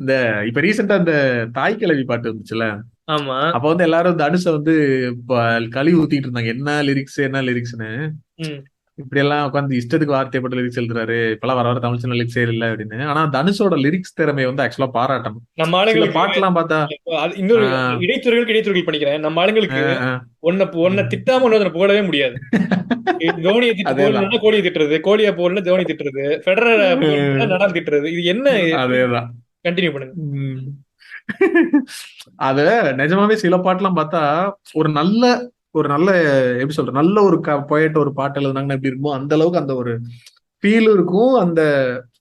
இந்த இப்ப ரீசெண்டா இந்த தாய் கிழவி பாட்டு வந்துச்சுல, ஆமா, அப்ப வந்து எல்லாரும் தனுஷ வந்து கழுவி ஊத்திட்டு இருந்தாங்க, என்ன லிரிக்ஸ்னு. இப்படி எல்லாம் உட்காந்து இஷ்டத்துக்கு வார்த்தைப்பட்ட லிரிக்ஸ் எழுதுறாரு, இப்பெல்லாம் வர தமிழ் சின்ன லிரிக்ஸே இல்லை அப்படின்னு. ஆனா தனுஷோட லிரிக்ஸ் திறமை வந்து ஆக்சுவலா பாராட்டணும். நம்ம ஆளுங்க பாட்டுலாம் பார்த்தா இன்னொரு இடைத்துறைகள் பண்ணிக்கிறேன். நம்ம ஆளுங்களுக்கு ஒன்ன திட்டாம ஒன்னு போடவே முடியாது. தோனியை திட்டு கோழியை திட்டுறது, கோழியை போடல தோனி திட்டுறது, ஃபெடரர் நடால் திட்டுறது, இது என்ன? அதேதான், கண்டினியூ பண்ணுங்க. அத நிஜமாவே சில பாட்டுலாம் பார்த்தா ஒரு நல்ல எப்படி சொல்ற, நல்ல ஒரு போயிட்டு ஒரு பாட்டு எழுதுனாங்கன்னா எப்படி இருக்குமோ அந்த அளவுக்கு அந்த ஒரு ஃபீல் இருக்கும். அந்த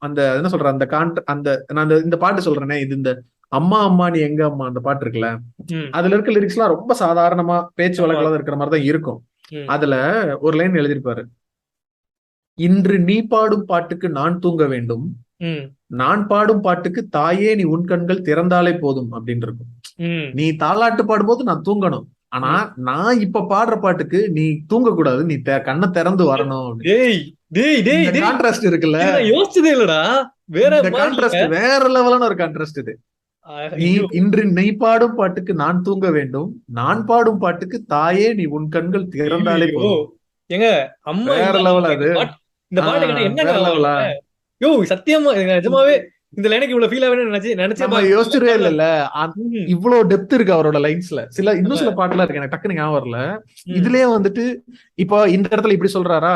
அந்த என்ன சொல்ற, அந்த அந்த நான் இந்த பாட்டு சொல்றேனே, இது இந்த அம்மா அம்மா நீ எங்க அம்மா அந்த பாட்டு இருக்குல்ல, அதுல இருக்க லிரிக்ஸ் எல்லாம் ரொம்ப சாதாரணமா பேச்சு வழக்கெல்லாம் இருக்கிற மாதிரிதான் இருக்கும். அதுல ஒரு லைன் எழுதியிருப்பாரு, இன்று நீ பாடும் பாட்டுக்கு நான் தூங்க வேண்டும், நான் பாடும் பாட்டுக்கு தாயே நீ உன் கண்கள் திறந்தாலே போதும் அப்படின்னு இருக்கும். நீ தாலாட்டு பாடும்போது நான் தூங்கணும், ஆனா நான் இப்ப பாடுற பாட்டுக்கு நீ தூங்க கூடாது, நீ கண்ணை திறந்து வரணும். கான்ட்ராஸ்ட் இருக்குல்ல, யோசிச்சதே இல்லடா. வேற லெவலான ஒரு கான்ட்ராஸ்ட் இது. இன்று நீ பாடும் பாட்டுக்கு நான் தூங்க வேண்டும், நான் பாடும் பாட்டுக்கு தாயே நீ உன் கண்கள் திறந்தாலே போதும். எங்க அம்மா வேற லெவல் அது. இந்த பாட்டுக்கு என்ன லெவலா? யோ சத்தியமா நிஜமாவே இந்த லைனுக்கு இவ்வளவு ஃபீல் ஆகுன்னு நினைச்சே நம்ம யோசிச்சிருவே இல்ல. ம். இவ்வளவு டெப்த் இருக்கு அவரோட லைன்ஸ்ல. இன்னும் ஆமா. சில பாட்டுலாம் இருக்கு, எனக்கு டக்குனு ஞாபகம் வரல. ம். இதுலயே வந்துட்டு இப்போ இந்த இடத்துல இப்படி சொல்றாரா,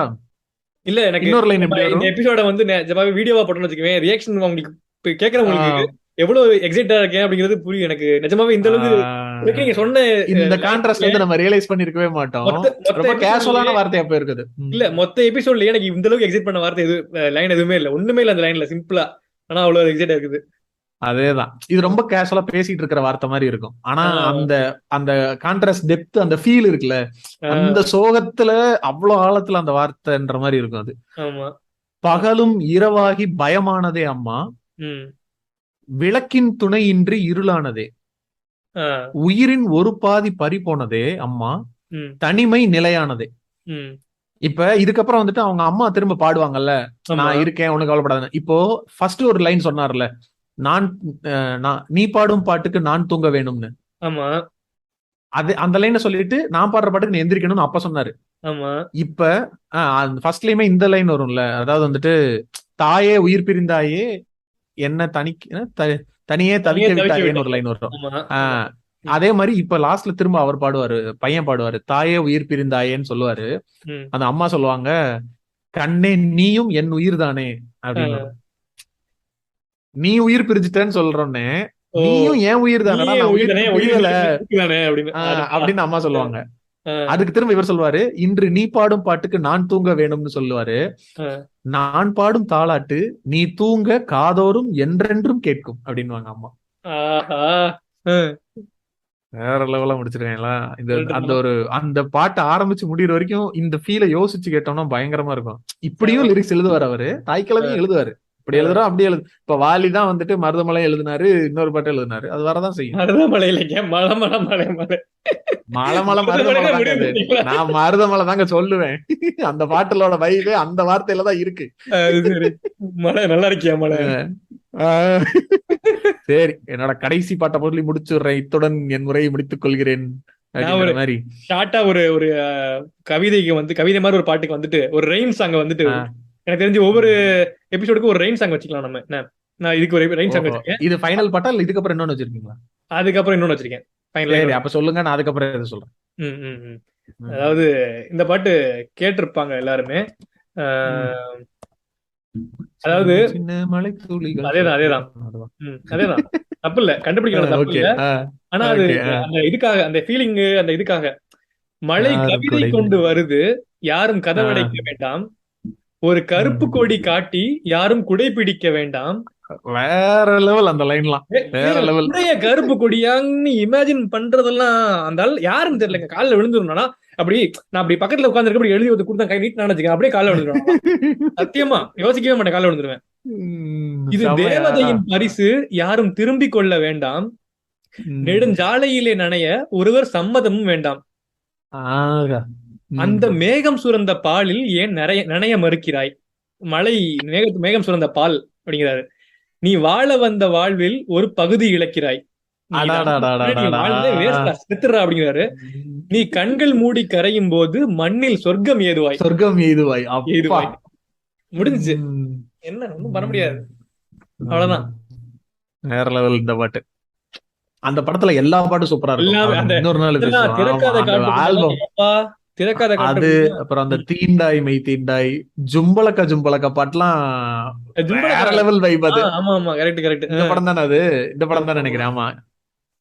இல்ல எனக்கு இன்னொரு லைன் நம்ம எப்படி இந்த வரும்? எபிசோட வந்து ஜப்பாவே வீடியோவா போட்டோம்னு வச்சுக்கவேன், ரியாக்ஷன் உங்களுக்கு இப்ப கேட்கறவங்களுக்கு ஆஹ் எவ்வளவு எக்ஸைட்டா இருக்கேன் அப்படிங்கிறது புரியும் எனக்கு. நிஜமாவே இந்த அளவுக்கு ஆஹ் நீங்க சொன்ன இந்த கான்ட்ராஸ்ட் லைன்ஸ்ல வந்து நம்ம ரியலைஸ் பண்ணிருக்கவே மாட்டோம். மொத்த மொத்த ரொம்ப எபிசோட்லயே கேஷுவலான வார்த்தையா போயிருக்குது. இல்ல மொத்த எபிசோட்லயே எனக்கு இந்த அளவுக்கு எக்ஸைட் பண்ண வார்த்தை லைன் எதுவுமே இல்ல, ஒண்ணுமே இல்ல அந்த லைன்ல, சிம்பிளா. ஆனா அவ்வளவு எக்ஸைட்டா இருக்குது. அதேதான், இது ரொம்ப கேஷுவலா பேசிட்டு இருக்கிற வார்த்தை மாதிரி இருக்கும். ஆனா ஆஹ் அந்த அந்த கான்ட்ராஸ்ட் டெப்த், அந்த ஃபீல் இருக்குல்ல, ஆஹ் அந்த சோகத்துல அவ்வளவு ஆழத்துல அந்த வார்த்தைன்ற மாதிரி இருக்கும் அது. ஆமா. பகலும் இரவாகி பயமானதே அம்மா, ம். விளக்கின் துணையின்றி இருளானதே, ஆஹ் உயிரின் ஒரு பாதி பறி போனதே அம்மா, ம். தனிமை நிலையானதே. ம். இப்ப இதுக்கப்புறம் வந்துட்டு அவங்க அம்மா திரும்ப பாடுவாங்கல்ல, ஆமா. நான் இருக்கேன் ஒண்ணு கவலைப்படாத. இப்போ ஃபர்ஸ்ட் ஒரு லைன் சொன்னார்ல, நான் நீ பாடும் பாட்டுக்கு நான் தூங்க வேணும்னு, ஆமா. அது அந்த லைனை சொல்லிட்டு நான் பாடுற பாட்டுக்கு நீ எந்திரிக்கணும்னு அப்ப சொன்னாரு. ஆமா. இப்ப ஃபர்ஸ்ட்லயுமே இந்த லைன் வரும்ல, அதாவது வந்துட்டு தாயே உயிர் பிரிந்தாயே என்ன தனியே தனியே தவிக்க தவிக்க விட்டாயேன்னு ஒரு விட்டது. லைன் வரும். ஆமா. ஆஹ் அதே மாதிரி இப்ப லாஸ்ட்ல திரும்ப அவர் பாடுவாரு, பையன் பாடுவாரு, தாயே உயிர் பிரிந்தாயேன்னு சொல்லுவாரு. ம். அந்த அம்மா சொல்லுவாங்க, கண்ணே நீயும் என் உயிர் தானே அப்படின்னு ஆஹ் வரும். நீ உயிர் பிரிஞ்சுட்டேன்னு சொல்றோன்னே, ஓ, நீயும் ஏன் உயிர் தானடா, நீயே நான் உயிர் உயிர் தானே, உயிர் பிரியல தானே அப்படின்னு. அப்படின்னு அம்மா சொல்லுவாங்க. ஆஹ் அதுக்கு திரும்ப இவர் சொல்லுவாரு, இன்று நீ பாடும் பாட்டுக்கு நான் தூங்க வேணும்னு சொல்லுவாரு. ஆஹ் நான் பாடும் தாலாட்டு நீ தூங்க காதோறும் என்றென்றும் கேட்கும் அப்படின்னுவாங்க அம்மா. ஆஹா. ஆஹ் வேற லெவலா முடிச்சிருக்காங்களா இந்த அந்த சொல்லிட்டு ஒரு அந்த பாட்டு ஆரம்பிச்சு முடியிற வரைக்கும் இந்த ஃபீலை யோசிச்சு கேட்டோம்னா பயங்கரமா இருக்கும். இப்படியும் ஆமா. லிரிக்ஸ் எழுதுவாரு அவரு, தாய்க்கிழமையும் எழுதுவாரு. இப்படி எழுதுறோம் அப்படி இப்ப வாலி தான் வந்துட்டு மருதமலை எழுதினாரு, இன்னொரு பாட்டு எழுதினாரு, அது வரதான் செய்யும். மருதமலை இல்லைங்க, மலை மலை மலை மலை. மலை மலை மருதமலை மருதமலைன்னு தாங்க முடிவு அது. பண்ணிட்டீங்களா? நான் மருதமலை தாங்க சொல்லுவேன். அந்த பாட்டுலோட வைவே அந்த வார்த்தையில தான் இருக்கு. அது சரி. மலை நல்லா இருக்கியா மலை? ஆஹ் சரி, என்னோட கடைசி பாட்டை சொல்லி முடிச்சுடுறேன், இத்துடன் என் உரையை முடித்துக் கொள்கிறேன் நான் அப்படிங்கிற ஒரு மாதிரி. ஷார்ட்டா ஒரு ஒரு கவிதைக்கு வந்து கவிதை மாதிரி ஒரு பாட்டுக்கு வந்துட்டு ஒரு ரெயின் சாங் வந்துட்டு, எனக்கு தெரிஞ்சு ஒவ்வொரு எபிசோடுக்கும் ஒரு ரெயின் சாங் வச்சுக்கலாம் நம்ம. என்ன, நான் இதுக்கு ஒரு ரெயின் சாங் ஓஹோ, வச்சிருக்கேன், இது ஃபைனல் பாட்டா இல்ல இதுக்கப்புறம் இன்னொன்னு வச்சிருக்கீங்களா? அதுக்கப்புறம் இன்னொன்னு வச்சிருக்கேன். சரி, அப்ப சொல்லுங்க, நான் அதுக்கப்புறம் எது சொல்றேன். ம், ம், ம். அதாவது இந்த பாட்டு கேட்டிருப்பாங்க எல்லாருமே. ஆஹ் அதாவது சின்ன மலை துளிகள். அதேதான் அதேதான். அதேதான், தப்பு இல்ல, கண்டுபிடிக்கணும், தப்பு ஓகே. இல்ல. ஆனா அது ஓகே. அந்த இதுக்காக, அந்த ஃபீலிங், அந்த இதுக்காக, மழை கவிதை கொண்டு வருது, யாரும் கதவடைக்க வேண்டாம், ஒரு கருப்பு கொடி காட்டி யாரும் குடை பிடிக்க வேண்டாம். வேற லெவல் அந்த லைன்லாம், வேற லெவல். குடைய கருப்பு கொடியான்னு இமேஜின் பண்றதெல்லாம் அந்த ஆள் யாருன்னு தெரியலங்க, காலில் விழுந்துருனா அப்படி. நான் அப்படி பக்கத்துல உட்கார்ந்து அப்படி எழுதி வந்து கொடுத்தா கை நீட் நினைச்சுக்கேன், அப்படியே காலில் விழுந்துருவேன். சத்தியமா யோசிக்கவே மாட்டேன், காலில் விழுந்துருவேன். இது தேவதையின் பரிசு, யாரும் திரும்பிக் கொள்ள வேண்டாம், நெடுஞ்சாலையிலே நனைய ஒருவர் சம்மதமும் வேண்டாம், அந்த மேகம் சுரந்த பாலில் ஏன் நனைய மறுக்கிறாய். மழை மேகம் சுரந்த பால் அப்படிங்கிறாரு. நீ வாழ வந்த வாழ்வில் ஒரு பகுதி இழக்கிறாய், செத்துறா அப்படிங்கிறாரு. நீ கண்கள் மூடி கரையும் போது மண்ணில் சொர்க்கம் ஏதுவாய், சொர்க்கம் ஏதுவாய். ஏதுவாய். முடிஞ்சுச்சு, என்ன ஒண்ணும் பண்ண முடியாது, அவ்வளவுதான். வேற லெவல் இந்த பாட்டு. அந்த படத்துல எல்லா பாட்டும் சூப்பரா இருக்கும். இன்னொரு நாள் திறக்காத அது, அப்புறம் அந்த தீண்டாய் மெய் தீண்டாய், ஜும்பலக்க ஜும்பலக்க பாட்டுலாம் வேற லெவல் வைப். அது ஆமா ஆமா, கரெக்ட் கரெக்ட். இந்த படம் தானே அது, இந்த படம் தான் நினைக்கிறேன். ஆமா,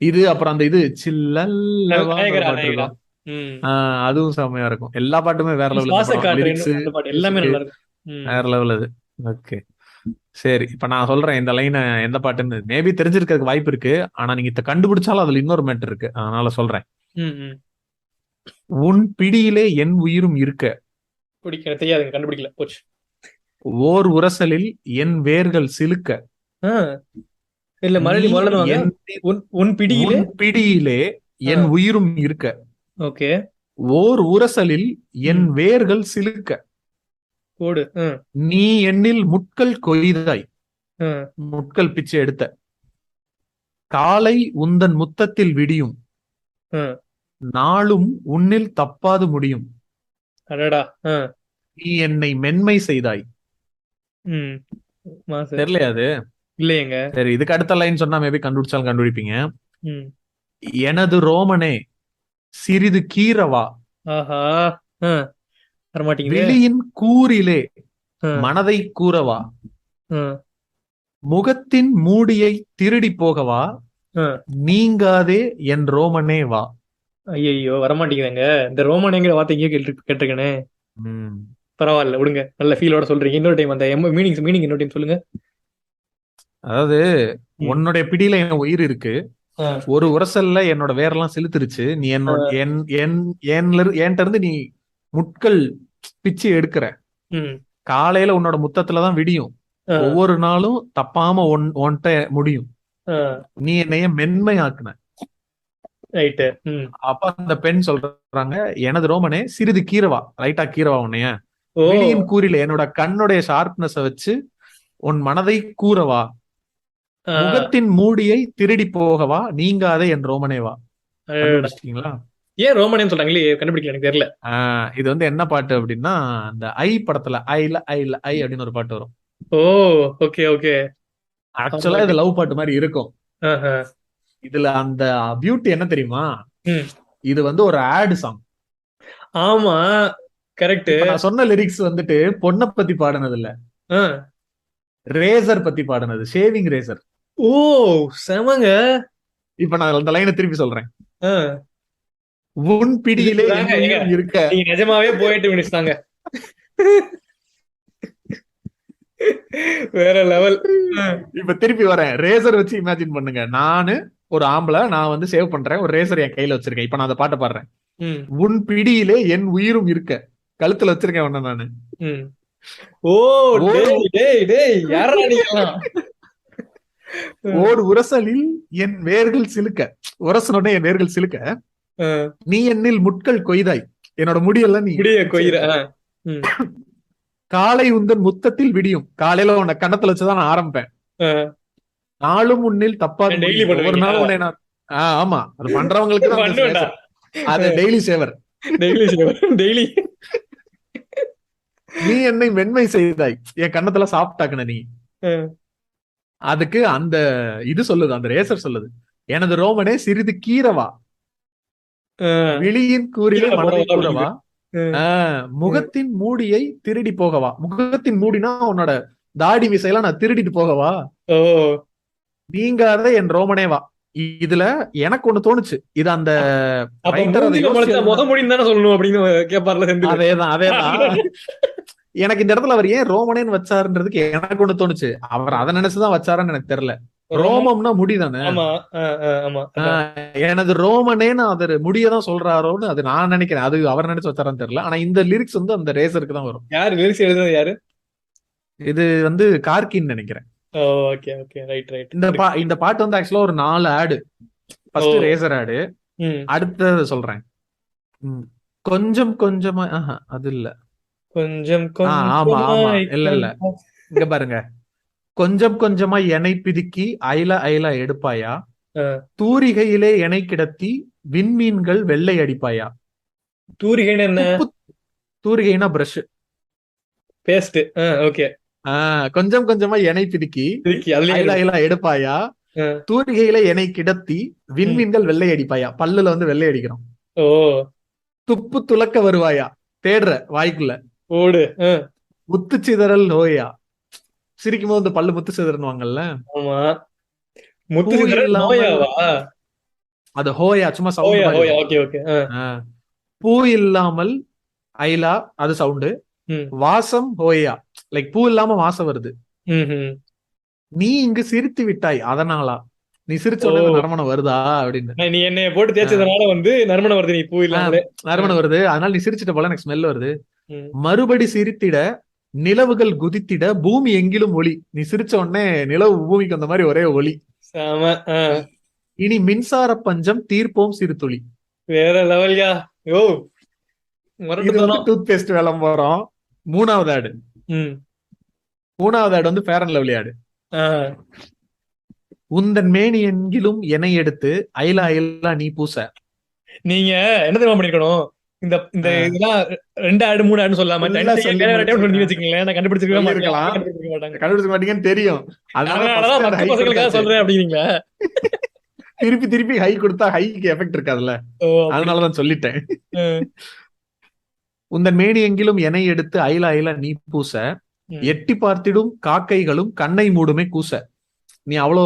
இது அப்புறம் அந்த இது சில்லல்லவா பாட்டு இருக்கும், அதுவும் செம்மையா இருக்கும். எல்லா பாட்டுமே வேற லெவல், எல்லாமே நல்லா இருக்கும், வேற லெவல் அது. ஓகே சரி, இப்ப நான் சொல்றேன் இந்த லைன் எந்த பாட்டுன்னு. மேபி தெரிஞ்சிருக்கிறதுக்கு வாய்ப்பு இருக்கு, ஆனா நீங்க கண்டுபிடிச்சாலும் அதுல இன்னொரு மேட்டர் இருக்கு, அதனால சொல்றேன். உன் பிடியிலே என் உயிரும் இருக்க, தெரியாதுங்க, கண்டுபிடிக்கல, போச்சு. ஓர் உரசலில் என் வேர்கள் சிலுக்க, இல்ல மறுபடியும் உன் பிடியிலே என் உயிரும் இருக்க, ஓகே, ஓர் உரசலில் என் வேர்கள் சிலுக்க, ஓடு, நீ என்னில் முட்கள் கொய்தாய், முட்கள் பிச்சை எடுத்த, காலை உந்தன் முத்தத்தில் விடியும், நாளும் உன்னில் தப்பாது முடியும், அடடா, நீ என்னை மென்மை செய்தாய். தெரியலையா அது? இல்லையேங்க. சரி, இதுக்கு அடுத்த லைன் சொன்னா மேபி கண்டுபிடிச்சாலும் கண்டுபிடிப்பீங்க. ம். எனது ரோமனே சிறிது கீறவா, ஆஹா. ஆ, வரமாட்டேங்குதே. விழியின் கூரிலே ஆ, மனதை கூறவா, ஆ, முகத்தின் மூடியை திருடி போகவா, ஆ. நீங்காதே என் ரோமனே வா. ஐயையோ, வரமாட்டேங்குதுங்க. இந்த ரோமானியங்கிற வார்த்தை எங்கேயோ கேட்டிருக்கேனே. ம். பரவாயில்ல, விடுங்க. நல்ல ஃபீலோட சொல்றீங்க. இன்னொரு டைம் அந்த மீனிங் இன்னொரு டைம் சொல்லுங்க. அதாவது, ம். உன்னுடைய பிடியில என் உயிர் இருக்கு. ஆ, ஒரு உரசல்ல என்னோட வேரெல்லாம் சிலுத்துருச்சு. நீ என்னோட ஆ. என்கிட்ட இருந்து நீ முட்கள் பிச்சு எடுக்கிற. ம். காலையில உன்னோட முத்தத்துலதான் விடியும். ஆ, ஒவ்வொரு நாளும் தப்பாம உன்கிட்ட முடியும். ஆ. நீ என்னைய மென்மையாக்குன. ரைட்டு. ம். அப்ப அந்த பெண் சொல்றாங்க, எனது ரோமனே சிறிது கீறவா, லைட்டா கீறவா உன்னைய. ஓ. விழியின் கூறில என்னோட கண்ணுடைய ஷார்ப்னஸ வச்சு உன் மனதை கூறவா, ஆ, முகத்தின் மூடியை திருடி போகவா, நீங்காதே என் ரோமனே வா. அடடா. கண்டுபிடிச்சிட்டீங்களா? ஏன் ரோமானியம் சொல்றாங்களே, இது எனக்கு தெரியல. இது வந்து என்ன பாட்டு அப்படின்னா, அந்த ஐ படத்துல ஐல ஐல ஐ அப்படின்னு ஒரு பாட்டு வரும். ஓ. Okay, okay. ஆக்சுவலா இது லவ் பாட்டு மாதிரி இருக்கும். ஆஹா. இதுல அந்த பியூட்டி என்ன தெரியுமா? ம். இது வந்து ஒரு ஆட் சாங். ஆமா. கரெக்ட். இப்ப நான் சொன்ன லிரிக்ஸ் வந்துட்டு பொண்ணை பத்தி பாடினது இல்ல, ஆ. ரேசர் பத்தி பாடினது, ஷேவிங் ரேசர். ஓ, செமங்க. இப்ப நான் அந்த லைனை திருப்பி சொல்றேன். ஆ. உன் பிடியிலே இதுதாங்க, என் ஏங்க, உயிரும் இருக்க. நீங்க நிஜமாவே போயிட்டு மினிஸ்தாங்க. வேற லெவல். இப்ப திருப்பி வரேன். ரேசர் வச்சு இமேஜின் பண்ணுங்க. நானு ஒரு ஆம்பளை, நான் வந்து சேவ் பண்றேன், ஒரு ரேசர் என் கையில வச்சிருக்கேன். இப்ப நான் அந்த பாட்டை பாடுறேன். ம். உன் பிடியிலே என் உயிரும் இருக்க, கழுத்துல வச்சிருக்கேன் உன்ன நானு. ம். ஓ. ஓர் டேய் டேய் டேய், யாரா நீங்கலாம்? ஓர் உரசலில் என் வேர்கள் சிலுக்க, உரசனோட என் வேர்கள் சிலுக்க, ஆ. நீ என்னில் முட்கள் கொய்தாய், என்னோட முடியெல்லாம் நீ முடிய கொயிற. ஆ. ம். காலை உந்தன் முத்தத்தில் விடியும். காலையில உன்னை கன்னத்துல வச்சுதான் நான் ஆரம்பிப்பேன். ஆ. நாளும் உன்னில் தப்பாது டெய்லி முடியும். ஒவ்வொரு பண்ணுவீங்க. நாளும் உன்னை நான் ஆமா, அது பண்றவங்களுக்கு தான் அந்த பண்ணுவேன்டா. சேவர். அது டெய்லி சேவர். Daily daily. நீ என்னை மென்மை செய்தாய், என் கன்னத்துல சாப்பிட்டாக்குன நீ. ஆ. அதுக்கு அந்த இது சொல்லுது, அந்த ரேசர் சொல்லுது, எனது ரோமனே சிறிது கீறவா, ஆ. விழியின் கூறிலே கீழே மனதை போடவா கூறவா, முகத்தின் மூடியை திருடி போகவா. முகத்தின் மூடினா உன்னோட தாடி மீசையெல்லாம் நான் திருடிட்டு போகவா, ஓ. நீங்காத என் ரோமனே வா. இதுல எனக்கு ஒண்ணு தோணுச்சு. இது அந்த அப்ப ரைட்டர் அதை மூஞ்சில முளைச்சா முக முடின்னு தானே சொல்லணும் அப்படின்னு கேட்பார்ல செந்தில். அதேதான் அதேதான். எனக்கு இந்த இடத்துல அவர் ஏன் ரோமனேன்னு வச்சாருன்றதுக்கு எனக்கு ஒண்ணு தோணுச்சு. அவர் அதை நினைச்சுதான் வச்சாரான்னு எனக்கு தெரியல. ரோமம்னா முடிதானே. ஆமா. ஆமா. எனது ரோமனேன்னு அவர் முடியதான் சொல்றாரோன்னு அது நான் நினைக்கிறேன். அது அவர் நினைச்சு வச்சாரான்னு தெரியல. ஆனா இந்த லிரிக்ஸ் வந்து அந்த ரேசருக்கு தான் வரும். யாரு லிரிக்ஸ் எழுதுனது? யாரு? இது வந்து கார்கின்னு நினைக்கிறேன். Okay, okay. Right, right. இந்த பாட்டு வந்து ஆக்சுவலா ஒரு 4 ஆடு. ஃபர்ஸ்ட் ஓ. ரேசர் ஆடு, ம். அடுத்தது சொல்றேன். கொஞ்சம் கொஞ்சமா அது இல்ல. கொஞ்சம் ஆமா ஆமா, கொஞ்சமாய் இல்ல இல்ல, இங்க பாருங்க. கொஞ்சம் கொஞ்சமா எனை பிதுக்கி ஐல ஐல எடுப்பாயா, ஆ. தூரிகையிலே எனை கிடத்தி விண்மீன்கள் வெள்ளை அடிப்பாயா. தூரிகைன்னு என்ன? தூரிகைனா பிரஷ். பேஸ்ட். ஓகே. கொஞ்சம் கொஞ்சமா எனை பிதுக்கி அதுலயே ஐல ஐல எடுப்பாயா, ஆ. தூரிகையில எனை கிடத்தி விண்மீன்கள் வெள்ளை அடிப்பாயா. பல்லுல வந்து வெள்ளை அடிக்கிறோம். ஓ. துப்பு துலக்க வருவாயா, தேடுற வாய்க்குள்ள. ஓடு. முத்து சிதறல் நோயா, சிரிக்கும் போது இந்த பல்லு முத்து சிதறனுவாங்கல்ல. ஆமா. முத்து பூ சிதறல் இல்லாமல் நோயாவா? அது ஹோயா, சும்மா ஓயா, சவுண்ட். ஓயா. Okay, okay. பூ இல்லாமல் ஐலா, அது சவுண்டு. ம். வாசம் ஹோயா, லைக் பூ இல்லாம வாசம் வருது. ம்ஹும். நீ இங்கு சிரித்து விட்டாய் அதனாலா, நீ சிரிச்ச ஓ. உடனே இந்த நறுமணம் வருதா அப்படின்னு. நீ என்னைய போட்டு தேய்ச்சதுனால வந்து நறுமணம் வருது, நீ பூ இல்லாமலே. நறுமணம் வருது, அதனால நீ சிரிச்சிட்ட போல எனக்கு ஸ்மெல் வருது. ம். மறுபடி சிரித்திட நிலவுகள் குதித்திட பூமி எங்கிலும் ஒளி. நீ சிரிச்ச உடனே நிலவு பூமிக்கு அந்த மாதிரி ஒரே ஒளி. செம. இனி மின்சார பஞ்சம் தீர்ப்போம் சிறுதுளி. வேற லெவல்யா. யோ, இது மறந்துட்டோம். வந்து டூத் பேஸ்ட் விளம்பரம். 3வது ஆடு. ம். 3வது ஆடு வந்து ஃபேர் அண்ட் லவ்லி ஆடு. ஆ. உந்தன் மேனி எங்கிலும் எனை எடுத்து ஐலா ஐலா நீ பூச. நீங்க என்ன தெரியுமா பண்ணிருக்கணும்? இந்த இந்த ஆஹ் இதெல்லாம் 2 ஆடு 3 ஆடுன்னு சொல்லாம ஃபுல்லா தனித்தனியா சொல்லி வேற வேற டைம் முடிச்சு சொல்லி வச்சுக்கீங்களேன், நான் கண்டுபிடிச்சிருக்கவே மாட்டேன், சொல்லியிருக்கலாம். யாருமே கண்டுபிடிச்சிருக்க மாட்டாங்க. கண்டுபிடிச்ச மாட்டீங்கன்னு தெரியும். அதனால அதனாலதான் ஃபர்ஸ்ட் அந்த மக்க ஹை பசங்களுக்காக கொடுத்தாச்சு. சொல்றேன் அப்படிங்கிறீங்களா? திருப்பி திருப்பி ஹை கொடுத்தா ஹைக்கு எஃபெக்ட் இருக்காதுல்ல, ஓ அப்படி. அதனாலதான் சொல்லிட்டேன். ம், உந்தன் மேனி எங்கிலும் எனை எடுத்து அயில அயில நீ பூச, ம், எட்டி பார்த்திடும் காக்கைகளும் கண்ணை மூடுமே கூச. நீ அவ்வளோ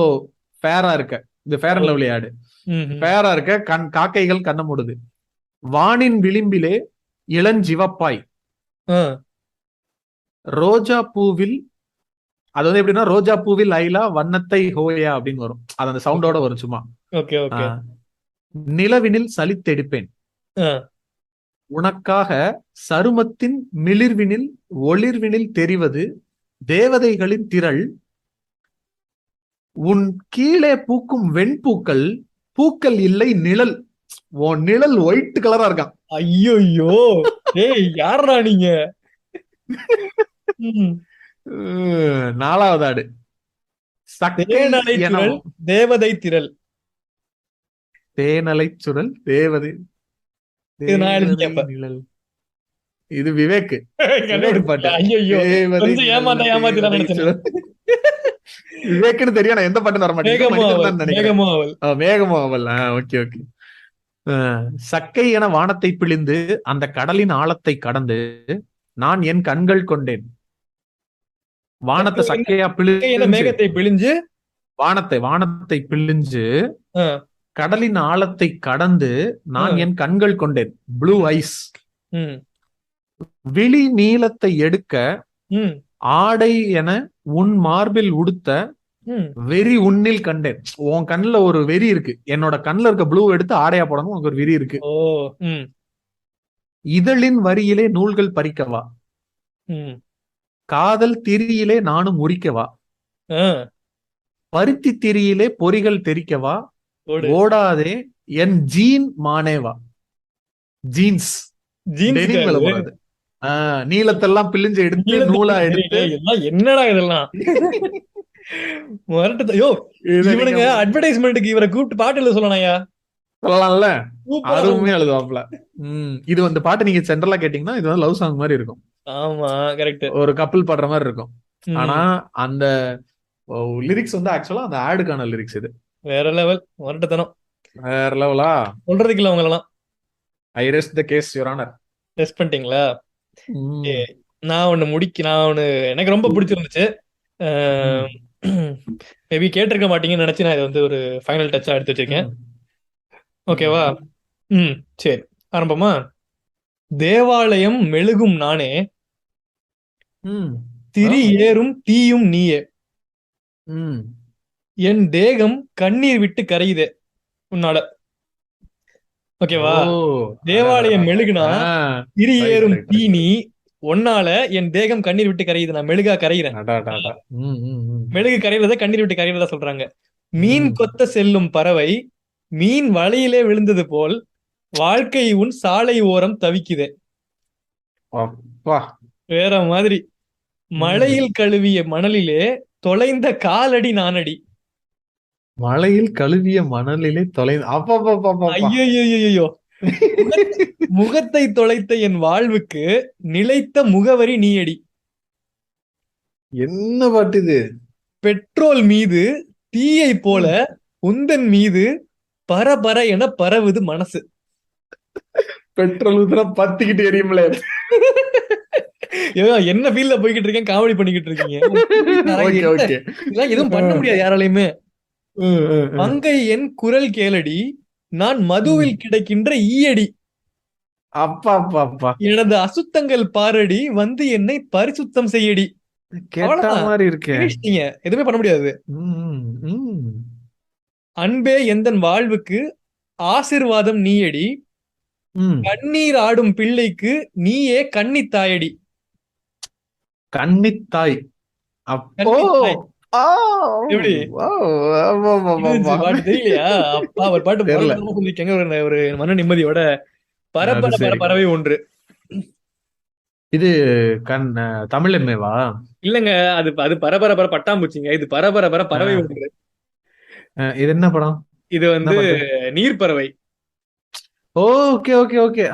ஃபேரா இருக்க, இது ஃபேர் அண்ட் லவ்லி ஆடு. ம், ம். ஃபேரா இருக்க, காக்கைகள் கண்ணை மூடுது. வானின் விளிம்பிலே இளஞ்சிவப்பாய் ஆ, ரோஜா பூவில், அது வந்து எப்படின்னா ரோஜா பூவில் ஐலா வண்ணத்தை ஹோயா அப்படின்னு வரும். அது அந்த சவுண்டோட வரும் சும்மா. Okay okay. ஆஹ் நிலவினில் சலித்தெடுப்பேன் ஆ, உனக்காக, சருமத்தின் மிளிர்வினில் ஒளிர்வினில் தெரிவது தேவதைகளின் திரள், உன் கீழே பூக்கும் வெண்பூக்கள், பூக்கள் இல்லை நிழல். உன் நிழல் ஒயிட் கலரா இருக்கான். ஐயோ ஏய் யாரா நீங்க? ம். நாலாவது ஆடு சக்கை தேனலை என சுழல் தேவதை திரள். தேனலை சுழல் தேவதை இது நான் எழுதி தேவதை கேட்பேன். நிழல். இது விவேக் பாட்டு. ஐயோ தேவதை கொஞ்சம் நிழல், ஏமாத்திலாம் தேவதை நினைச்சேன். சுழல். விவேக்னு தெரியும், நான் எந்த பாட்டு வர மாட்டேங்குது, மேகமாவல் நினைக்கிறேன். மேகமாவல். மேகமாவல். Okay okay. சக்கை என வானத்தை பிழிந்து அந்த கடலின் ஆழத்தை கடந்து நான் என் கண்கள் கொண்டேன். வானத்தை சக்கையா என பிழிஞ்சு, மேகத்தை பிழிஞ்சு, வானத்தை பிழிஞ்சு ஆ, கடலின் ஆழத்தை கடந்து நான் என் கண்கள் கொண்டேன். Blue eyes. ம், விழி நீளத்தை எடுக்க ம், ஆடை என உன் மார்பில் உடுத்த ம். வெறி உன்னில் கண்டேன். உன் கண்ணுல ஒரு வெறி இருக்கு, என்னோட கண்ணுல இருக்க ப்ளூ எடுத்து ஆடையா போடணும், உனக்கு ஒரு வெறி இருக்கு. ஓ, ம், இதழின் வரியிலே நூல்கள் பறிக்கவா, ம், காதல் திரியிலே நானும் முறிக்கவா, ஆ, பருத்தி திரியிலே பொறிகள் தெரிக்கவா, ஓடு. ஓடாதே என் ஜீன் மானேவா. ஜீன்ஸ் ஜீன்ஸ் டெனிம் மேல போறது. நீளத்தெல்லாம் பிழிஞ்சு எடுத்து நூலா எடுத்து எல்லாம் என்னடா இதெல்லாம் மறட்டு. ஐயோ இவனுங்க அட்வர்டைஸ்மெண்ட்டுக்கு இவரை கூப்பிட்டு பாட்டு எழுத சொல்லணையா? சொல்லலாம்ல, அதுவுமே எழுதுவாப்ல. இது வந்து பாட்டு நீங்க சென்ட்ரலா கேட்டீங்கன்னா இது வந்து லவ் சாங் மாதிரி இருக்கும். ஆமா கரெக்ட். ஒரு கப்பல் பாடுற மாதிரி இருக்கும். ஆனா அந்த லிரிக்ஸ் வந்து ஆக்சுவலா அந்த ஆடுக்கான லிரிக்ஸ். இது வேற லெவல் மறட்டுத்தனம். வேற லெவலா? சொல்றதுக்கு இல்ல உங்களெல்லாம். I rest the case your honour. Test பண்ணிட்டீங்களா? நான் ஒண்ணு எனக்கு ரொம்ப பிடிச்சிருந்துச்சு. மேபி கேட்டிருக்க மாட்டீங்கன்னு நினைச்சு நான் இதை வந்து ஒரு ஃபைனல் டச்சா எடுத்து வச்சிருக்கேன். ஓகேவா? ம் சரி ஆரம்பமா. தேவாலயம் மெழுகும் நானே, திரி ஏறும் தீயும் நீயே, என் தேகம் கண்ணீர் விட்டு கரையுதே உன்னால. ஓகேவா? தேவாலயம் மெழுகுனா திரி ஏறும் தீ நீ, ஒன்னால என் தேகம் கண்ணீர் விட்டு கரையுது, நான் மெழுகா கரையிறேன். மெழுகு கரையிறத கண்ணீர் விட்டு கரையிறதா சொல்றாங்க. மீன் கொத்த செல்லும் பறவை மீன் வலையிலே விழுந்தது போல் வாழ்க்கை உன் சாலை ஓரம் தவிக்குதே. வேற மாதிரி. மழையில் கழுவிய மணலிலே தொலைந்த காலடி நானடி. மழையில் கழுவிய மணலிலே தொலைந்த, ஐயோ முகத்தை தொலைத்த என் வாழ்வுக்கு நிலைத்த முகவரி நீயடி. என்ன பாட்டு இது? பெட்ரோல் மீது தீயை போல உந்தன் மீது பரபர என பரவுது மனசு. பெட்ரோல் ஊத்துனா பத்திக்கிட்டு எரியும்ல. என்ன ஃபீல்ல போய்கிட்டு இருக்கேன், காமெடி பண்ணிக்கிட்டு இருக்கீங்க. எதுவும் பண்ண முடியாது யாராலையுமே. மங்கை என் குரல் கேளடி, நான் மதுவில் கிடைக்கின்ற ஈயடி. அப்பா அப்பா அப்பா. எனது அசுத்தங்கள் பாரடி, வந்து என்னை பரிசுத்தம் செய்யடி. கேட்ட மாதிரி இருக்கேன். எதுவுமே பண்ண முடியாது. அன்பே எந்தன் வாழ்வுக்கு ஆசிர்வாதம் நீயடி, கண்ணீர் ஆடும் பிள்ளைக்கு நீயே கன்னித்தாயடி. கன்னித்தாய். அப்போ எப்படி பாட்டு தெரியலையா? அப்பா ஒரு பாட்டு சொல்லிருக்கேங்க, ஒரு மன நிம்மதியோட. பரபர பறவை ஒன்று. இது தமிழ் எம்ஏவா? இல்லங்க, அது பரபர பட்டாம்பூச்சிங்க. இது பரபர பறவை ஒன்று. இது என்ன படம்? இது வந்து நீர்ப்பறவை. Okay okay okay.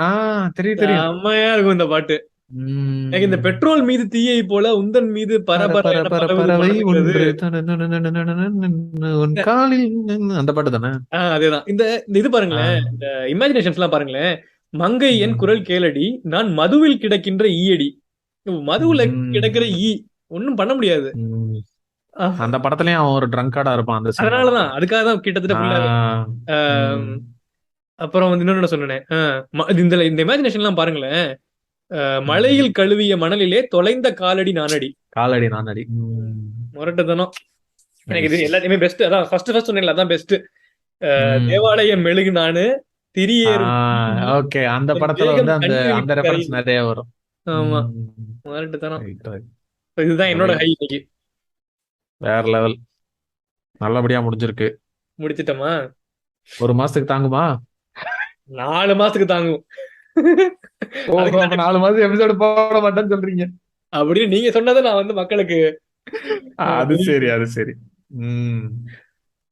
தெரியும் தெரியும். செம்மையா இருக்கும் இந்த பாட்டு. எனக்கு இந்த உம் பெட்ரோல் மீது தீயை போல உந்தன் மீது பர பரபர பர என பர பரவுது பறவை மனம்ங்கிறது. ஒன்று உன் காலில் அந்த பாட்டு தானே? அதேதான். இந்த இந்த இது பாருங்களேன், ஆஹ் இந்த இமேஜினேஷன்ஸ் எல்லாம் பாருங்களேன். மங்கை என் உம் குரல் கேளடி, நான் மதுவில் கிடக்கின்ற ஈயடி. மதுவுல கிடக்கிற உம் ஈ, ஒண்ணும் பண்ண முடியாது. உம் அஹ் அந்த படத்துலயும் அவன் ஒரு ட்ரங்கார்டா இருப்பான் அந்த சீன்ல அதனாலதான், மட்டும். அதுக்காக தான் கிட்டத்தட்ட ஃபுல்லாவே. ஆஹ் ஆஹ் உம் அப்புறம் வந்து இன்னொன்னு சொன்னேன். இந்த இந்த இமேஜினேஷன் எல்லாம் பாருங்களேன். உம் மழையில் கழுவிய மணலிலே தொலைந்த காலடி நானடி. காலடி நானடி. உம் முரட்டுத்தனம். எனக்கு இது நைஸ். எல்லாத்தையுமே பெஸ்ட். அதான் ஃபர்ஸ்ட் ஃபர்ஸ்ட் சொன்னேன்ல, அதான் பெஸ்ட். உம் தேவாலயம் மெழுகு நானு, திரியேறும் ஓகே. அந்த என் படத்துல வந்து தேகம் அந்த தண்ணீர் அந்த விட்டு ரெஃபரன்ஸ் கரையுது. நிறைய வரும். ஆமா, உம் முரட்டுத்தனம். Right right. இதுதான் என்னோட ரைட். ஹை இன்னைக்கு. வேற லெவல். நல்லபடியா முடிஞ்சிருக்கு. முடிச்சிட்டோமா? ஒரு மாசத்துக்கு தாங்குமா? 4 மாசத்துக்கு தாங்கும். ஓஹோ, அதுக்கு அப்ப 4 மாசம் எபிசோடு போட மாட்டேன்னு சொல்றீங்க? அப்படின்னு நீங்க சொன்னதை நான் வந்து மக்களுக்கு அது சரி தெரிவிக்கிறேன். அது சரி. உம்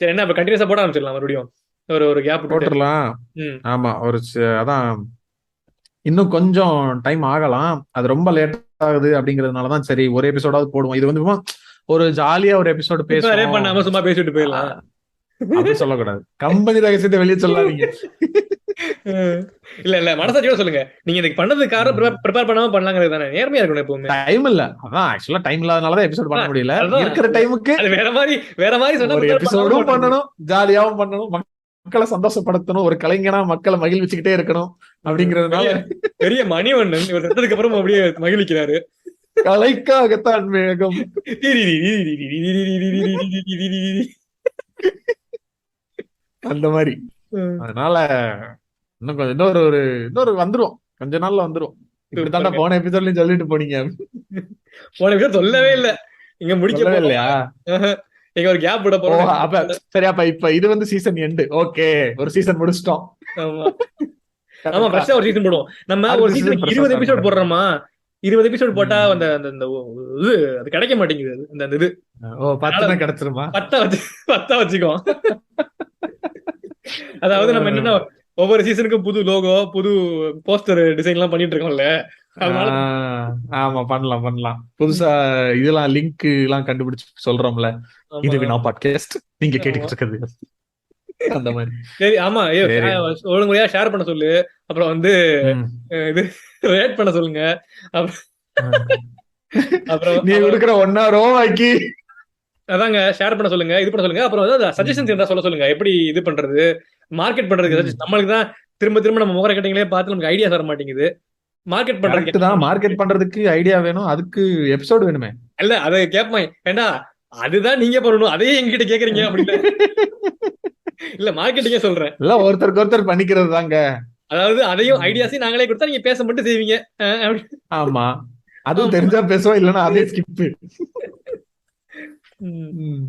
சரி, என்ன இப்ப கண்டினியூஸா போட ஆரம்பிச்சிடலாம் மறுபடியும், ஒரு ஒரு கேப் விட்டுட்டு. போட்டுடலாம். ம். ஆமா, அதான் இன்னும் கொஞ்சம் டைம் ஆகலாம். அது ரொம்ப லேட் ஆகுது அப்படிங்கறதுனாலதான் சரி ஒரு எபிசோடாவது போடுவோம். இது வந்து சும்மா ஒரு ஜாலியா ஒரு எபிசோடு ப்ரிப்பேரே பேசுவோம். பண்ணாம சும்மா பேசிட்டு போயிடலாம். அப்படி சொல்லக்கூடாது. கம்பெனி ரகசியத்தை வெளியே சொல்லாதீங்க. இல்ல இல்ல, மனசாட்சியோட சொல்லுங்க. நீங்க இதுக்கு பண்ணதுக்கு காரணம் ப்ரிப்பேர் பண்ணாம பண்ணலாங்கிறது தானே. நேர்மையா இருக்கணும் எப்பவுமே. டைம் இல்ல. அதான் ஆக்சுவலா டைம் இல்லாதனாலதான் எபிசோட் பண்ண முடியல. அதுதான். இருக்கிற டைமுக்கு அது வேற மாதிரி சொன்னா ஒரு prepare பண்ணாம எபிசோடும் போட்டுருங்க. பண்ணணும், ஜாலியாவும் பண்ணணும், மக்களை சந்தோஷப்படுத்தணும், ஒரு கலைஞனா மக்களை மகிழ்விச்சுக்கிட்டே இருக்கணும் அப்படிங்கறதுனால பெரிய பெரிய மணிவண்ணன் இவர் செத்ததுக்கு அப்புறம் அப்படியே மகிழ்விக்கிறாரு. கலைக்காகத்தான் மேகம். அந்த மாதிரி. அதனால இன்னும் கொஞ்சம் இன்னொரு வந்துரும். கொஞ்ச நாள்ல வந்துரும். இப்படித்தாண்டா போன எபிசோட்லயும் சொல்லிட்டு போனீங்க. போன விஷயம் சொல்லவே இல்ல. இங்க முடிக்க சொல்லவே போறோம். இல்லையா? இங்க ஒரு கேப் விட ஓ, போறோம். அப்ப சரி. அப்ப இப்ப இது வந்து சீசன் எண்டு. ஓகே, ஒரு சீசன் முடிச்சிட்டோம். ஆமா ஆமா, ஃப்ரெஷ்ஷா ஒரு சீசன் போடுவோம். நம்ம அடுத்த ஒரு season சீசனுக்கு fresh ஆ 20 start எபிசோட் பண்ணுங்க. போடுறோமா? 20 எபிசோட் போட்டா ம். அந்த அந்த அந்த இது அது கிடைக்க மாட்டேங்குது. அந்த இது ஓ, 10 தான் கிடைச்சிருமா? பத்தா வச்சுக்கோ. அதாவது நம்ம என்னன்னா ஒவ்வொரு சீசனுக்கும் புது லோகோ, புது போஸ்டர் டிசைன் எல்லாம் பண்ணிட்டு இருக்கோம்ல. அதனால ஆமா, பண்ணலாம். புதுசா இதெல்லாம் லிங்க் எல்லாம் கண்டுபிடிச்சு சொல்றோம்ல. இது ஆமா வினா பாட்காஸ்ட் நீங்க ஆமா. கேட்டுக்கிட்டு இருக்கிறது அந்த மாதிரி. சரி, ஆமா. சரி. ஒழுங்குறையா ஷேர் பண்ண சொல்லு. அப்புறம் வந்து ம். இது ரேட் பண்ண சொல்லுங்க. அப்புறம் அப்புறம் நீ கொடுக்குற 1 hour ஆக்கி அதாங்க ஷேர் பண்ண சொல்லுங்க, இது பண்ண சொல்லுங்க. அப்புறம் வந்து சஜஷன்ஸ் இருந்தா சொல்ல சொல்லுங்க. எப்படி இது பண்றது, மார்க்கெட் பண்றதுக்கு suggestion. நம்மளுக்கு தான் திரும்ப திரும்ப நம்ம முகர கட்டிங்களே பார்த்து நமக்கு ஐடியா தர மாட்டேங்குது. மார்க்கெட் பண்றதுக்கு கரெக்ட் தான். மார்க்கெட் பண்றதுக்கு ஐடியா வேணும், அதுக்கு எபிசோடு வேணுமே. இல்ல, அதை கேட்பான். ஏண்டா அதுதான் நீங்க பண்ணணும், அதையே எங்ககிட்ட கேக்குறீங்க அப்படின்னு. இல்ல, மார்க்கெட்டிங்கே சொல்றேன். இல்ல, ஒருத்தருக்கு ஒருத்தர் பண்ணிக்கிறது தாங்க. அதாவது அதையும் ஐடியாஸையும் நாங்களே கொடுத்தா நீங்க பேச மட்டும் செய்வீங்க. ஆமா, அதுவும் தெரிஞ்சா பேசுவோம், இல்லன்னா அதே ஸ்கிப்.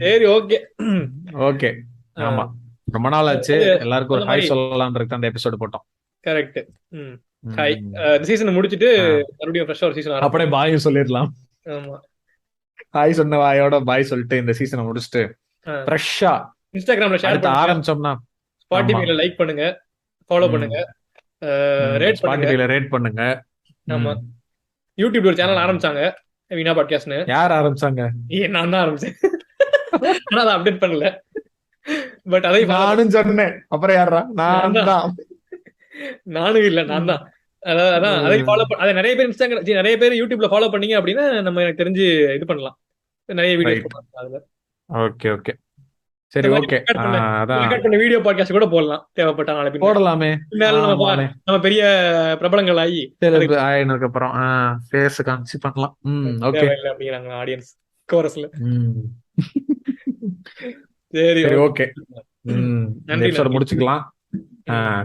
சரி, ஓகே ஓகே. ஆமா, ரொம்ப நாள் ஆச்சு. எல்லாருக்கும் ஒரு ஹாய் சொல்லலாம்னு இருக்கு. அந்த எபிசோடு போட்டோம். கரெக்ட். ஹாய். இந்த சீசனை முடிச்சிட்டு மறுபடியும் ஃப்ரெஷ்ஷா ஒரு சீசன் அப்படியே பாயும் சொல்லிடலாம். ஆமா, ஹாய் சொன்ன வாயோட பாய் சொல்லிட்டு இந்த சீசனை முடிச்சுட்டு ஃப்ரெஷ்ஷா இன்ஸ்டாகிராம்ல ஷேர் பண்ணி ஆரம்பிச்சோம்னா, ஸ்பாட்டிஃபைல லைக் பண்ணுங்க, ஃபாலோ பண்ணுங்க, ரேட் பண்ணுங்க, ஸ்பாட்டிஃபைல ரேட் பண்ணுங்க. ஆமா. யூடியூப்ல ஒரு சேனல் ஆரம்பிச்சாங்க, வீணா பாட்காஸ்ட்னு. யார் ஆரம்பிச்சாங்க? நான் தான் ஆரம்பிச்சேன். ஆனா அதை அப்டேட் பண்ணல. பட் அதை நானும் சொன்னேன். அப்புறம் யாரா? நான் தான். நானும் இல்ல, நான் தான். அதான் அதை ஃபாலோ அதை நிறைய பேர் இன்ஸ்டாகிராம், நிறைய பேர் யூடியூப்ல ஃபாலோ பண்ணீங்க அப்படின்னா நம்ம எனக்கு தெரிஞ்சு இது பண்ணலாம், நிறைய வீடியோஸ் போடலாம் அதுல. ஓகே ஓகே, சரி, ஓகே. அதான் வீடியோ பாட்காஸ்ட் கூட போடலாம் தேவைப்பட்ட நாளைக்கு போடலாமே. நம்ம பெரிய பிரபலங்கள் ஆகி ஆயினதுக்கு அப்புறம் ஃபேஸ் காமிச்சு பண்ணலாம். ஓகே அப்படிங்கிறாங்க ஆடியன்ஸ் கோரஸ்ல. சரி, ஓகே. நன்றி. முடிச்சுக்கலாம்.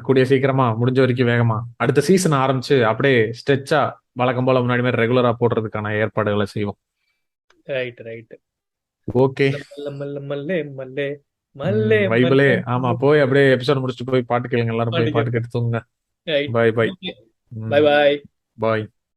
கூடிய சீக்கிரமா, முடிஞ்ச வரைக்கும் வேகமா அடுத்த சீசன் ஆரம்பிச்சு அப்படியே ஸ்ட்ரெச்சா வழக்கம் போல முன்னாடி மாதிரி ரெகுலரா போடுறதுக்கான ஏற்பாடுகளை செய்வோம். ரைட். ஓகே. வைபிளே. ஆமா, போய் அப்படியே எபிசோட் முடிச்சுட்டு போய் பாட்டு கேளுங்க. எல்லாரும் போய் பாட்டு கேட்டு தூங்குங்க. பை. பாய்.